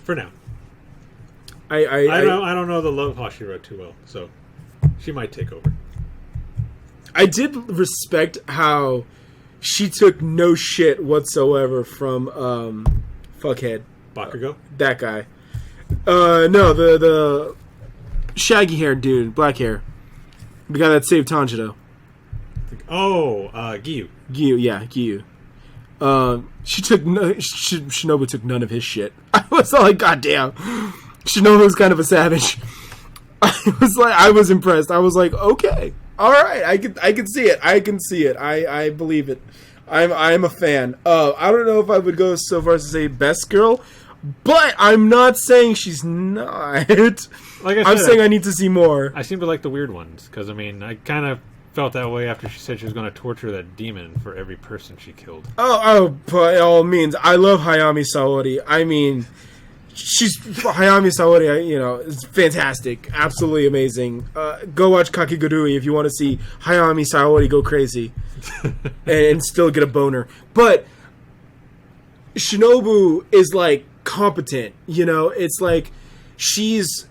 [SPEAKER 1] For now. I don't know the love Hashira too well, so she might take over.
[SPEAKER 2] I did respect how she took no shit whatsoever from fuckhead
[SPEAKER 1] Bakugo?
[SPEAKER 2] That guy. No, the shaggy haired dude, black hair, the guy that saved Tanjiro.
[SPEAKER 1] Oh, Giyu.
[SPEAKER 2] Giyu, yeah, Giyu. Shinobu took none of his shit. I was like, goddamn, Shinobu's kind of a savage. I was impressed. I was like, okay. All right, I can see it. I believe it. I'm a fan. I don't know if I would go so far as to say best girl, but I'm not saying she's not.
[SPEAKER 1] Like I said,
[SPEAKER 2] I'm saying I need to see more.
[SPEAKER 1] I seem to like the weird ones because I kind of felt that way after she said she was going to torture that demon for every person she killed.
[SPEAKER 2] Oh, by all means, I love Hayami Saori. I mean, Hayami Saori, is fantastic, absolutely amazing. Go watch Kakigurui if you want to see Hayami Saori go crazy and still get a boner. But Shinobu is like competent, It's like she's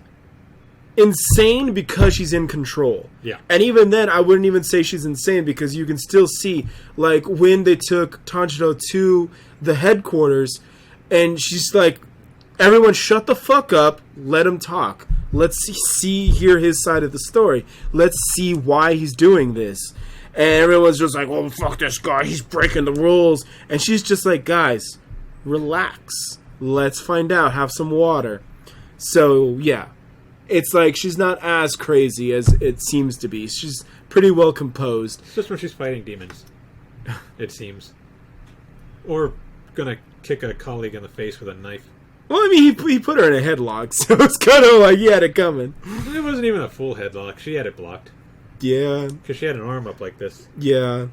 [SPEAKER 2] insane because she's in control.
[SPEAKER 1] Yeah. And
[SPEAKER 2] even then, I wouldn't even say she's insane because you can still see, like, when they took Tanjiro to the headquarters, and she's like, everyone shut the fuck up, let him talk. Let's hear his side of the story. Let's see why he's doing this. And everyone's just like, oh, fuck this guy, he's breaking the rules. And she's just like, guys, relax. Let's find out, have some water. So, yeah. It's like she's not as crazy as it seems to be. She's pretty well composed.
[SPEAKER 1] It's just when she's fighting demons, it seems. Or gonna kick a colleague in the face with a knife.
[SPEAKER 2] Well, I mean, he put her in a headlock, so it's kind of like he had it coming.
[SPEAKER 1] It wasn't even a full headlock. She had it blocked.
[SPEAKER 2] Yeah.
[SPEAKER 1] Because she had an arm up like this.
[SPEAKER 2] Yeah.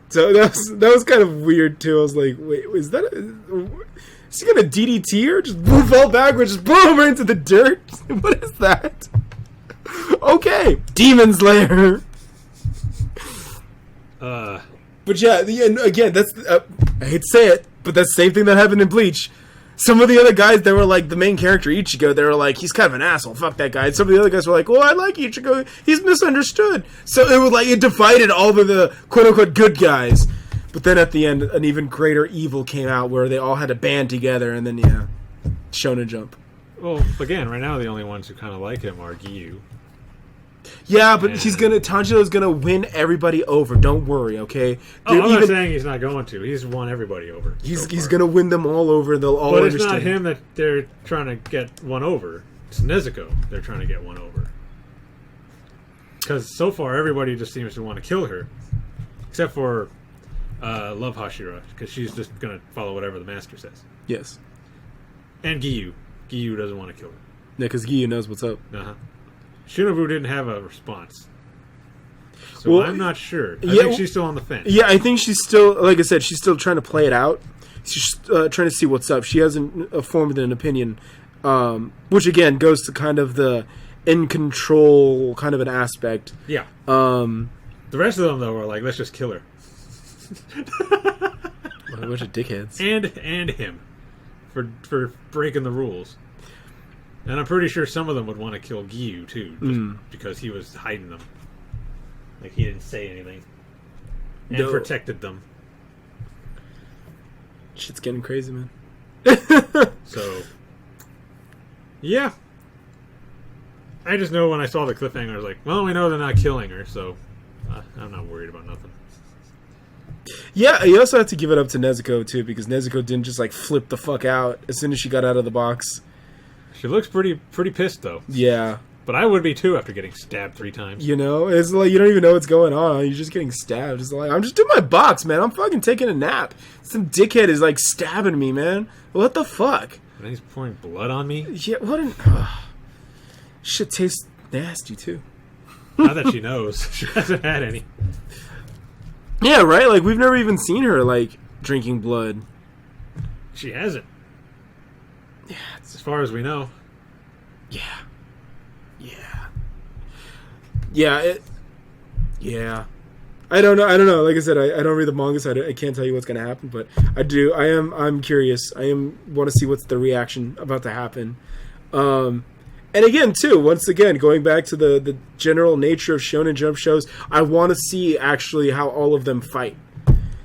[SPEAKER 2] So that was kind of weird too. I was like, wait, is he gonna DDT her? Just fall backwards, just boom right into the dirt? What is that? Okay, Demon Slayer. But yeah, again, that's I hate to say it, but that's the same thing that happened in Bleach. Some of the other guys that were like the main character, Ichigo, they were like, he's kind of an asshole, fuck that guy. And some of the other guys were like, well, I like Ichigo, he's misunderstood. So it was like, it divided all of the quote-unquote good guys. But then at the end, an even greater evil came out where they all had to band together, and then, yeah, Shonen Jump.
[SPEAKER 1] Well, again, right now the only ones who kind of like him are Giyu.
[SPEAKER 2] Yeah, but Tanjiro's gonna win everybody over. Don't worry, okay?
[SPEAKER 1] I'm not saying he's not going to. He's won everybody over.
[SPEAKER 2] He's gonna win them all over. They'll all understand.
[SPEAKER 1] But it's not him that they're trying to get one over. It's Nezuko they're trying to get one over. Because so far everybody just seems to want to kill her, except for Love Hashira, because she's just gonna follow whatever the master says.
[SPEAKER 2] Yes. And
[SPEAKER 1] Giyu. Giyu doesn't want to kill her.
[SPEAKER 2] Yeah, because Giyu knows what's up.
[SPEAKER 1] Shinobu didn't have a response. So I'm not sure. I think she's still on the fence.
[SPEAKER 2] Yeah, I think she's still, like I said, she's still trying to play it out. She's trying to see what's up. She hasn't formed an opinion, which again goes to kind of the in control kind of an aspect.
[SPEAKER 1] Yeah. The rest of them, though, are like, let's just kill her.
[SPEAKER 2] What a bunch of dickheads.
[SPEAKER 1] And him. For breaking the rules. And I'm pretty sure some of them would want to kill Giyu, too, just because he was hiding them. Like, he didn't say anything. And protected them.
[SPEAKER 2] Shit's getting crazy, man.
[SPEAKER 1] So, yeah. I just know when I saw the cliffhanger, I was like, well, we know they're not killing her, so I'm not worried about nothing.
[SPEAKER 2] Yeah, you also have to give it up to Nezuko, too, because Nezuko didn't just, like, flip the fuck out as soon as she got out of the box.
[SPEAKER 1] She looks pretty pissed, though.
[SPEAKER 2] Yeah.
[SPEAKER 1] But I would be, too, after getting stabbed 3 times.
[SPEAKER 2] You know? It's like, you don't even know what's going on. You're just getting stabbed. It's like, I'm just doing my box, man. I'm fucking taking a nap. Some dickhead is, like, stabbing me, man. What the fuck?
[SPEAKER 1] And he's pouring blood on me?
[SPEAKER 2] Yeah, what an... shit tastes nasty, too.
[SPEAKER 1] Not that she knows. She hasn't had any.
[SPEAKER 2] Yeah, right? Like, we've never even seen her, like, drinking blood.
[SPEAKER 1] She hasn't.
[SPEAKER 2] Yeah.
[SPEAKER 1] As far as we know.
[SPEAKER 2] Yeah. Yeah. Yeah. I don't know. Like I said, I don't read the manga, so I can't tell you what's going to happen, but I do. I'm curious. Want to see what's the reaction about to happen. And again, too, once again, going back to the general nature of Shonen Jump shows, I want to see actually how all of them fight.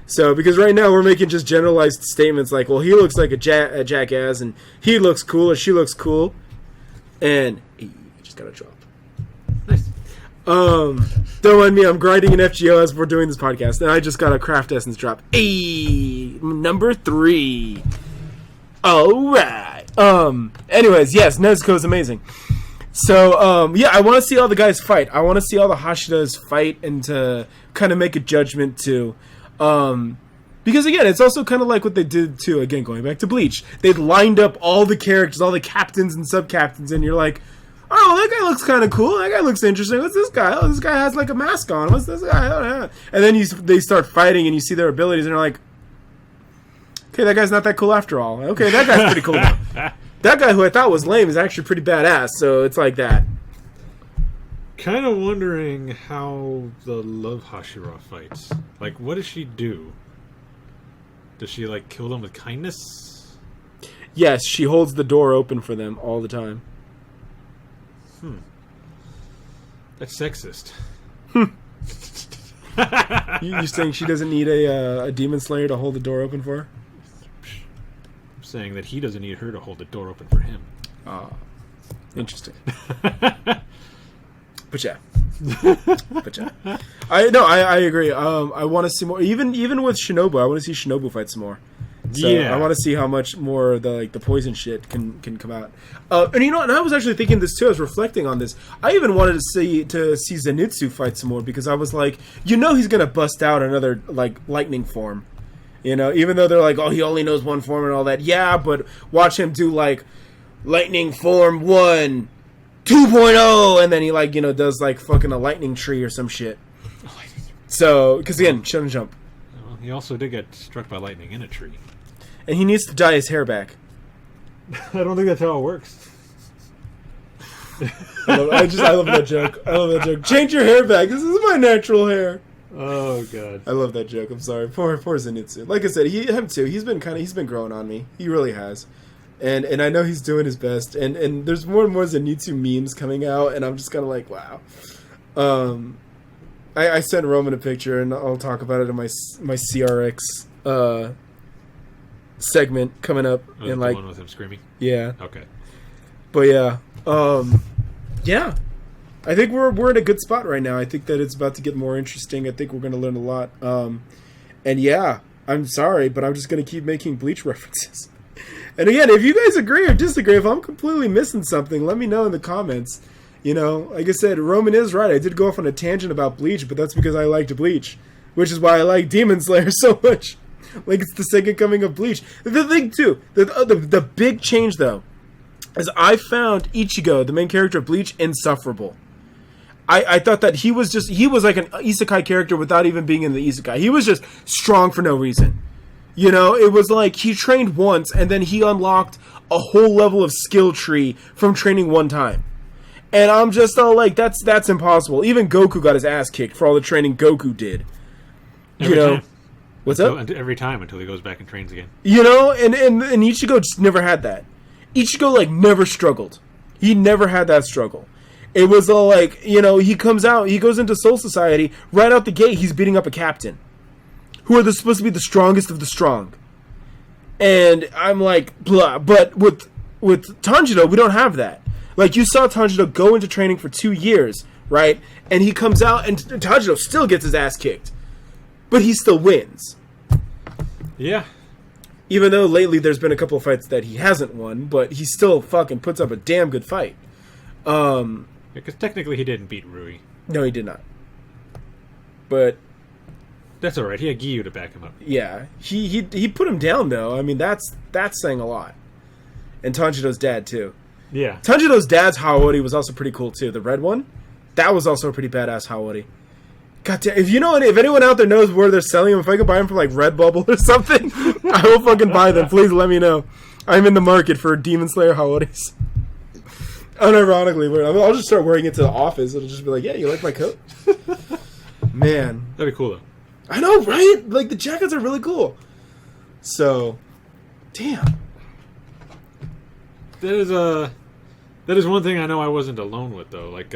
[SPEAKER 2] So, because right now we're making just generalized statements like, well, he looks like a jackass, and he looks cool, or she looks cool, and he just got a drop.
[SPEAKER 1] Nice.
[SPEAKER 2] Don't mind me, I'm grinding an FGO as we're doing this podcast, and I just got a Craft Essence drop. Number 3. Alright. Anyways, yes, Nezuko's amazing. So, yeah, I want to see all the guys fight. I want to see all the Hashidas fight and to kind of make a judgment, too. Because, again, it's also kind of like what they did, too, again, going back to Bleach. They'd lined up all the characters, all the captains and sub-captains, and you're like, oh, that guy looks kind of cool. That guy looks interesting. What's this guy? Oh, this guy has, like, a mask on. What's this guy? Oh, yeah. And then they start fighting, and you see their abilities, and you're like, okay, that guy's not that cool after all. Okay, that guy's pretty cool now. That guy who I thought was lame is actually pretty badass, so it's like that.
[SPEAKER 1] Kind of wondering how the Love Hashira fights. Like, what does she do? Does she, like, kill them with kindness?
[SPEAKER 2] Yes, she holds the door open for them all the time.
[SPEAKER 1] That's sexist.
[SPEAKER 2] You saying she doesn't need a demon slayer to hold the door open for her?
[SPEAKER 1] I'm saying that he doesn't need her to hold the door open for him.
[SPEAKER 2] Interesting. But yeah. I agree. I want to see more. Even with Shinobu, I want to see Shinobu fight some more. So
[SPEAKER 1] yeah.
[SPEAKER 2] I want to see how much more the poison shit can come out. And you know, and I was actually thinking this too. I was reflecting on this. I even wanted to see Zenitsu fight some more because I was like, you know, he's gonna bust out another like lightning form. You know, even though they're like, oh, he only knows one form and all that. Yeah, but watch him do like lightning form 1, 2.0, and then he like does like fucking a lightning tree or some shit. So because again, Shonen Jump.
[SPEAKER 1] Well, he also did get struck by lightning in a tree,
[SPEAKER 2] and he needs to dye his hair back.
[SPEAKER 1] I don't think that's how it works.
[SPEAKER 2] I love that joke. I love that joke. Change your hair back. This is my natural hair.
[SPEAKER 1] Oh god,
[SPEAKER 2] I love that joke. I'm sorry, poor Zenitsu. Like I said, him too. He's been growing on me. He really has, and I know he's doing his best. And there's more and more Zenitsu memes coming out, and I'm just kind of like, wow. I sent Roman a picture, and I'll talk about it in my CRX segment coming up.
[SPEAKER 1] The
[SPEAKER 2] like
[SPEAKER 1] one with him screaming.
[SPEAKER 2] Yeah.
[SPEAKER 1] Okay.
[SPEAKER 2] But yeah, yeah. I think we're in a good spot right now. I think that it's about to get more interesting. I think we're going to learn a lot. And yeah, I'm sorry, but I'm just going to keep making Bleach references. And again, if you guys agree or disagree, if I'm completely missing something, let me know in the comments. Like I said, Roman is right. I did go off on a tangent about Bleach, but that's because I liked Bleach, which is why I like Demon Slayer so much. Like it's the second coming of Bleach. The thing too, the big change though, is I found Ichigo, the main character of Bleach, insufferable. I thought that he was like an isekai character without even being in the isekai. He was just strong for no reason. It was like he trained once and then he unlocked a whole level of skill tree from training one time. And I'm just all like, that's impossible. Even Goku got his ass kicked for all the training Goku did.
[SPEAKER 1] Every time.
[SPEAKER 2] What's up?
[SPEAKER 1] Every time until he goes back and trains again.
[SPEAKER 2] And Ichigo just never had that. Ichigo like never struggled. He never had that struggle. It was all like, he comes out, he goes into Soul Society, right out the gate, he's beating up a captain. Who are supposed to be the strongest of the strong. And I'm like, blah. But with Tanjiro, we don't have that. Like, you saw Tanjiro go into training for 2 years, right? And he comes out, and Tanjiro still gets his ass kicked. But he still wins.
[SPEAKER 1] Yeah.
[SPEAKER 2] Even though lately there's been a couple of fights that he hasn't won, but he still fucking puts up a damn good fight.
[SPEAKER 1] Because technically he didn't beat Rui.
[SPEAKER 2] No, he did not. But
[SPEAKER 1] that's all right. He had Giyu to back him up.
[SPEAKER 2] Yeah, he put him down though. I mean, that's saying a lot. And Tanjiro's dad too.
[SPEAKER 1] Yeah.
[SPEAKER 2] Tanjiro's dad's Haori was also pretty cool too. The red one, that was also a pretty badass Haori. God damn, if anyone out there knows where they're selling them, if I could buy them from like Redbubble or something, I will fucking buy them. Please let me know. I'm in the market for Demon Slayer Haoris. Unironically, I'll just start wearing it to the office. It'll just be like, yeah, you like my coat? Man.
[SPEAKER 1] That'd be cool, though.
[SPEAKER 2] I know, right? Like, the jackets are really cool. So, damn.
[SPEAKER 1] That is one thing I know I wasn't alone with, though. Like,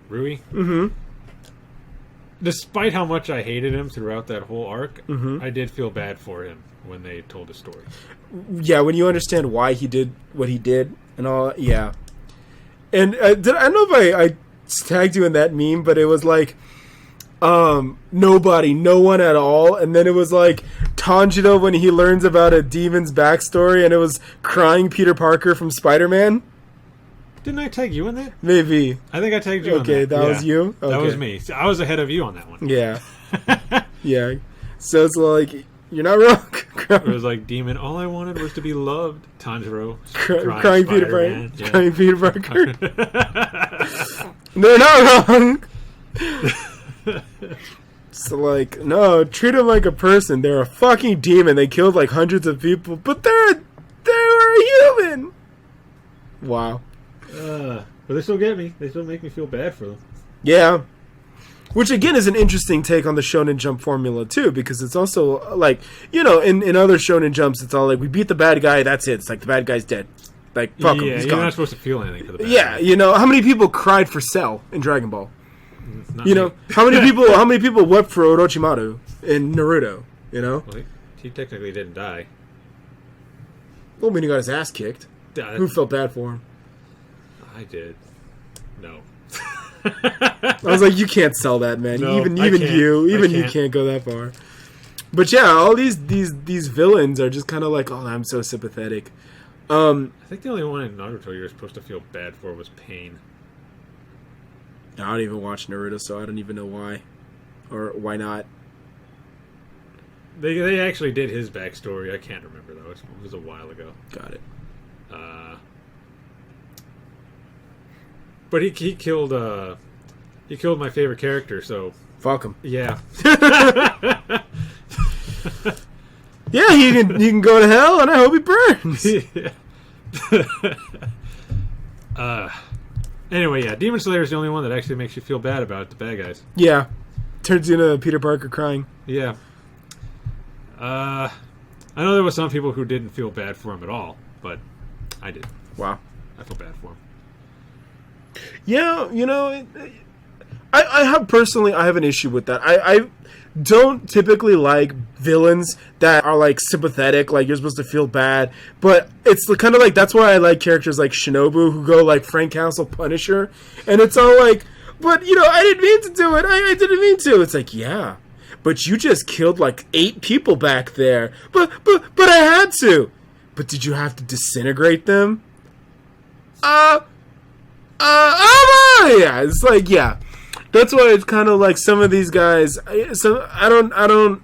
[SPEAKER 1] Rui.
[SPEAKER 2] Mm-hmm.
[SPEAKER 1] Despite how much I hated him throughout that whole arc,
[SPEAKER 2] mm-hmm.
[SPEAKER 1] I did feel bad for him when they told the story.
[SPEAKER 2] Yeah, when you understand why he did what he did and all, yeah. And I don't know if I tagged you in that meme, but it was like, nobody, no one at all. And then it was like Tanjiro when he learns about a demon's backstory, and it was crying Peter Parker from Spider-Man.
[SPEAKER 1] Didn't I tag you in that?
[SPEAKER 2] Maybe.
[SPEAKER 1] I think I tagged you in that.
[SPEAKER 2] Okay, that was you? Okay.
[SPEAKER 1] That was me. So I was ahead of you on that one.
[SPEAKER 2] Yeah. Yeah. So it's like, you're not wrong.
[SPEAKER 1] It was like, Demon, all I wanted was to be loved. Tanjiro.
[SPEAKER 2] Crying Peter Parker. Yeah. Crying Peter Parker. They're not wrong. So like, no, treat them like a person. They're a fucking demon. They killed like hundreds of people, but they were a human. Wow.
[SPEAKER 1] But they still get me. They still make me feel bad for them.
[SPEAKER 2] Yeah. Which, again, is an interesting take on the Shonen Jump formula, too, because it's also, like, in other Shonen Jumps, it's all like, we beat the bad guy, that's it. It's like, the bad guy's dead. Like, fuck him, he's
[SPEAKER 1] you're
[SPEAKER 2] gone.
[SPEAKER 1] not supposed to feel anything for the bad guy.
[SPEAKER 2] Yeah, how many people cried for Cell in Dragon Ball?
[SPEAKER 1] Me.
[SPEAKER 2] How many people wept for Orochimaru in Naruto,
[SPEAKER 1] Well, he technically didn't die.
[SPEAKER 2] Well, when he got his ass kicked. Who felt bad for him?
[SPEAKER 1] I did. No.
[SPEAKER 2] I was like, you can't sell that, man.
[SPEAKER 1] No,
[SPEAKER 2] even you can't go that far. But yeah, all these villains are just kind of like, oh, I'm so sympathetic.
[SPEAKER 1] I think the only one in Naruto you're supposed to feel bad for was Pain.
[SPEAKER 2] I don't even watch Naruto, so I don't even know why. Or why not.
[SPEAKER 1] They actually did his backstory. I can't remember, though. It was a while ago.
[SPEAKER 2] Got it.
[SPEAKER 1] But he killed my favorite character, so
[SPEAKER 2] Fuck him.
[SPEAKER 1] yeah.
[SPEAKER 2] Yeah, he can go to hell, and I hope he burns.
[SPEAKER 1] Anyway, yeah, Demon Slayer is the only one that actually makes you feel bad about the bad guys.
[SPEAKER 2] Yeah, turns into Peter Parker crying.
[SPEAKER 1] Yeah. I know there was some people who didn't feel bad for him at all, but I did.
[SPEAKER 2] Wow.
[SPEAKER 1] I feel bad for him.
[SPEAKER 2] Yeah, you know, I have an issue with that. I don't typically like villains that are like sympathetic, like you're supposed to feel bad, but it's kind of like that's why I like characters like Shinobu who go like Frank Castle Punisher, and it's all like, but you know, I didn't mean to do it. I didn't mean to. It's like, yeah, but you just killed like 8 people back there. But I had to. But did you have to disintegrate them? Yeah, it's like, yeah. That's why it's kind of like some of these guys. So I don't.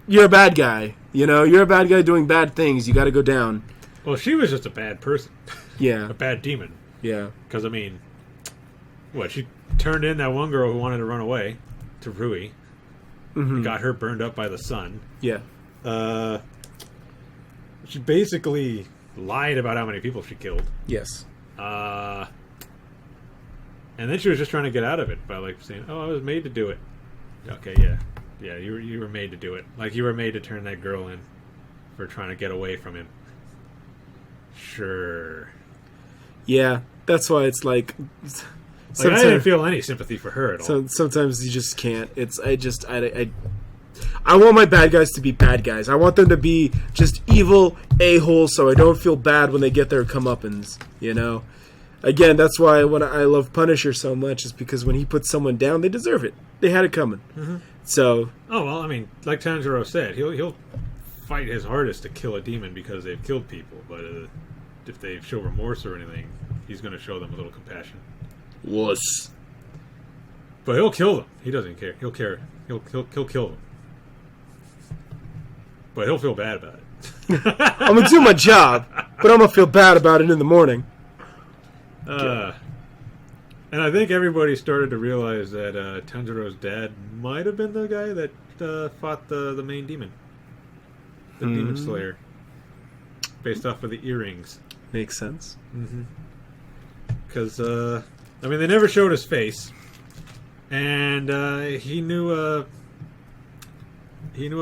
[SPEAKER 2] You're a bad guy. You know, you're a bad guy doing bad things. You got to go down.
[SPEAKER 1] Well, she was just a bad person.
[SPEAKER 2] Yeah.
[SPEAKER 1] A bad demon.
[SPEAKER 2] Yeah.
[SPEAKER 1] Because, I mean, she turned in that one girl who wanted to run away to Rui.
[SPEAKER 2] Mm-hmm.
[SPEAKER 1] Got her burned up by the sun.
[SPEAKER 2] Yeah.
[SPEAKER 1] She basically lied about how many people she killed.
[SPEAKER 2] Yes.
[SPEAKER 1] And then she was just trying to get out of it by like saying, "Oh, I was made to do it." Okay, yeah, you were made to do it. Like you were made to turn that girl in for trying to get away from him. Sure.
[SPEAKER 2] Yeah, that's why it's like.
[SPEAKER 1] I didn't feel any sympathy for her at all.
[SPEAKER 2] So sometimes you just can't. I want my bad guys to be bad guys. I want them to be just evil a-holes, so I don't feel bad when they get their comeuppance. You know. Again, that's why I love Punisher so much, is because when he puts someone down, they deserve it. They had it coming.
[SPEAKER 1] Mm-hmm.
[SPEAKER 2] So.
[SPEAKER 1] Oh well, I mean, like Tanjiro said, he'll fight his hardest to kill a demon because they've killed people, but if they show remorse or anything, he's going to show them a little compassion.
[SPEAKER 2] Wuss.
[SPEAKER 1] But he'll kill them. He doesn't care. He'll care. He'll kill them. But he'll feel bad about it.
[SPEAKER 2] I'm gonna do my job, but I'm gonna feel bad about it in the morning.
[SPEAKER 1] And I think everybody started to realize that Tanjiro's dad might have been the guy that fought the main demon. The Demon Slayer. Based off of the earrings.
[SPEAKER 2] Makes sense.
[SPEAKER 1] Mm-hmm. Because, I mean, they never showed his face. And he knew a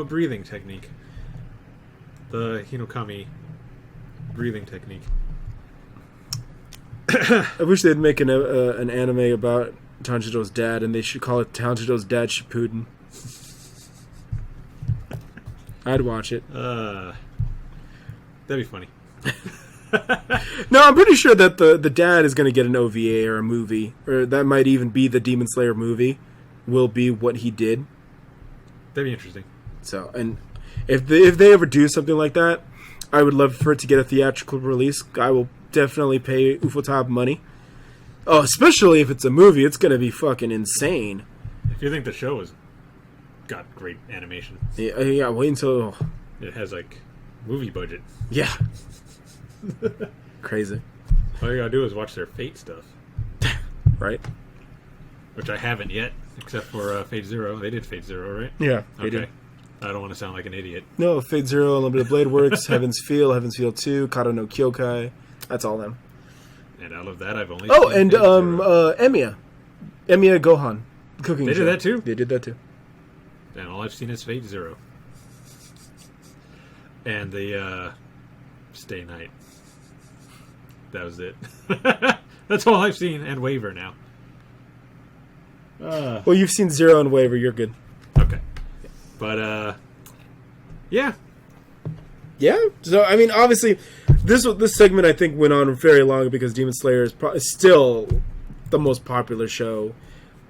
[SPEAKER 1] breathing technique. The Hinokami breathing technique.
[SPEAKER 2] I wish they'd make an anime about Tanjiro's dad, and they should call it Tanjiro's Dad Shippuden. I'd watch it.
[SPEAKER 1] That'd be funny.
[SPEAKER 2] No, I'm pretty sure that the dad is going to get an OVA or a movie, or that might even be the Demon Slayer movie. Will be what he did.
[SPEAKER 1] That'd be interesting.
[SPEAKER 2] So, and if they ever do something like that, I would love for it to get a theatrical release. I will definitely pay Ufotable money. Oh, especially if it's a movie, it's going to be fucking insane.
[SPEAKER 1] If you think the show has got great animation.
[SPEAKER 2] Yeah, wait until...
[SPEAKER 1] It has, like, movie budget.
[SPEAKER 2] Yeah. Crazy.
[SPEAKER 1] All you gotta do is watch their Fate stuff.
[SPEAKER 2] Right?
[SPEAKER 1] Which I haven't yet, except for Fate Zero. They did Fate Zero, right?
[SPEAKER 2] Yeah, they
[SPEAKER 1] okay.
[SPEAKER 2] did.
[SPEAKER 1] I don't want to sound like an idiot.
[SPEAKER 2] No, Fate Zero, Unlimited Blade Works, Heaven's Feel 2, Kado no Kyokai. That's all them.
[SPEAKER 1] And out of that, I've only
[SPEAKER 2] Oh,
[SPEAKER 1] seen
[SPEAKER 2] and
[SPEAKER 1] Fate Zero.
[SPEAKER 2] Emiya Gohan. Cooking
[SPEAKER 1] They
[SPEAKER 2] show.
[SPEAKER 1] did that too?
[SPEAKER 2] They did that too.
[SPEAKER 1] And all I've seen is Fate Zero. And the Stay Night. That was it. That's all I've seen, and Waver now.
[SPEAKER 2] Well, you've seen Zero and Waver, you're good.
[SPEAKER 1] Okay. But, yeah.
[SPEAKER 2] Yeah, so, I mean, obviously, this segment, I think, went on very long because Demon Slayer is still the most popular show.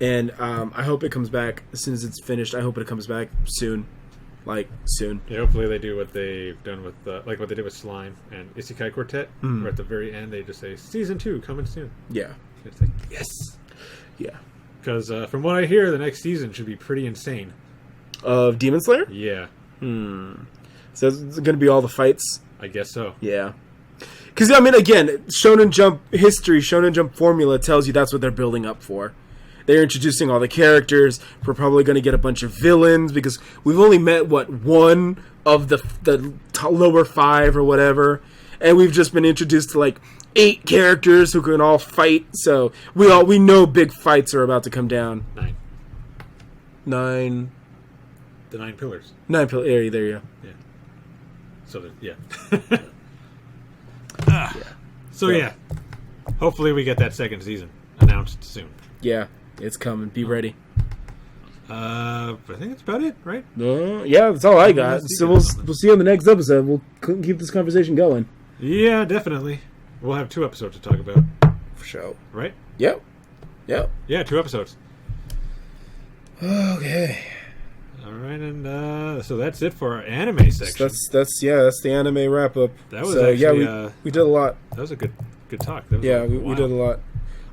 [SPEAKER 2] And I hope it comes back as soon as it's finished. I hope it comes back soon. Like, soon.
[SPEAKER 1] Yeah, hopefully they do what they've done with, like what they did with Slime and Isekai Quartet, where at the very end they just say, Season 2, coming soon.
[SPEAKER 2] Yeah.
[SPEAKER 1] It's like, yes!
[SPEAKER 2] Yeah.
[SPEAKER 1] Because from what I hear, the next season should be pretty insane.
[SPEAKER 2] Of Demon Slayer?
[SPEAKER 1] Yeah.
[SPEAKER 2] So it's going to be all the fights?
[SPEAKER 1] I guess so.
[SPEAKER 2] Yeah. Because, I mean, again, Shonen Jump history, Shonen Jump formula tells you that's what they're building up for. They're introducing all the characters. We're probably going to get a bunch of villains because we've only met, one of the lower 5 or whatever. And we've just been introduced to, like, 8 characters who can all fight. So we know big fights are about to come down. 9.
[SPEAKER 1] The 9 pillars.
[SPEAKER 2] 9 pillars. There you go.
[SPEAKER 1] Yeah. So, yeah. So, yeah. Hopefully we get that second season announced soon.
[SPEAKER 2] Yeah, it's coming. Be ready.
[SPEAKER 1] I think that's about it, right?
[SPEAKER 2] Yeah, that's all I got. So we'll see you on the next episode. We'll keep this conversation going.
[SPEAKER 1] Yeah, definitely. We'll have 2 episodes to talk about.
[SPEAKER 2] For sure.
[SPEAKER 1] Right?
[SPEAKER 2] Yep.
[SPEAKER 1] Yeah, 2 episodes.
[SPEAKER 2] Okay.
[SPEAKER 1] All right, and so that's it for our anime section.
[SPEAKER 2] That's the anime wrap up.
[SPEAKER 1] That was actually
[SPEAKER 2] we did a lot.
[SPEAKER 1] That was a good talk.
[SPEAKER 2] We did a lot.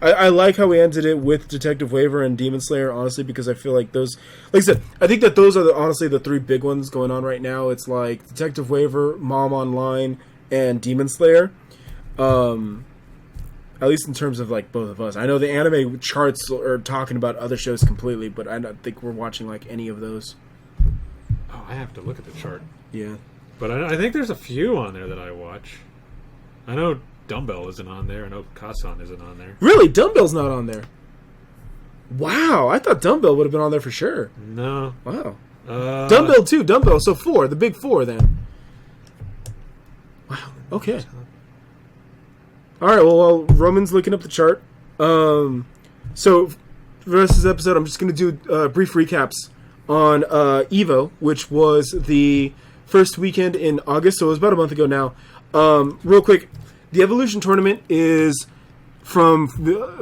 [SPEAKER 2] I like how we ended it with Detective Waver and Demon Slayer, honestly, because I feel like those, like I said, I think that those are honestly the 3 big ones going on right now. It's like Detective Waver, Mom Online, and Demon Slayer. At least in terms of like both of us. I know the anime charts are talking about other shows completely, but I don't think we're watching like any of those.
[SPEAKER 1] Oh, I have to look at the chart.
[SPEAKER 2] Yeah.
[SPEAKER 1] But I think there's a few on there that I watch. I know Dumbbell isn't on there, and Okaa-San isn't on there.
[SPEAKER 2] Really? Dumbbell's not on there? Wow, I thought Dumbbell would have been on there for sure.
[SPEAKER 1] No.
[SPEAKER 2] Wow. Dumbbell too, Dumbbell. So 4, the big 4 then. Wow, okay. All right, well, while Roman's looking up the chart, so for the rest of this episode, I'm just going to do brief recaps on EVO, which was the first weekend in August, so it was about a month ago now. Real quick, the Evolution Tournament is from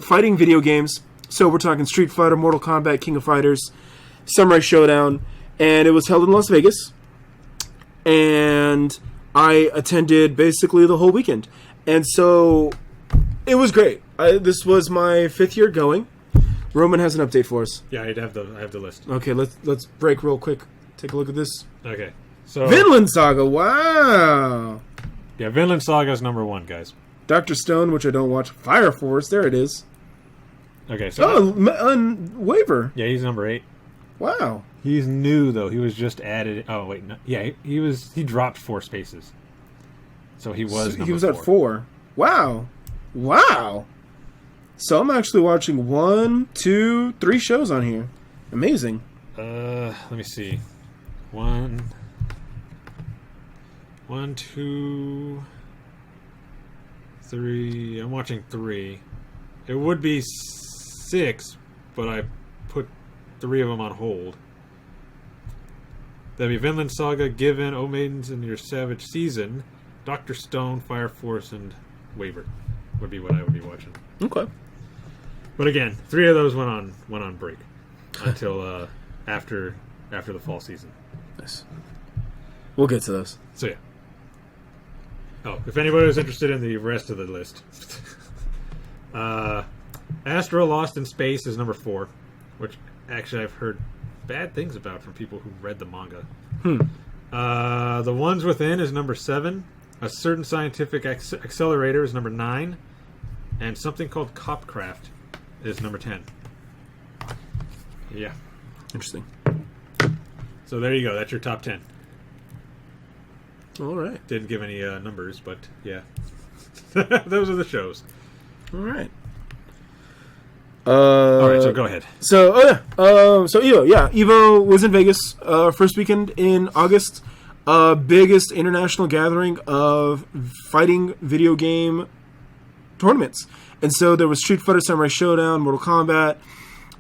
[SPEAKER 2] fighting video games, so we're talking Street Fighter, Mortal Kombat, King of Fighters, Samurai Showdown, and it was held in Las Vegas, and I attended basically the whole weekend. And so, it was great. This was my 5th year going. Roman has an update for us.
[SPEAKER 1] Yeah, I have the list.
[SPEAKER 2] Okay, let's break real quick. Take a look at this.
[SPEAKER 1] Okay, so
[SPEAKER 2] Vinland Saga. Wow.
[SPEAKER 1] Yeah, Vinland Saga is number 1, guys.
[SPEAKER 2] Dr. Stone, which I don't watch. Fire Force. There it is.
[SPEAKER 1] Okay, so
[SPEAKER 2] Waver.
[SPEAKER 1] Yeah, he's number 8.
[SPEAKER 2] Wow.
[SPEAKER 1] He's new though. He was just added. Oh wait, no, yeah, he dropped 4 spaces. So he was.
[SPEAKER 2] He was at 4. Wow. So I'm actually watching 1, 2, 3 shows on here. Amazing.
[SPEAKER 1] Let me see. 1, 2, 3. I'm watching 3. It would be 6, but I put 3 of them on hold. That'd be Vinland Saga, Given, O Maidens in Your Savage Season, Dr. Stone, Fire Force, and Waver would be what I would be watching.
[SPEAKER 2] Okay.
[SPEAKER 1] But again, 3 of those went on break until after the fall season.
[SPEAKER 2] Nice. We'll get to those.
[SPEAKER 1] So yeah. Oh, if anybody was interested in the rest of the list, Astro Lost in Space is number 4, which actually I've heard bad things about from people who read the manga. The Ones Within is number 7. A Certain Scientific Accelerator is number 9. And something called Copcraft is number 10. Yeah.
[SPEAKER 2] Interesting.
[SPEAKER 1] So there you go. That's your top 10.
[SPEAKER 2] All right.
[SPEAKER 1] Didn't give any numbers, but yeah. Those are the shows.
[SPEAKER 2] All right.
[SPEAKER 1] All right, so go ahead.
[SPEAKER 2] So EVO, yeah, EVO was in Vegas first weekend in August. Biggest international gathering of fighting video game tournaments, and so there was Street Fighter, Samurai Showdown, Mortal Kombat.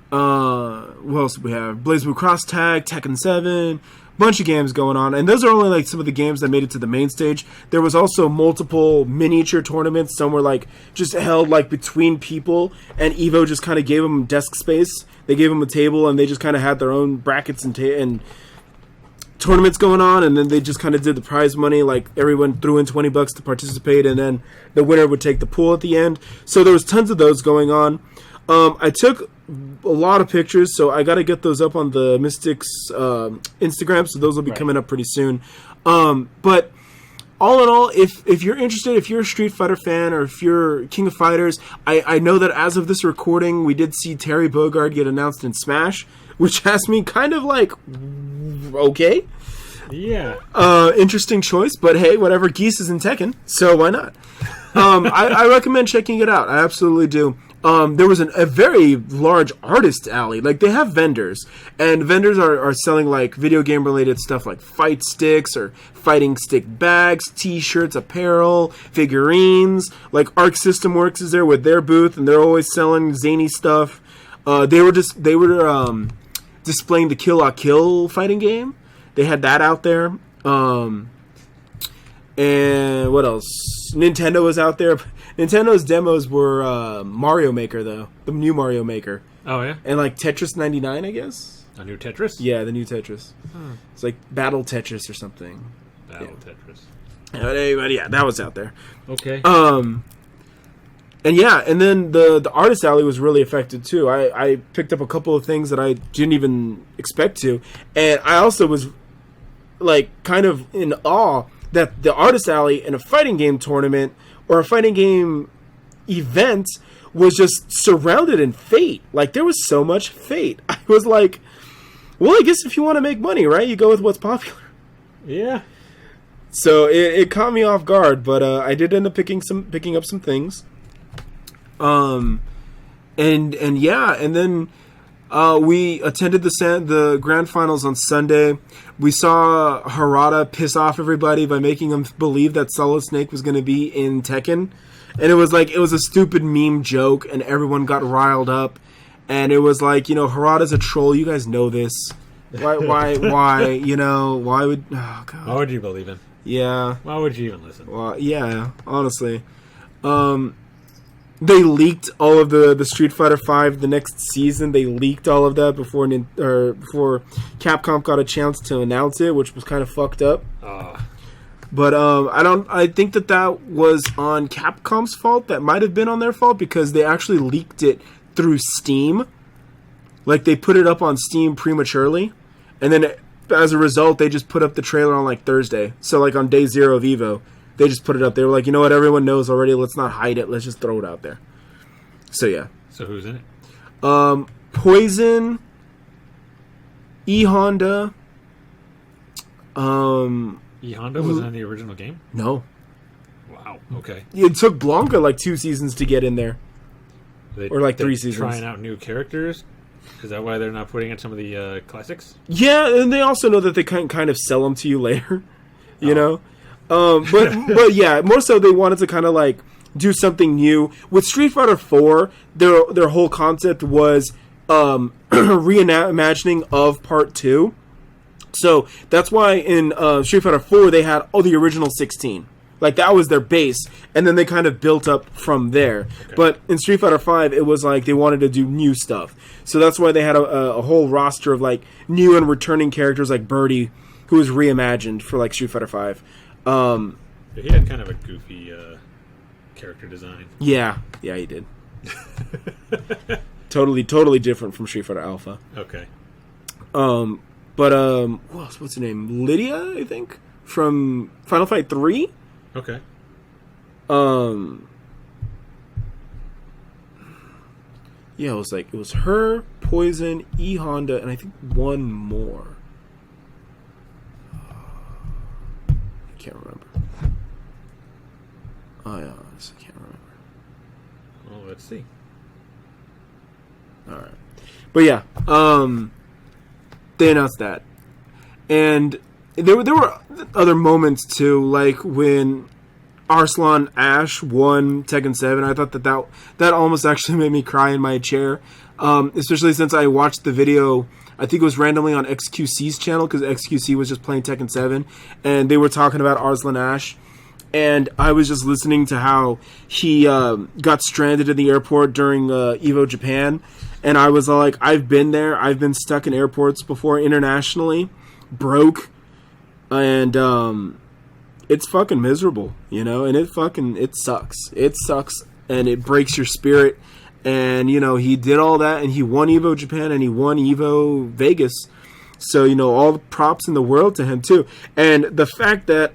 [SPEAKER 2] What else do we have? BlazBlue Cross Tag, Tekken 7. Bunch of games going on, and those are only like some of the games that made it to the main stage. There was also multiple miniature tournaments. Some were like just held like between people, and EVO just kind of gave them desk space. They gave them a table, and they just kind of had their own brackets and tournaments going on, and then they just kind of did the prize money. Like everyone threw in $20 to participate, and then the winner would take the pool at the end. So there was tons of those going on. I took a lot of pictures, so I got to get those up on the Mystics Instagram, so those will be coming up pretty soon. But all in all, if you're interested, if you're a Street Fighter fan, or if you're King of Fighters, I know that as of this recording, we did see Terry Bogard get announced in Smash, which has me kind of like, okay.
[SPEAKER 1] Yeah.
[SPEAKER 2] Interesting choice, but hey, whatever. Geese is in Tekken, so why not? I recommend checking it out. I absolutely do. There was a very large artist alley. Like, they have vendors, and vendors are selling, like, video game-related stuff like fight sticks or fighting stick bags, t-shirts, apparel, figurines. Like, Arc System Works is there with their booth, and they're always selling zany stuff. They were displaying the Kill la Kill fighting game. They had that out there. And what else? Nintendo was out there. Nintendo's demos were Mario Maker, though. The new Mario Maker.
[SPEAKER 1] Oh, yeah?
[SPEAKER 2] And, like, Tetris 99, I guess?
[SPEAKER 1] A new Tetris?
[SPEAKER 2] Yeah, the new Tetris. It's like Battle Tetris or something.
[SPEAKER 1] Battle Tetris.
[SPEAKER 2] But yeah, that was out there.
[SPEAKER 1] Okay.
[SPEAKER 2] And yeah, and then the artist alley was really affected, too. I picked up a couple of things that I didn't even expect to. And I also was, like, kind of in awe that the artist alley in a fighting game tournament or a fighting game event was just surrounded in Fate. Like, there was so much Fate. I was like, well, I guess if you want to make money, right, you go with what's popular.
[SPEAKER 1] Yeah.
[SPEAKER 2] So it caught me off guard, but I did end up picking up some things. And yeah, and then we attended the grand finals on Sunday. We saw Harada piss off everybody by making them believe that Solid Snake was going to be in Tekken. And it was a stupid meme joke, and everyone got riled up. And it was like, Harada's a troll. You guys know this. Why, why would... Oh, God.
[SPEAKER 1] Why would you believe him?
[SPEAKER 2] Yeah.
[SPEAKER 1] Why would you even listen?
[SPEAKER 2] Well, yeah, honestly. They leaked all of the Street Fighter V the next season. They leaked all of that before Capcom got a chance to announce it, which was kind of fucked up. But I think that was on Capcom's fault. That might have been on their fault because they actually leaked it through Steam. Like, they put it up on Steam prematurely, and then as a result, they just put up the trailer on like Thursday. So like on day 0 of EVO, they just put it up. They were like, you know what, everyone knows already. Let's not hide it. Let's just throw it out there. So yeah.
[SPEAKER 1] So who's in it?
[SPEAKER 2] Poison, E Honda.
[SPEAKER 1] E Honda wasn't in the original game?
[SPEAKER 2] No.
[SPEAKER 1] Wow. Okay.
[SPEAKER 2] It took Blanca like 2 seasons to get in there. Or like 3 seasons.
[SPEAKER 1] Trying out new characters? Is that why they're not putting in some of the classics?
[SPEAKER 2] Yeah, and they also know that they can kind of sell them to you later. You know? But yeah, more so they wanted to kind of like do something new. With Street Fighter 4, their whole concept was reimagining of Part 2. So that's why in Street Fighter 4 they had all the original 16. Like, that was their base, and then they kind of built up from there. Okay. But in Street Fighter 5, it was like they wanted to do new stuff. So that's why they had a whole roster of like new and returning characters like Birdie, who was reimagined for like Street Fighter 5.
[SPEAKER 1] He had kind of a goofy character design.
[SPEAKER 2] Yeah, he did. Totally different from Street Fighter Alpha.
[SPEAKER 1] Okay.
[SPEAKER 2] What's her name? Lydia, I think, from Final Fight 3.
[SPEAKER 1] Okay.
[SPEAKER 2] Yeah, it was her, Poison, E Honda, and I think one more. I can't remember. I honestly can't remember.
[SPEAKER 1] Well, let's see.
[SPEAKER 2] All right, but yeah, they announced that, and there were other moments too, like when Arslan Ash won Tekken 7. I thought that almost actually made me cry in my chair, especially since I watched the video. I think it was randomly on XQC's channel because XQC was just playing Tekken 7, and they were talking about Arslan Ash. And I was just listening to how he got stranded in the airport during EVO Japan. And I was like, I've been there. I've been stuck in airports before internationally. Broke. And it's fucking miserable, And it sucks. It sucks. And it breaks your spirit. And, he did all that. And he won EVO Japan. And he won EVO Vegas. So, all the props in the world to him, too. And the fact that...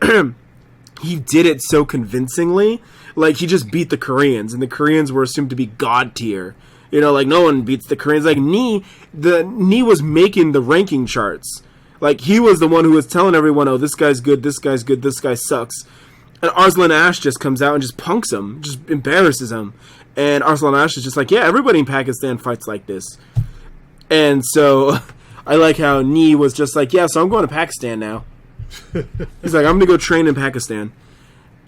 [SPEAKER 2] he did it so convincingly. Like, he just beat the Koreans, and the Koreans were assumed to be god tier. You know, like, no one beats the Koreans. Like, Nii was making the ranking charts. Like, he was the one who was telling everyone, oh, this guy's good, this guy's good, this guy sucks. And Arslan Ash just comes out and just punks him, just embarrasses him. And Arslan Ash is just like, yeah, everybody in Pakistan fights like this. And so, I like how Nii was just like, yeah, so I'm going to Pakistan now. He's like, I'm going to go train in Pakistan.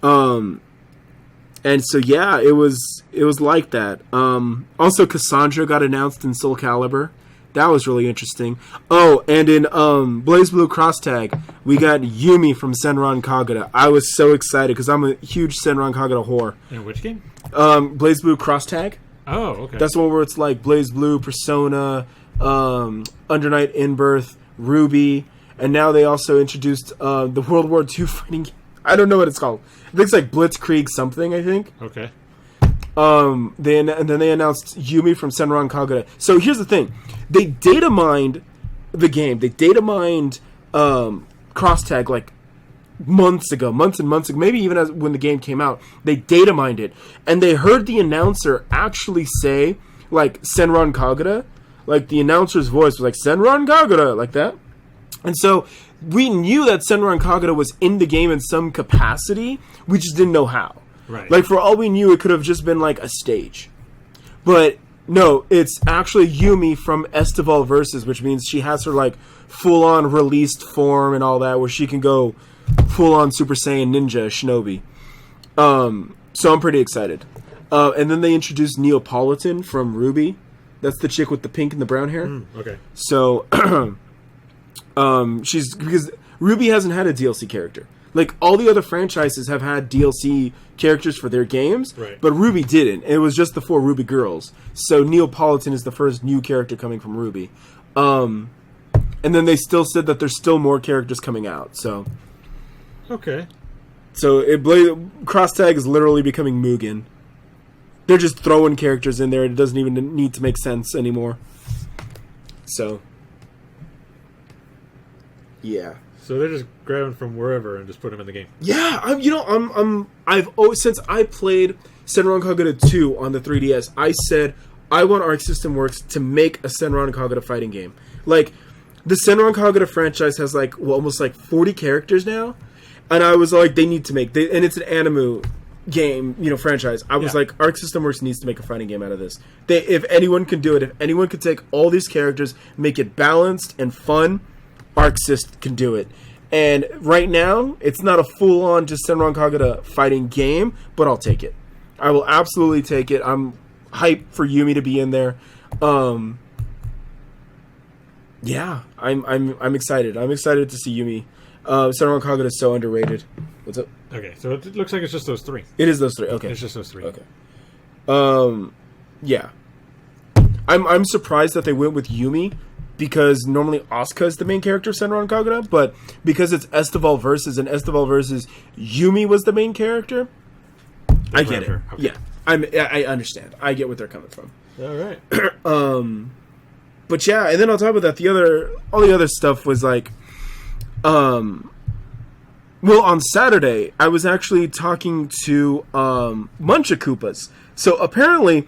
[SPEAKER 2] And so, yeah, it was like that. Also, Cassandra got announced in Soul Calibur. That was really interesting. Oh, and in Blaze Blue Cross Tag, we got Yumi from Senran Kagura. I was so excited because I'm a huge Senran Kagura whore.
[SPEAKER 1] In which game?
[SPEAKER 2] Blaze Blue Cross Tag.
[SPEAKER 1] Oh, okay.
[SPEAKER 2] That's the one where it's like Blaze Blue, Persona, Under Night In-Birth, Ruby, and now they also introduced the World War II fighting game. I don't know what it's called. I think it's like Blitzkrieg something, I think.
[SPEAKER 1] Okay.
[SPEAKER 2] And then they announced Yumi from Senran Kagura. So here's the thing. They data mined the game. They data mined Crosstag like months and months ago. Maybe even when the game came out. They data mined it. And they heard the announcer actually say, like, Senran Kagura. Like, the announcer's voice was like, Senran Kagura, like that. And so we knew that Senran Kagura was in the game in some capacity. We just didn't know how.
[SPEAKER 1] Right.
[SPEAKER 2] Like, for all we knew, it could have just been like a stage. But no, it's actually Yumi from Estival Versus, which means she has her like full-on released form and all that, where she can go full-on Super Saiyan Ninja Shinobi. So I'm pretty excited. And then they introduced Neapolitan from Ruby. That's the chick with the pink and the brown hair.
[SPEAKER 1] Okay.
[SPEAKER 2] So she's, because Ruby hasn't had a DLC character. Like, all the other franchises have had DLC characters for their games,
[SPEAKER 1] right,
[SPEAKER 2] but Ruby didn't. It was just the 4 Ruby girls. So Neapolitan is the first new character coming from Ruby. And then they still said that there's still more characters coming out. So
[SPEAKER 1] okay.
[SPEAKER 2] So Cross Tag is literally becoming Mugen. They're just throwing characters in there. It doesn't even need to make sense anymore. So yeah.
[SPEAKER 1] So they're just grabbing from wherever and just put them in the game.
[SPEAKER 2] Yeah, I've always, since I played Senran Kagura 2 on the 3DS, I said I want Arc System Works to make a Senran Kagura fighting game. Like, the Senran Kagura franchise has like almost like 40 characters now, and I was like, they need to make, and it's an anime game, franchise. I was like, Arc System Works needs to make a fighting game out of this. If anyone can do it, if anyone could take all these characters, make it balanced and fun, Arc System can do it. And right now, it's not a full-on just Senran Kagura fighting game, but I'll take it. I will absolutely take it. I'm hyped for Yumi to be in there. Yeah, I'm excited. I'm excited to see Yumi. Senran Kagura is so underrated. What's up?
[SPEAKER 1] Okay, so it looks like it's just those 3.
[SPEAKER 2] It is those 3. Okay,
[SPEAKER 1] it's just those 3.
[SPEAKER 2] Okay. Yeah. I'm surprised that they went with Yumi, because normally Asuka is the main character of Senran Kagura, but because it's Estival Versus, and Estival Versus, Yumi was the main character. I get it. Okay. Yeah, I understand. I get what they're coming from.
[SPEAKER 1] All right.
[SPEAKER 2] But yeah, and then on top of that, all the other stuff was like, well, on Saturday, I was actually talking to Munchakoopas. So apparently,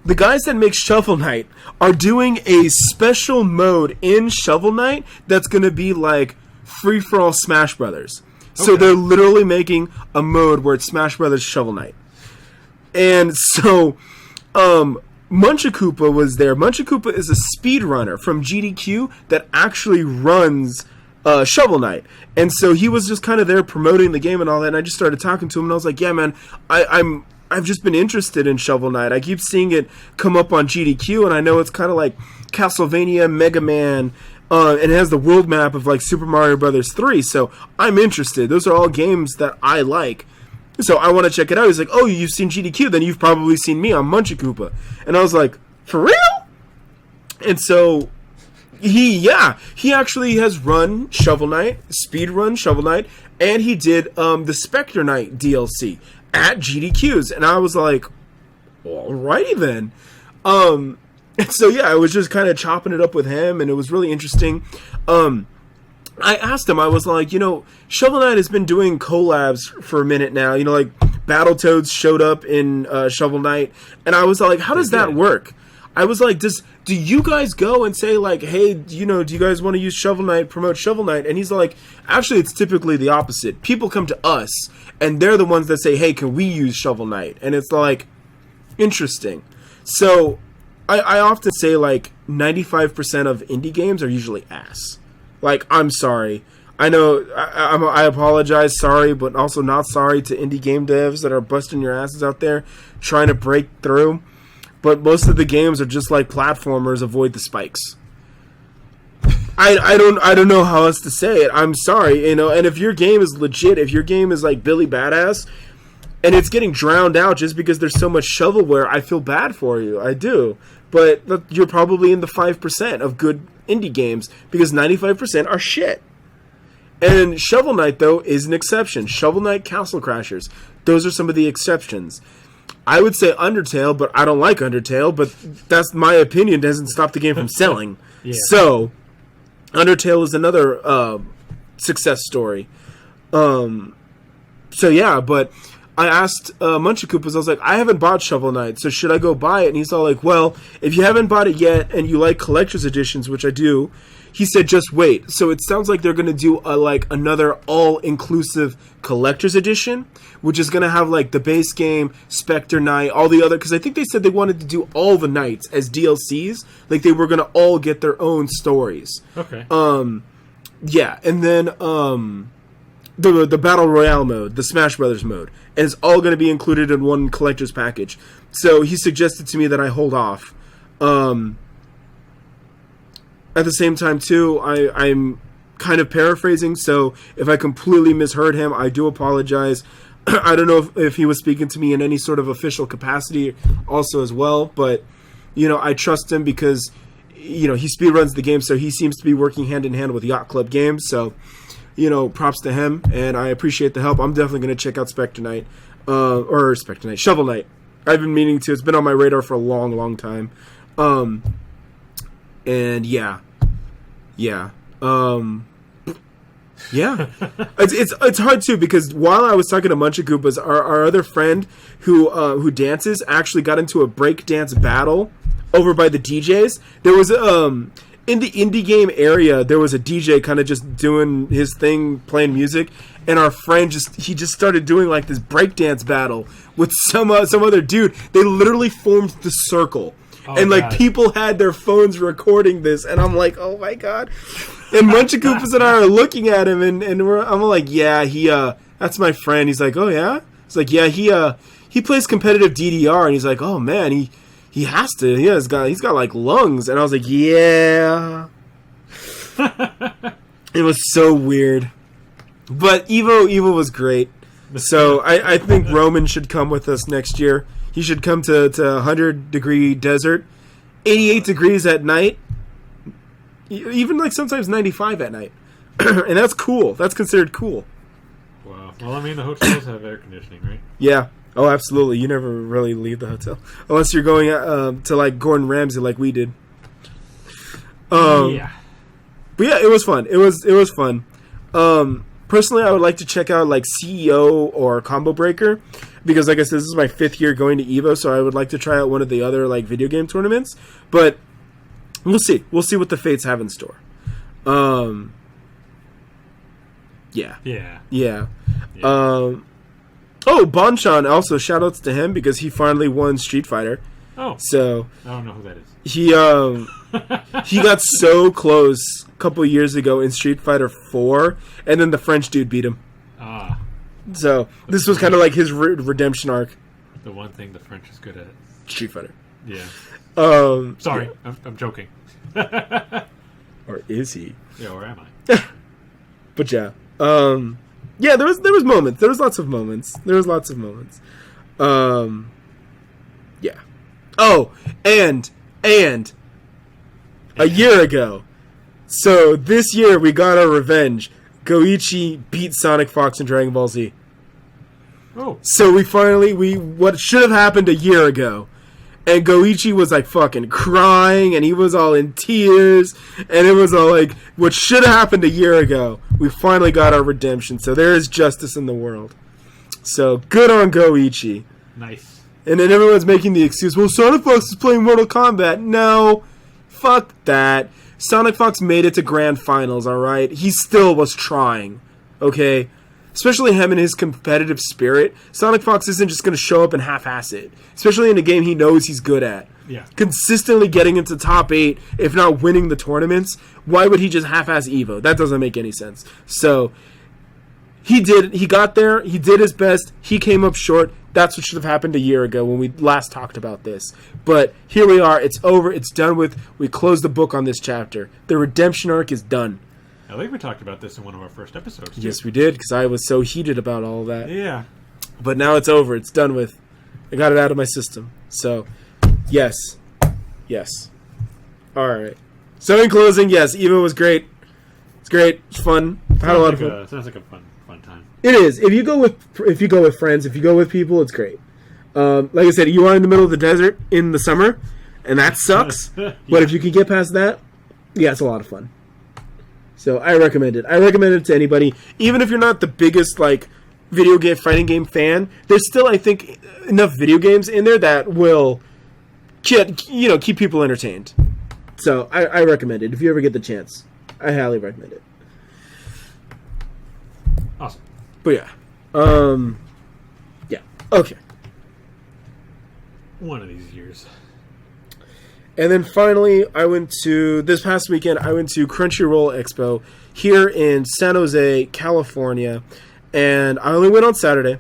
[SPEAKER 2] the guys that make Shovel Knight are doing a special mode in Shovel Knight that's going to be like free-for-all Smash Brothers. So they're literally making a mode where it's Smash Brothers Shovel Knight. And so Munchakoopa was there. Munchakoopa is a speedrunner from GDQ that actually runs Shovel Knight. And so he was just kind of there promoting the game and all that, and I just started talking to him, and I was like, yeah, man, I've just been interested in Shovel Knight. I keep seeing it come up on GDQ, and I know it's kind of like Castlevania, Mega Man, and it has the world map of like Super Mario Brothers 3, so I'm interested. Those are all games that I like. So I want to check it out. He's like, oh, you've seen GDQ, then you've probably seen me on Munchakoopa. And I was like, for real? And so he actually has run Shovel Knight, speedrun Shovel Knight, and he did the Spectre Knight DLC at GDQ's, and I was like, alrighty then. And so yeah, I was just kind of chopping it up with him, and it was really interesting. I asked him, I was like, Shovel Knight has been doing collabs for a minute now. Like Battletoads showed up in Shovel Knight, and I was like, how does that work? I was like, do you guys go and say like, hey, do you guys want to use Shovel Knight, promote Shovel Knight? And he's like, actually, it's typically the opposite. People come to us, and they're the ones that say, hey, can we use Shovel Knight? And it's like, interesting. So I often say like 95% of indie games are usually ass. Like, I'm sorry. I know, I apologize, sorry, but also not sorry to indie game devs that are busting your asses out there trying to break through. But most of the games are just like platformers, avoid the spikes. I don't know how else to say it. I'm sorry, and if your game is legit, if your game is like Billy Badass, and it's getting drowned out just because there's so much shovelware, I feel bad for you. I do. But you're probably in the 5% of good indie games, because 95% are shit. And Shovel Knight, though, is an exception. Shovel Knight, Castle Crashers, those are some of the exceptions. I would say Undertale, but I don't like Undertale, but that's my opinion, doesn't stop the game from selling. Yeah. So, Undertale is another success story. So yeah, but I asked Munchakoopas, I was like, I haven't bought Shovel Knight, so should I go buy it? And he's all like, well, if you haven't bought it yet and you like collector's editions, which I do, he said just wait. So it sounds like they're going to do another all-inclusive collector's edition, which is going to have like the base game, Spectre Knight, all the other, because I think they said they wanted to do all the Knights as DLCs, like they were going to all get their own stories.
[SPEAKER 1] Okay.
[SPEAKER 2] Yeah, and then the Battle Royale mode, the Smash Brothers mode, and it's all going to be included in one collector's package. So he suggested to me that I hold off. At the same time, too, I'm kind of paraphrasing, so if I completely misheard him, I do apologize. I don't know if he was speaking to me in any sort of official capacity also as well, but, I trust him because, he speedruns the game, so he seems to be working hand-in-hand with Yacht Club Games, so, props to him, and I appreciate the help. I'm definitely going to check out Shovel Knight. I've been meaning to. It's been on my radar for a long, long time. And yeah. It's hard too, because while I was talking to Munchakoopas, our other friend who dances actually got into a break dance battle over by the DJs. There was in the indie game area, there was a DJ kind of just doing his thing, playing music, and our friend just started doing like this breakdance battle with some other dude. They literally formed the circle. Oh, and like God. People had their phones recording this, and I'm like, oh my God. And Munchakoopas and I are looking at him, and I'm like, yeah, that's my friend. He's like, oh yeah? It's like, yeah, he plays competitive DDR, and he's like, oh man, he has to. He's got like lungs. And I was like, yeah. It was so weird. But Evo was great. So I think Roman should come with us next year. He should come to 100-degree desert, 88 degrees at night, even like sometimes 95 at night. And that's cool. That's considered cool.
[SPEAKER 1] Wow. Well, I mean, the hotels have air conditioning, right?
[SPEAKER 2] Yeah. Oh, absolutely. You never really leave the hotel. Unless you're going to like Gordon Ramsay like we did.
[SPEAKER 1] Yeah.
[SPEAKER 2] But yeah, it was fun. It was fun. Personally, I would like to check out like CEO or Combo Breaker, because like I said, this is my 5th year going to EVO, so I would like to try out one of the other like video game tournaments. But we'll see. We'll see what the fates have in store. Yeah. Oh, Bonchan, also shout outs to him because he finally won Street Fighter.
[SPEAKER 1] Oh.
[SPEAKER 2] So
[SPEAKER 1] I don't know who that is.
[SPEAKER 2] He got so close a couple years ago in Street Fighter 4, and then the French dude beat him.
[SPEAKER 1] Ah.
[SPEAKER 2] So this was kind of like his redemption arc.
[SPEAKER 1] The one thing the French is good at.
[SPEAKER 2] Street Fighter.
[SPEAKER 1] Yeah. Sorry,
[SPEAKER 2] yeah.
[SPEAKER 1] I'm joking.
[SPEAKER 2] Or is he?
[SPEAKER 1] Yeah, or am I?
[SPEAKER 2] But yeah. Yeah, there was moments. There was lots of moments. Yeah. Oh, and a year ago. So this year we got our revenge. Goichi beat Sonic Fox in Dragon Ball Z.
[SPEAKER 1] Oh.
[SPEAKER 2] So we what should have happened a year ago. And Goichi was like fucking crying, and he was all in tears, and it was all like, what should have happened a year ago. We finally got our redemption, so there is justice in the world. So good on Goichi.
[SPEAKER 1] Nice.
[SPEAKER 2] And then everyone's making the excuse, well, Sonic Fox is playing Mortal Kombat. No, fuck that. Sonic Fox made it to Grand Finals, alright? He still was trying, okay? Especially him and his competitive spirit. Sonic Fox isn't just going to show up and half-ass it. Especially in a game he knows he's good at.
[SPEAKER 1] Yeah.
[SPEAKER 2] Consistently getting into top 8, if not winning the tournaments. Why would he just half-ass EVO? That doesn't make any sense. So, he got there. He did his best. He came up short. That's what should have happened a year ago when we last talked about this. But here we are. It's over. It's done with. We closed the book on this chapter. The redemption arc is done.
[SPEAKER 1] I think we talked about this in one of our first episodes, too.
[SPEAKER 2] Yes, we did, because I was so heated about all that.
[SPEAKER 1] Yeah.
[SPEAKER 2] But now it's over. It's done with. I got it out of my system. So, yes. Yes. All right. So, in closing, yes, EVO was great. It's great. It's fun. I had a lot of fun.
[SPEAKER 1] Sounds like a fun time.
[SPEAKER 2] It is. If you go with friends, if you go with people, it's great. Like I said, you are in the middle of the desert in the summer, and that sucks.
[SPEAKER 1] Yeah.
[SPEAKER 2] But if you can get past that, yeah, it's a lot of fun. So I recommend it. I recommend it to anybody, even if you're not the biggest like video game fighting game fan. There's still, I think, enough video games in there that will, keep people entertained. So I recommend it if you ever get the chance. I highly recommend it.
[SPEAKER 1] Awesome.
[SPEAKER 2] But yeah, yeah, okay.
[SPEAKER 1] One of these years.
[SPEAKER 2] And then finally, this past weekend, I went to Crunchyroll Expo here in San Jose, California. And I only went on Saturday.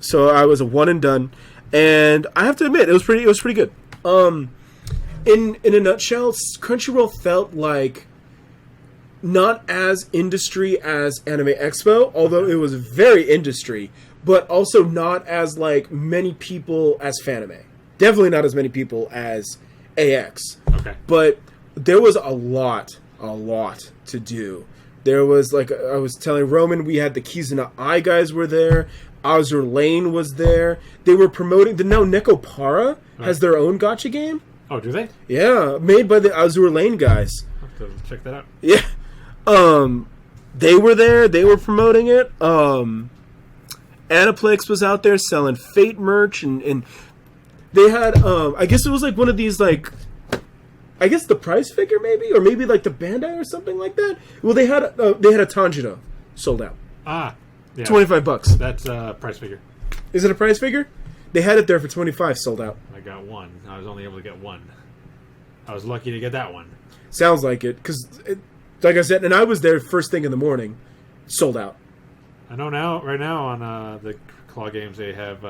[SPEAKER 2] So I was a one and done. And I have to admit, it was pretty good. In a nutshell, Crunchyroll felt like not as industry as Anime Expo, although it was very industry, but also not as like many people as Fanime. Definitely not as many people as AX.
[SPEAKER 1] Okay.
[SPEAKER 2] But there was a lot to do. There was, like I was telling Roman, we had the Kizuna Eye guys were there. Azur Lane was there. They were promoting, now Nekopara has their own gacha game.
[SPEAKER 1] Oh, do they?
[SPEAKER 2] Yeah, made by the Azur Lane guys.
[SPEAKER 1] I'll have to check that out.
[SPEAKER 2] Yeah. They were there. They were promoting it. Aniplex was out there selling Fate merch, and they had, I guess it was like one of these, like, I guess the price figure maybe, or maybe like the Bandai or something like that. Well, they had a Tanjiro sold out.
[SPEAKER 1] Ah, yeah.
[SPEAKER 2] $25.
[SPEAKER 1] That's a price figure.
[SPEAKER 2] Is it a price figure? They had it there for $25, sold out.
[SPEAKER 1] I got one. I was only able to get one. I was lucky to get that one.
[SPEAKER 2] Sounds like it, because, like I said, and I was there first thing in the morning, sold out.
[SPEAKER 1] I know right now on the Claw games they have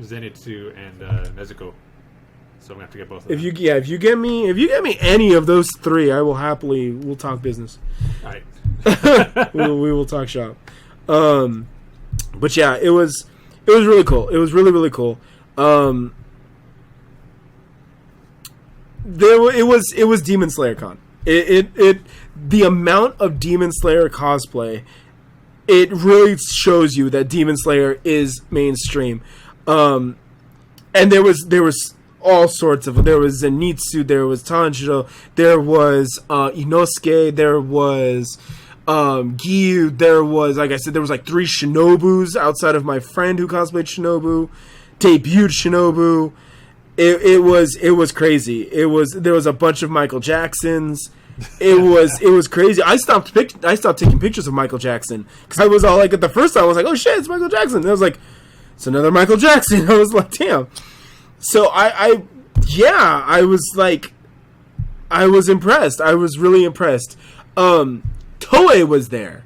[SPEAKER 1] Zenitsu and Nezuko, so I'm gonna have to get both of them.
[SPEAKER 2] If you get me any of those three, I will we'll talk business.
[SPEAKER 1] All right.
[SPEAKER 2] we will talk shop. But yeah, it was really cool. It was really cool. It was Demon Slayer Con. The amount of Demon Slayer cosplay, it really shows you that Demon Slayer is mainstream. And there was all sorts of, there was Zenitsu, there was Tanjiro, there was Inosuke, there was Giyu, there was, like I said, there was like 3 Shinobus outside of my friend who cosplayed Shinobu, debuted Shinobu. It was crazy. There was a bunch of Michael Jacksons. It was crazy. I stopped taking pictures of Michael Jackson because I was all like, at the first time I was like, oh shit, it's Michael Jackson. And I was like, it's another Michael Jackson. I was like, damn. So I was impressed. I was really impressed. Toei was there.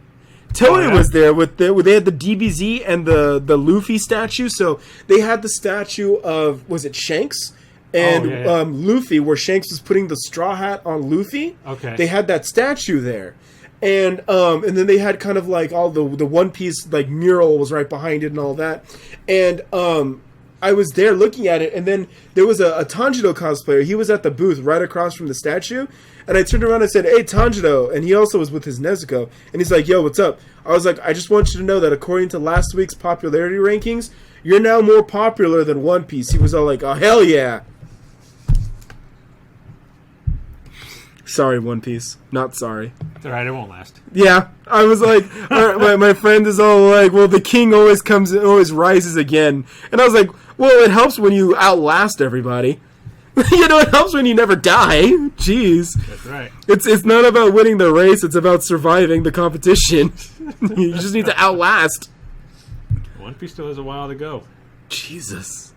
[SPEAKER 2] Was there they had the DBZ and the Luffy statue. So they had the statue of, was it Shanks? And Luffy, where Shanks was putting the straw hat on Luffy.
[SPEAKER 1] Okay.
[SPEAKER 2] They had that statue there. And then they had kind of like all the One Piece like mural was right behind it and all that. And I was there looking at it, and then there was a Tanjiro cosplayer. He was at the booth right across from the statue. And I turned around and said, hey, Tanjiro. And he also was with his Nezuko. And he's like, yo, what's up? I was like, I just want you to know that according to last week's popularity rankings, you're now more popular than One Piece. He was all like, oh, hell yeah. Sorry, One Piece. Not sorry.
[SPEAKER 1] It's alright, it won't last.
[SPEAKER 2] Yeah, I was like, my friend is all like, well, the king always rises again. And I was like, well, it helps when you outlast everybody. It helps when you never die. Jeez.
[SPEAKER 1] That's right.
[SPEAKER 2] It's not about winning the race, it's about surviving the competition. You just need to outlast.
[SPEAKER 1] One Piece still has a while to go.
[SPEAKER 2] Jesus.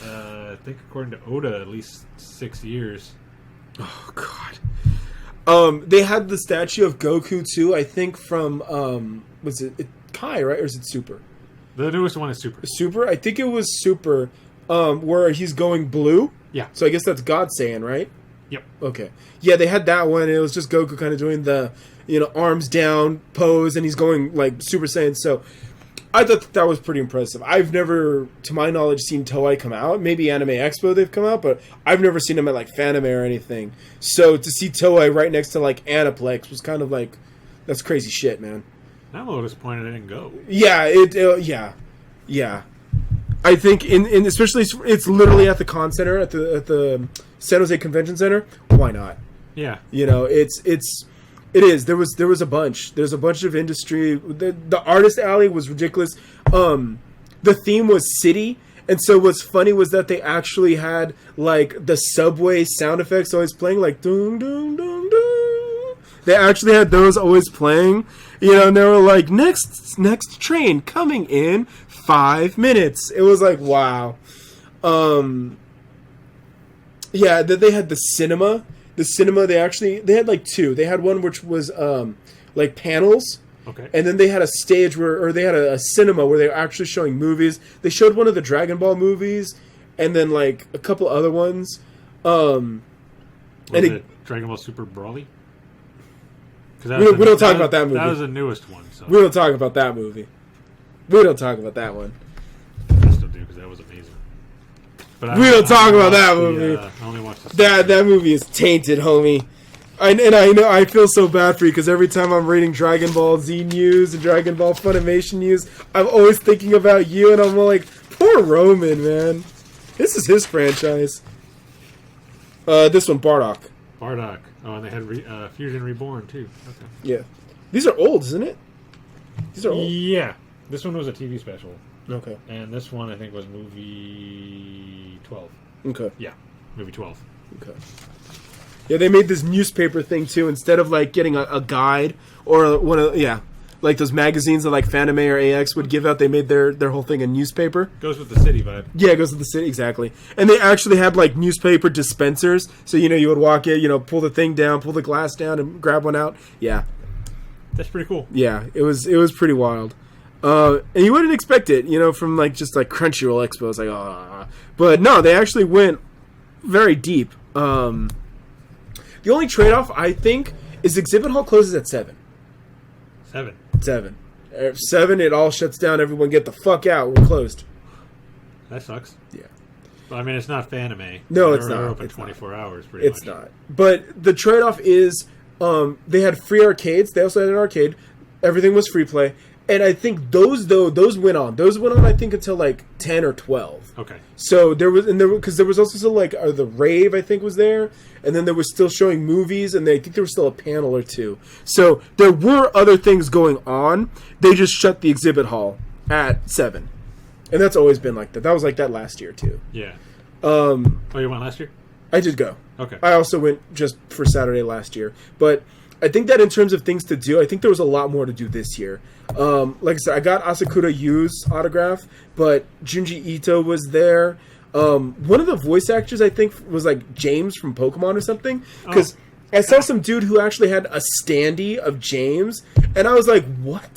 [SPEAKER 1] I think according to Oda, at least 6 years.
[SPEAKER 2] Oh, God. They had the statue of Goku, too, I think from, was it Kai, right? Or is it Super?
[SPEAKER 1] The newest one is Super.
[SPEAKER 2] Super? I think it was Super, where he's going blue.
[SPEAKER 1] Yeah.
[SPEAKER 2] So I guess that's God Saiyan, right?
[SPEAKER 1] Yep.
[SPEAKER 2] Okay. Yeah, they had that one. And it was just Goku kind of doing the, arms down pose, and he's going, like, Super Saiyan. So I thought that was pretty impressive. I've never, to my knowledge, seen Toei come out. Maybe Anime Expo they've come out, but I've never seen them at, like, Fanime or anything. So to see Toei right next to, like, Aniplex was kind of like, that's crazy shit, man.
[SPEAKER 1] I'm a little disappointed I didn't go.
[SPEAKER 2] Yeah, yeah. I think in especially it's literally at the Con Center at the San Jose Convention Center. Why not?
[SPEAKER 1] Yeah.
[SPEAKER 2] It is. There was a bunch. There's a bunch of industry. The artist alley was ridiculous. The theme was city, and so what's funny was that they actually had like the subway sound effects always playing, like doom doom doom doom. They actually had those always playing. And they were like, next train coming in 5 minutes. It was like, wow. Yeah, they had the cinema. The cinema, they had like two. They had one which was like panels.
[SPEAKER 1] Okay.
[SPEAKER 2] And then they had a stage or they had a cinema where they were actually showing movies. They showed one of the Dragon Ball movies and then like a couple other ones.
[SPEAKER 1] Was it Dragon Ball Super Broly?
[SPEAKER 2] We don't talk about that movie.
[SPEAKER 1] That was the newest one. So.
[SPEAKER 2] We don't talk about that movie. We don't talk about that one.
[SPEAKER 1] I still do because that was amazing. But
[SPEAKER 2] we don't talk about that movie.
[SPEAKER 1] I only watched the
[SPEAKER 2] that movie is tainted, homie. I know. I feel so bad for you because every time I'm reading Dragon Ball Z news and Dragon Ball Funimation news, I'm always thinking about you, and I'm like, poor Roman, man. This is his franchise. This one, Bardock.
[SPEAKER 1] Bardock. Oh, and they had Fusion Reborn too. Okay.
[SPEAKER 2] Yeah, these are old, isn't it? These are old.
[SPEAKER 1] Yeah, this one was a TV special.
[SPEAKER 2] Okay.
[SPEAKER 1] And this one I think was movie 12.
[SPEAKER 2] Okay.
[SPEAKER 1] Yeah, movie 12.
[SPEAKER 2] Okay. Yeah, they made this newspaper thing too. Instead of like getting a guide or one of like those magazines that like Fanime or AX would give out, they made their whole thing a newspaper.
[SPEAKER 1] Goes with the city vibe.
[SPEAKER 2] Yeah, it goes with the city, exactly. And they actually had like newspaper dispensers. So, you would walk in, pull the thing down, pull the glass down and grab one out. Yeah.
[SPEAKER 1] That's pretty cool.
[SPEAKER 2] Yeah, it was pretty wild. And you wouldn't expect it, from like just like Crunchyroll Expo. It's like, oh. But no, they actually went very deep. The only trade-off, I think, is Exhibit Hall closes at 7.
[SPEAKER 1] 7.
[SPEAKER 2] 7. At 7, it all shuts down. Everyone get the fuck out. We're closed.
[SPEAKER 1] That sucks.
[SPEAKER 2] Yeah.
[SPEAKER 1] Well, I mean, it's not Fanime.
[SPEAKER 2] No, it's not.
[SPEAKER 1] They're open
[SPEAKER 2] it's
[SPEAKER 1] 24 hours, pretty much.
[SPEAKER 2] It's not. But the trade-off is they had free arcades. They also had an arcade. Everything was free play. And I think those went on. Those went on, I think, until like 10 or 12.
[SPEAKER 1] Okay.
[SPEAKER 2] So because there was also still like the rave, I think, was there, and then they were still showing movies, and I think there was still a panel or two. So there were other things going on. They just shut the exhibit hall at 7, and that's always been like that. That was like that last year too.
[SPEAKER 1] Yeah. Oh, you went last year?
[SPEAKER 2] I did go.
[SPEAKER 1] Okay.
[SPEAKER 2] I also went just for Saturday last year, but I think that in terms of things to do, I think there was a lot more to do this year. Like I said, I got Asakura Yu's autograph, but Junji Ito was there. One of the voice actors, I think, was like James from Pokemon or something. Because I saw some dude who actually had a standee of James, and I was like, what?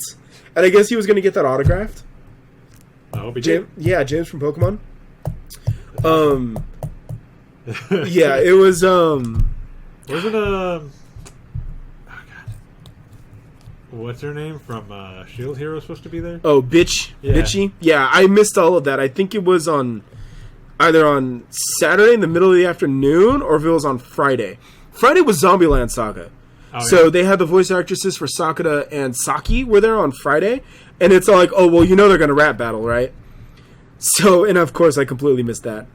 [SPEAKER 2] And I guess he was going to get that autographed.
[SPEAKER 1] I hope he did.
[SPEAKER 2] Yeah, James from Pokemon. Yeah, it was...
[SPEAKER 1] Was it what's her name from Shield Hero supposed to be there?
[SPEAKER 2] Oh, Bitch.
[SPEAKER 1] Yeah.
[SPEAKER 2] Bitchy. Yeah, I missed all of that. I think it was either on Saturday in the middle of the afternoon or if it was on Friday. Friday was Zombieland Saga.
[SPEAKER 1] Oh,
[SPEAKER 2] So
[SPEAKER 1] yeah.
[SPEAKER 2] they had the voice actresses for Sakura and Saki were there on Friday. And it's all like, oh, well, they're going to rap battle, right? So, and of course, I completely missed that.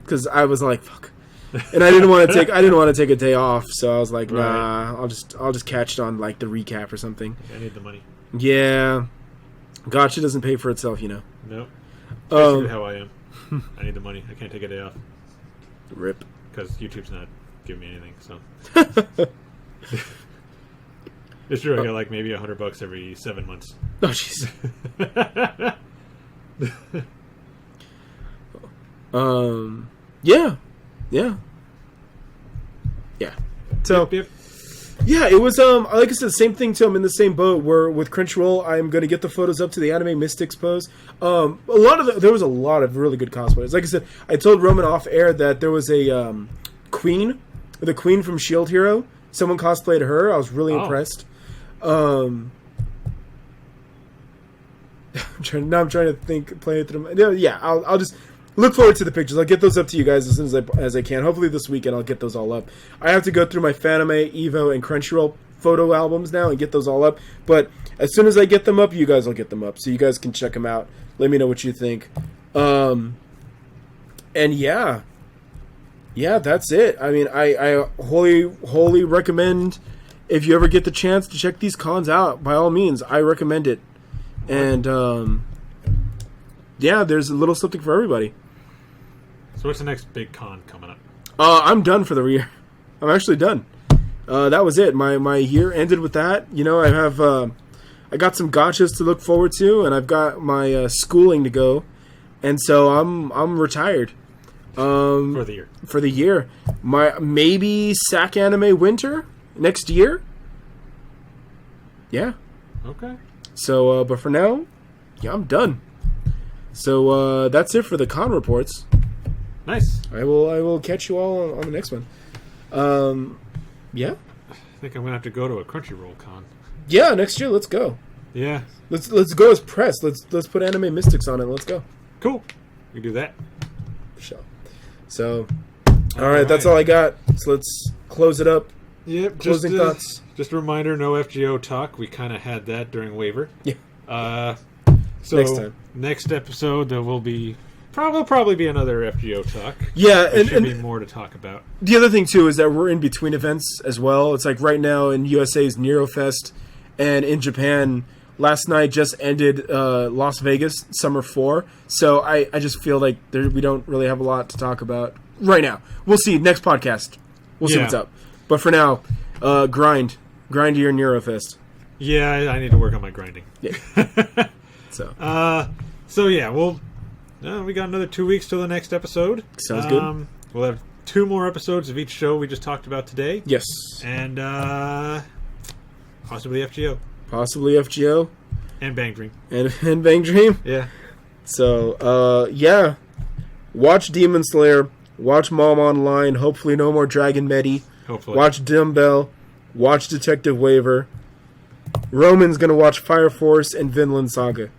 [SPEAKER 2] Because I was like, fuck. and I didn't want to take a day off, so I was like, nah,
[SPEAKER 1] Right.
[SPEAKER 2] I'll just catch it on like the recap or something.
[SPEAKER 1] I need the money.
[SPEAKER 2] Yeah, gotcha doesn't pay for itself,
[SPEAKER 1] Nope. Basically how I am. I need the money. I can't take a day off
[SPEAKER 2] Rip.
[SPEAKER 1] because YouTube's not giving me anything. So it's true. I get like maybe $100 every 7 months.
[SPEAKER 2] Oh jeez. Yeah. So
[SPEAKER 1] Yep.
[SPEAKER 2] yeah, it was like I said, same thing too. I'm in the same boat where with Crunchyroll, I'm gonna get the photos up to the Anime Mystics pose. There was a lot of really good cosplayers. Like I said, I told Roman off air that there was a queen, the queen from Shield Hero. Someone cosplayed her. I was really impressed. I'm trying to think, play it through. Yeah, I'll just look forward to the pictures. I'll get those up to you guys as soon as I can. Hopefully this weekend I'll get those all up. I have to go through my Fanime, EVO, and Crunchyroll photo albums now and get those all up. But as soon as I get them up, you guys will get them up, so you guys can check them out. Let me know what you think. And yeah, that's it. I mean, I wholly recommend, if you ever get the chance to check these cons out, by all means, I recommend it. And yeah, there's a little something for everybody.
[SPEAKER 1] So what's the next big con coming up?
[SPEAKER 2] I'm done for the year. I'm actually done. That was it. My year ended with that. You know, I got some gotchas to look forward to, and I've got my schooling to go, and so I'm retired.
[SPEAKER 1] For the year.
[SPEAKER 2] For the year. Maybe SAC Anime Winter next year. Yeah.
[SPEAKER 1] Okay.
[SPEAKER 2] So, but for now, yeah, I'm done. So that's it for the con reports.
[SPEAKER 1] Nice.
[SPEAKER 2] I will catch you all on the next one. Yeah.
[SPEAKER 1] I think I'm gonna have to go to a Crunchyroll con.
[SPEAKER 2] Yeah, next year. Let's go.
[SPEAKER 1] Yeah.
[SPEAKER 2] Let's go as press. Let's put Anime Mystics on it. Let's go.
[SPEAKER 1] Cool. We do that.
[SPEAKER 2] Sure. So, all right, that's all I got. So let's close it up.
[SPEAKER 1] Yep.
[SPEAKER 2] Closing thoughts.
[SPEAKER 1] Just a reminder: no FGO talk. We kind of had that during waiver.
[SPEAKER 2] Yeah.
[SPEAKER 1] So
[SPEAKER 2] Next time.
[SPEAKER 1] Next episode there will be probably be another FGO talk.
[SPEAKER 2] Yeah,
[SPEAKER 1] There should
[SPEAKER 2] and
[SPEAKER 1] be more to talk about.
[SPEAKER 2] the other thing too is that we're in between events as well. It's like right now in USA's NeroFest, and in Japan last night just ended Las Vegas Summer 4. So I just feel like we don't really have a lot to talk about right now. We'll see next podcast. We'll see what's up. But for now, grind to your NeroFest.
[SPEAKER 1] Yeah, I need to work on my grinding.
[SPEAKER 2] Yeah.
[SPEAKER 1] So yeah, we got another 2 weeks till the next episode.
[SPEAKER 2] Sounds good.
[SPEAKER 1] We'll have 2 more episodes of each show we just talked about today.
[SPEAKER 2] Yes.
[SPEAKER 1] And possibly FGO.
[SPEAKER 2] Possibly FGO.
[SPEAKER 1] And Bang Dream.
[SPEAKER 2] And Bang Dream.
[SPEAKER 1] Yeah.
[SPEAKER 2] So, yeah. Watch Demon Slayer. Watch Mom Online. Hopefully no more Dragon Medi.
[SPEAKER 1] Hopefully.
[SPEAKER 2] Watch Dumbbell. Watch Detective Waver. Roman's going to watch Fire Force and Vinland Saga.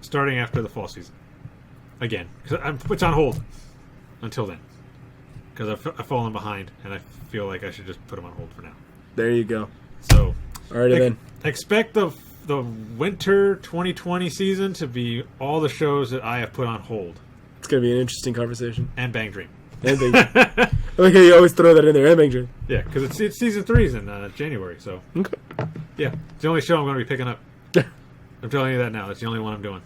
[SPEAKER 1] Starting after the fall season. Again. Because it's on hold. Until then. Because I've fallen behind. And I feel like I should just put them on hold for now.
[SPEAKER 2] There you go.
[SPEAKER 1] So.
[SPEAKER 2] Alrighty then.
[SPEAKER 1] Expect the winter 2020 season to be all the shows that I have put on hold.
[SPEAKER 2] It's going to be an interesting conversation.
[SPEAKER 1] And Bang Dream.
[SPEAKER 2] And Bang Dream. I like how you always throw that in there. And Bang Dream.
[SPEAKER 1] Yeah, because it's season 3's in January, so.
[SPEAKER 2] Okay.
[SPEAKER 1] Yeah, it's the only show I'm going to be picking up. I'm telling you that now. That's the only one I'm doing.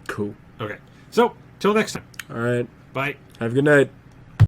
[SPEAKER 2] Cool.
[SPEAKER 1] Okay. So, till next time.
[SPEAKER 2] Alright.
[SPEAKER 1] Bye.
[SPEAKER 2] Have a good night.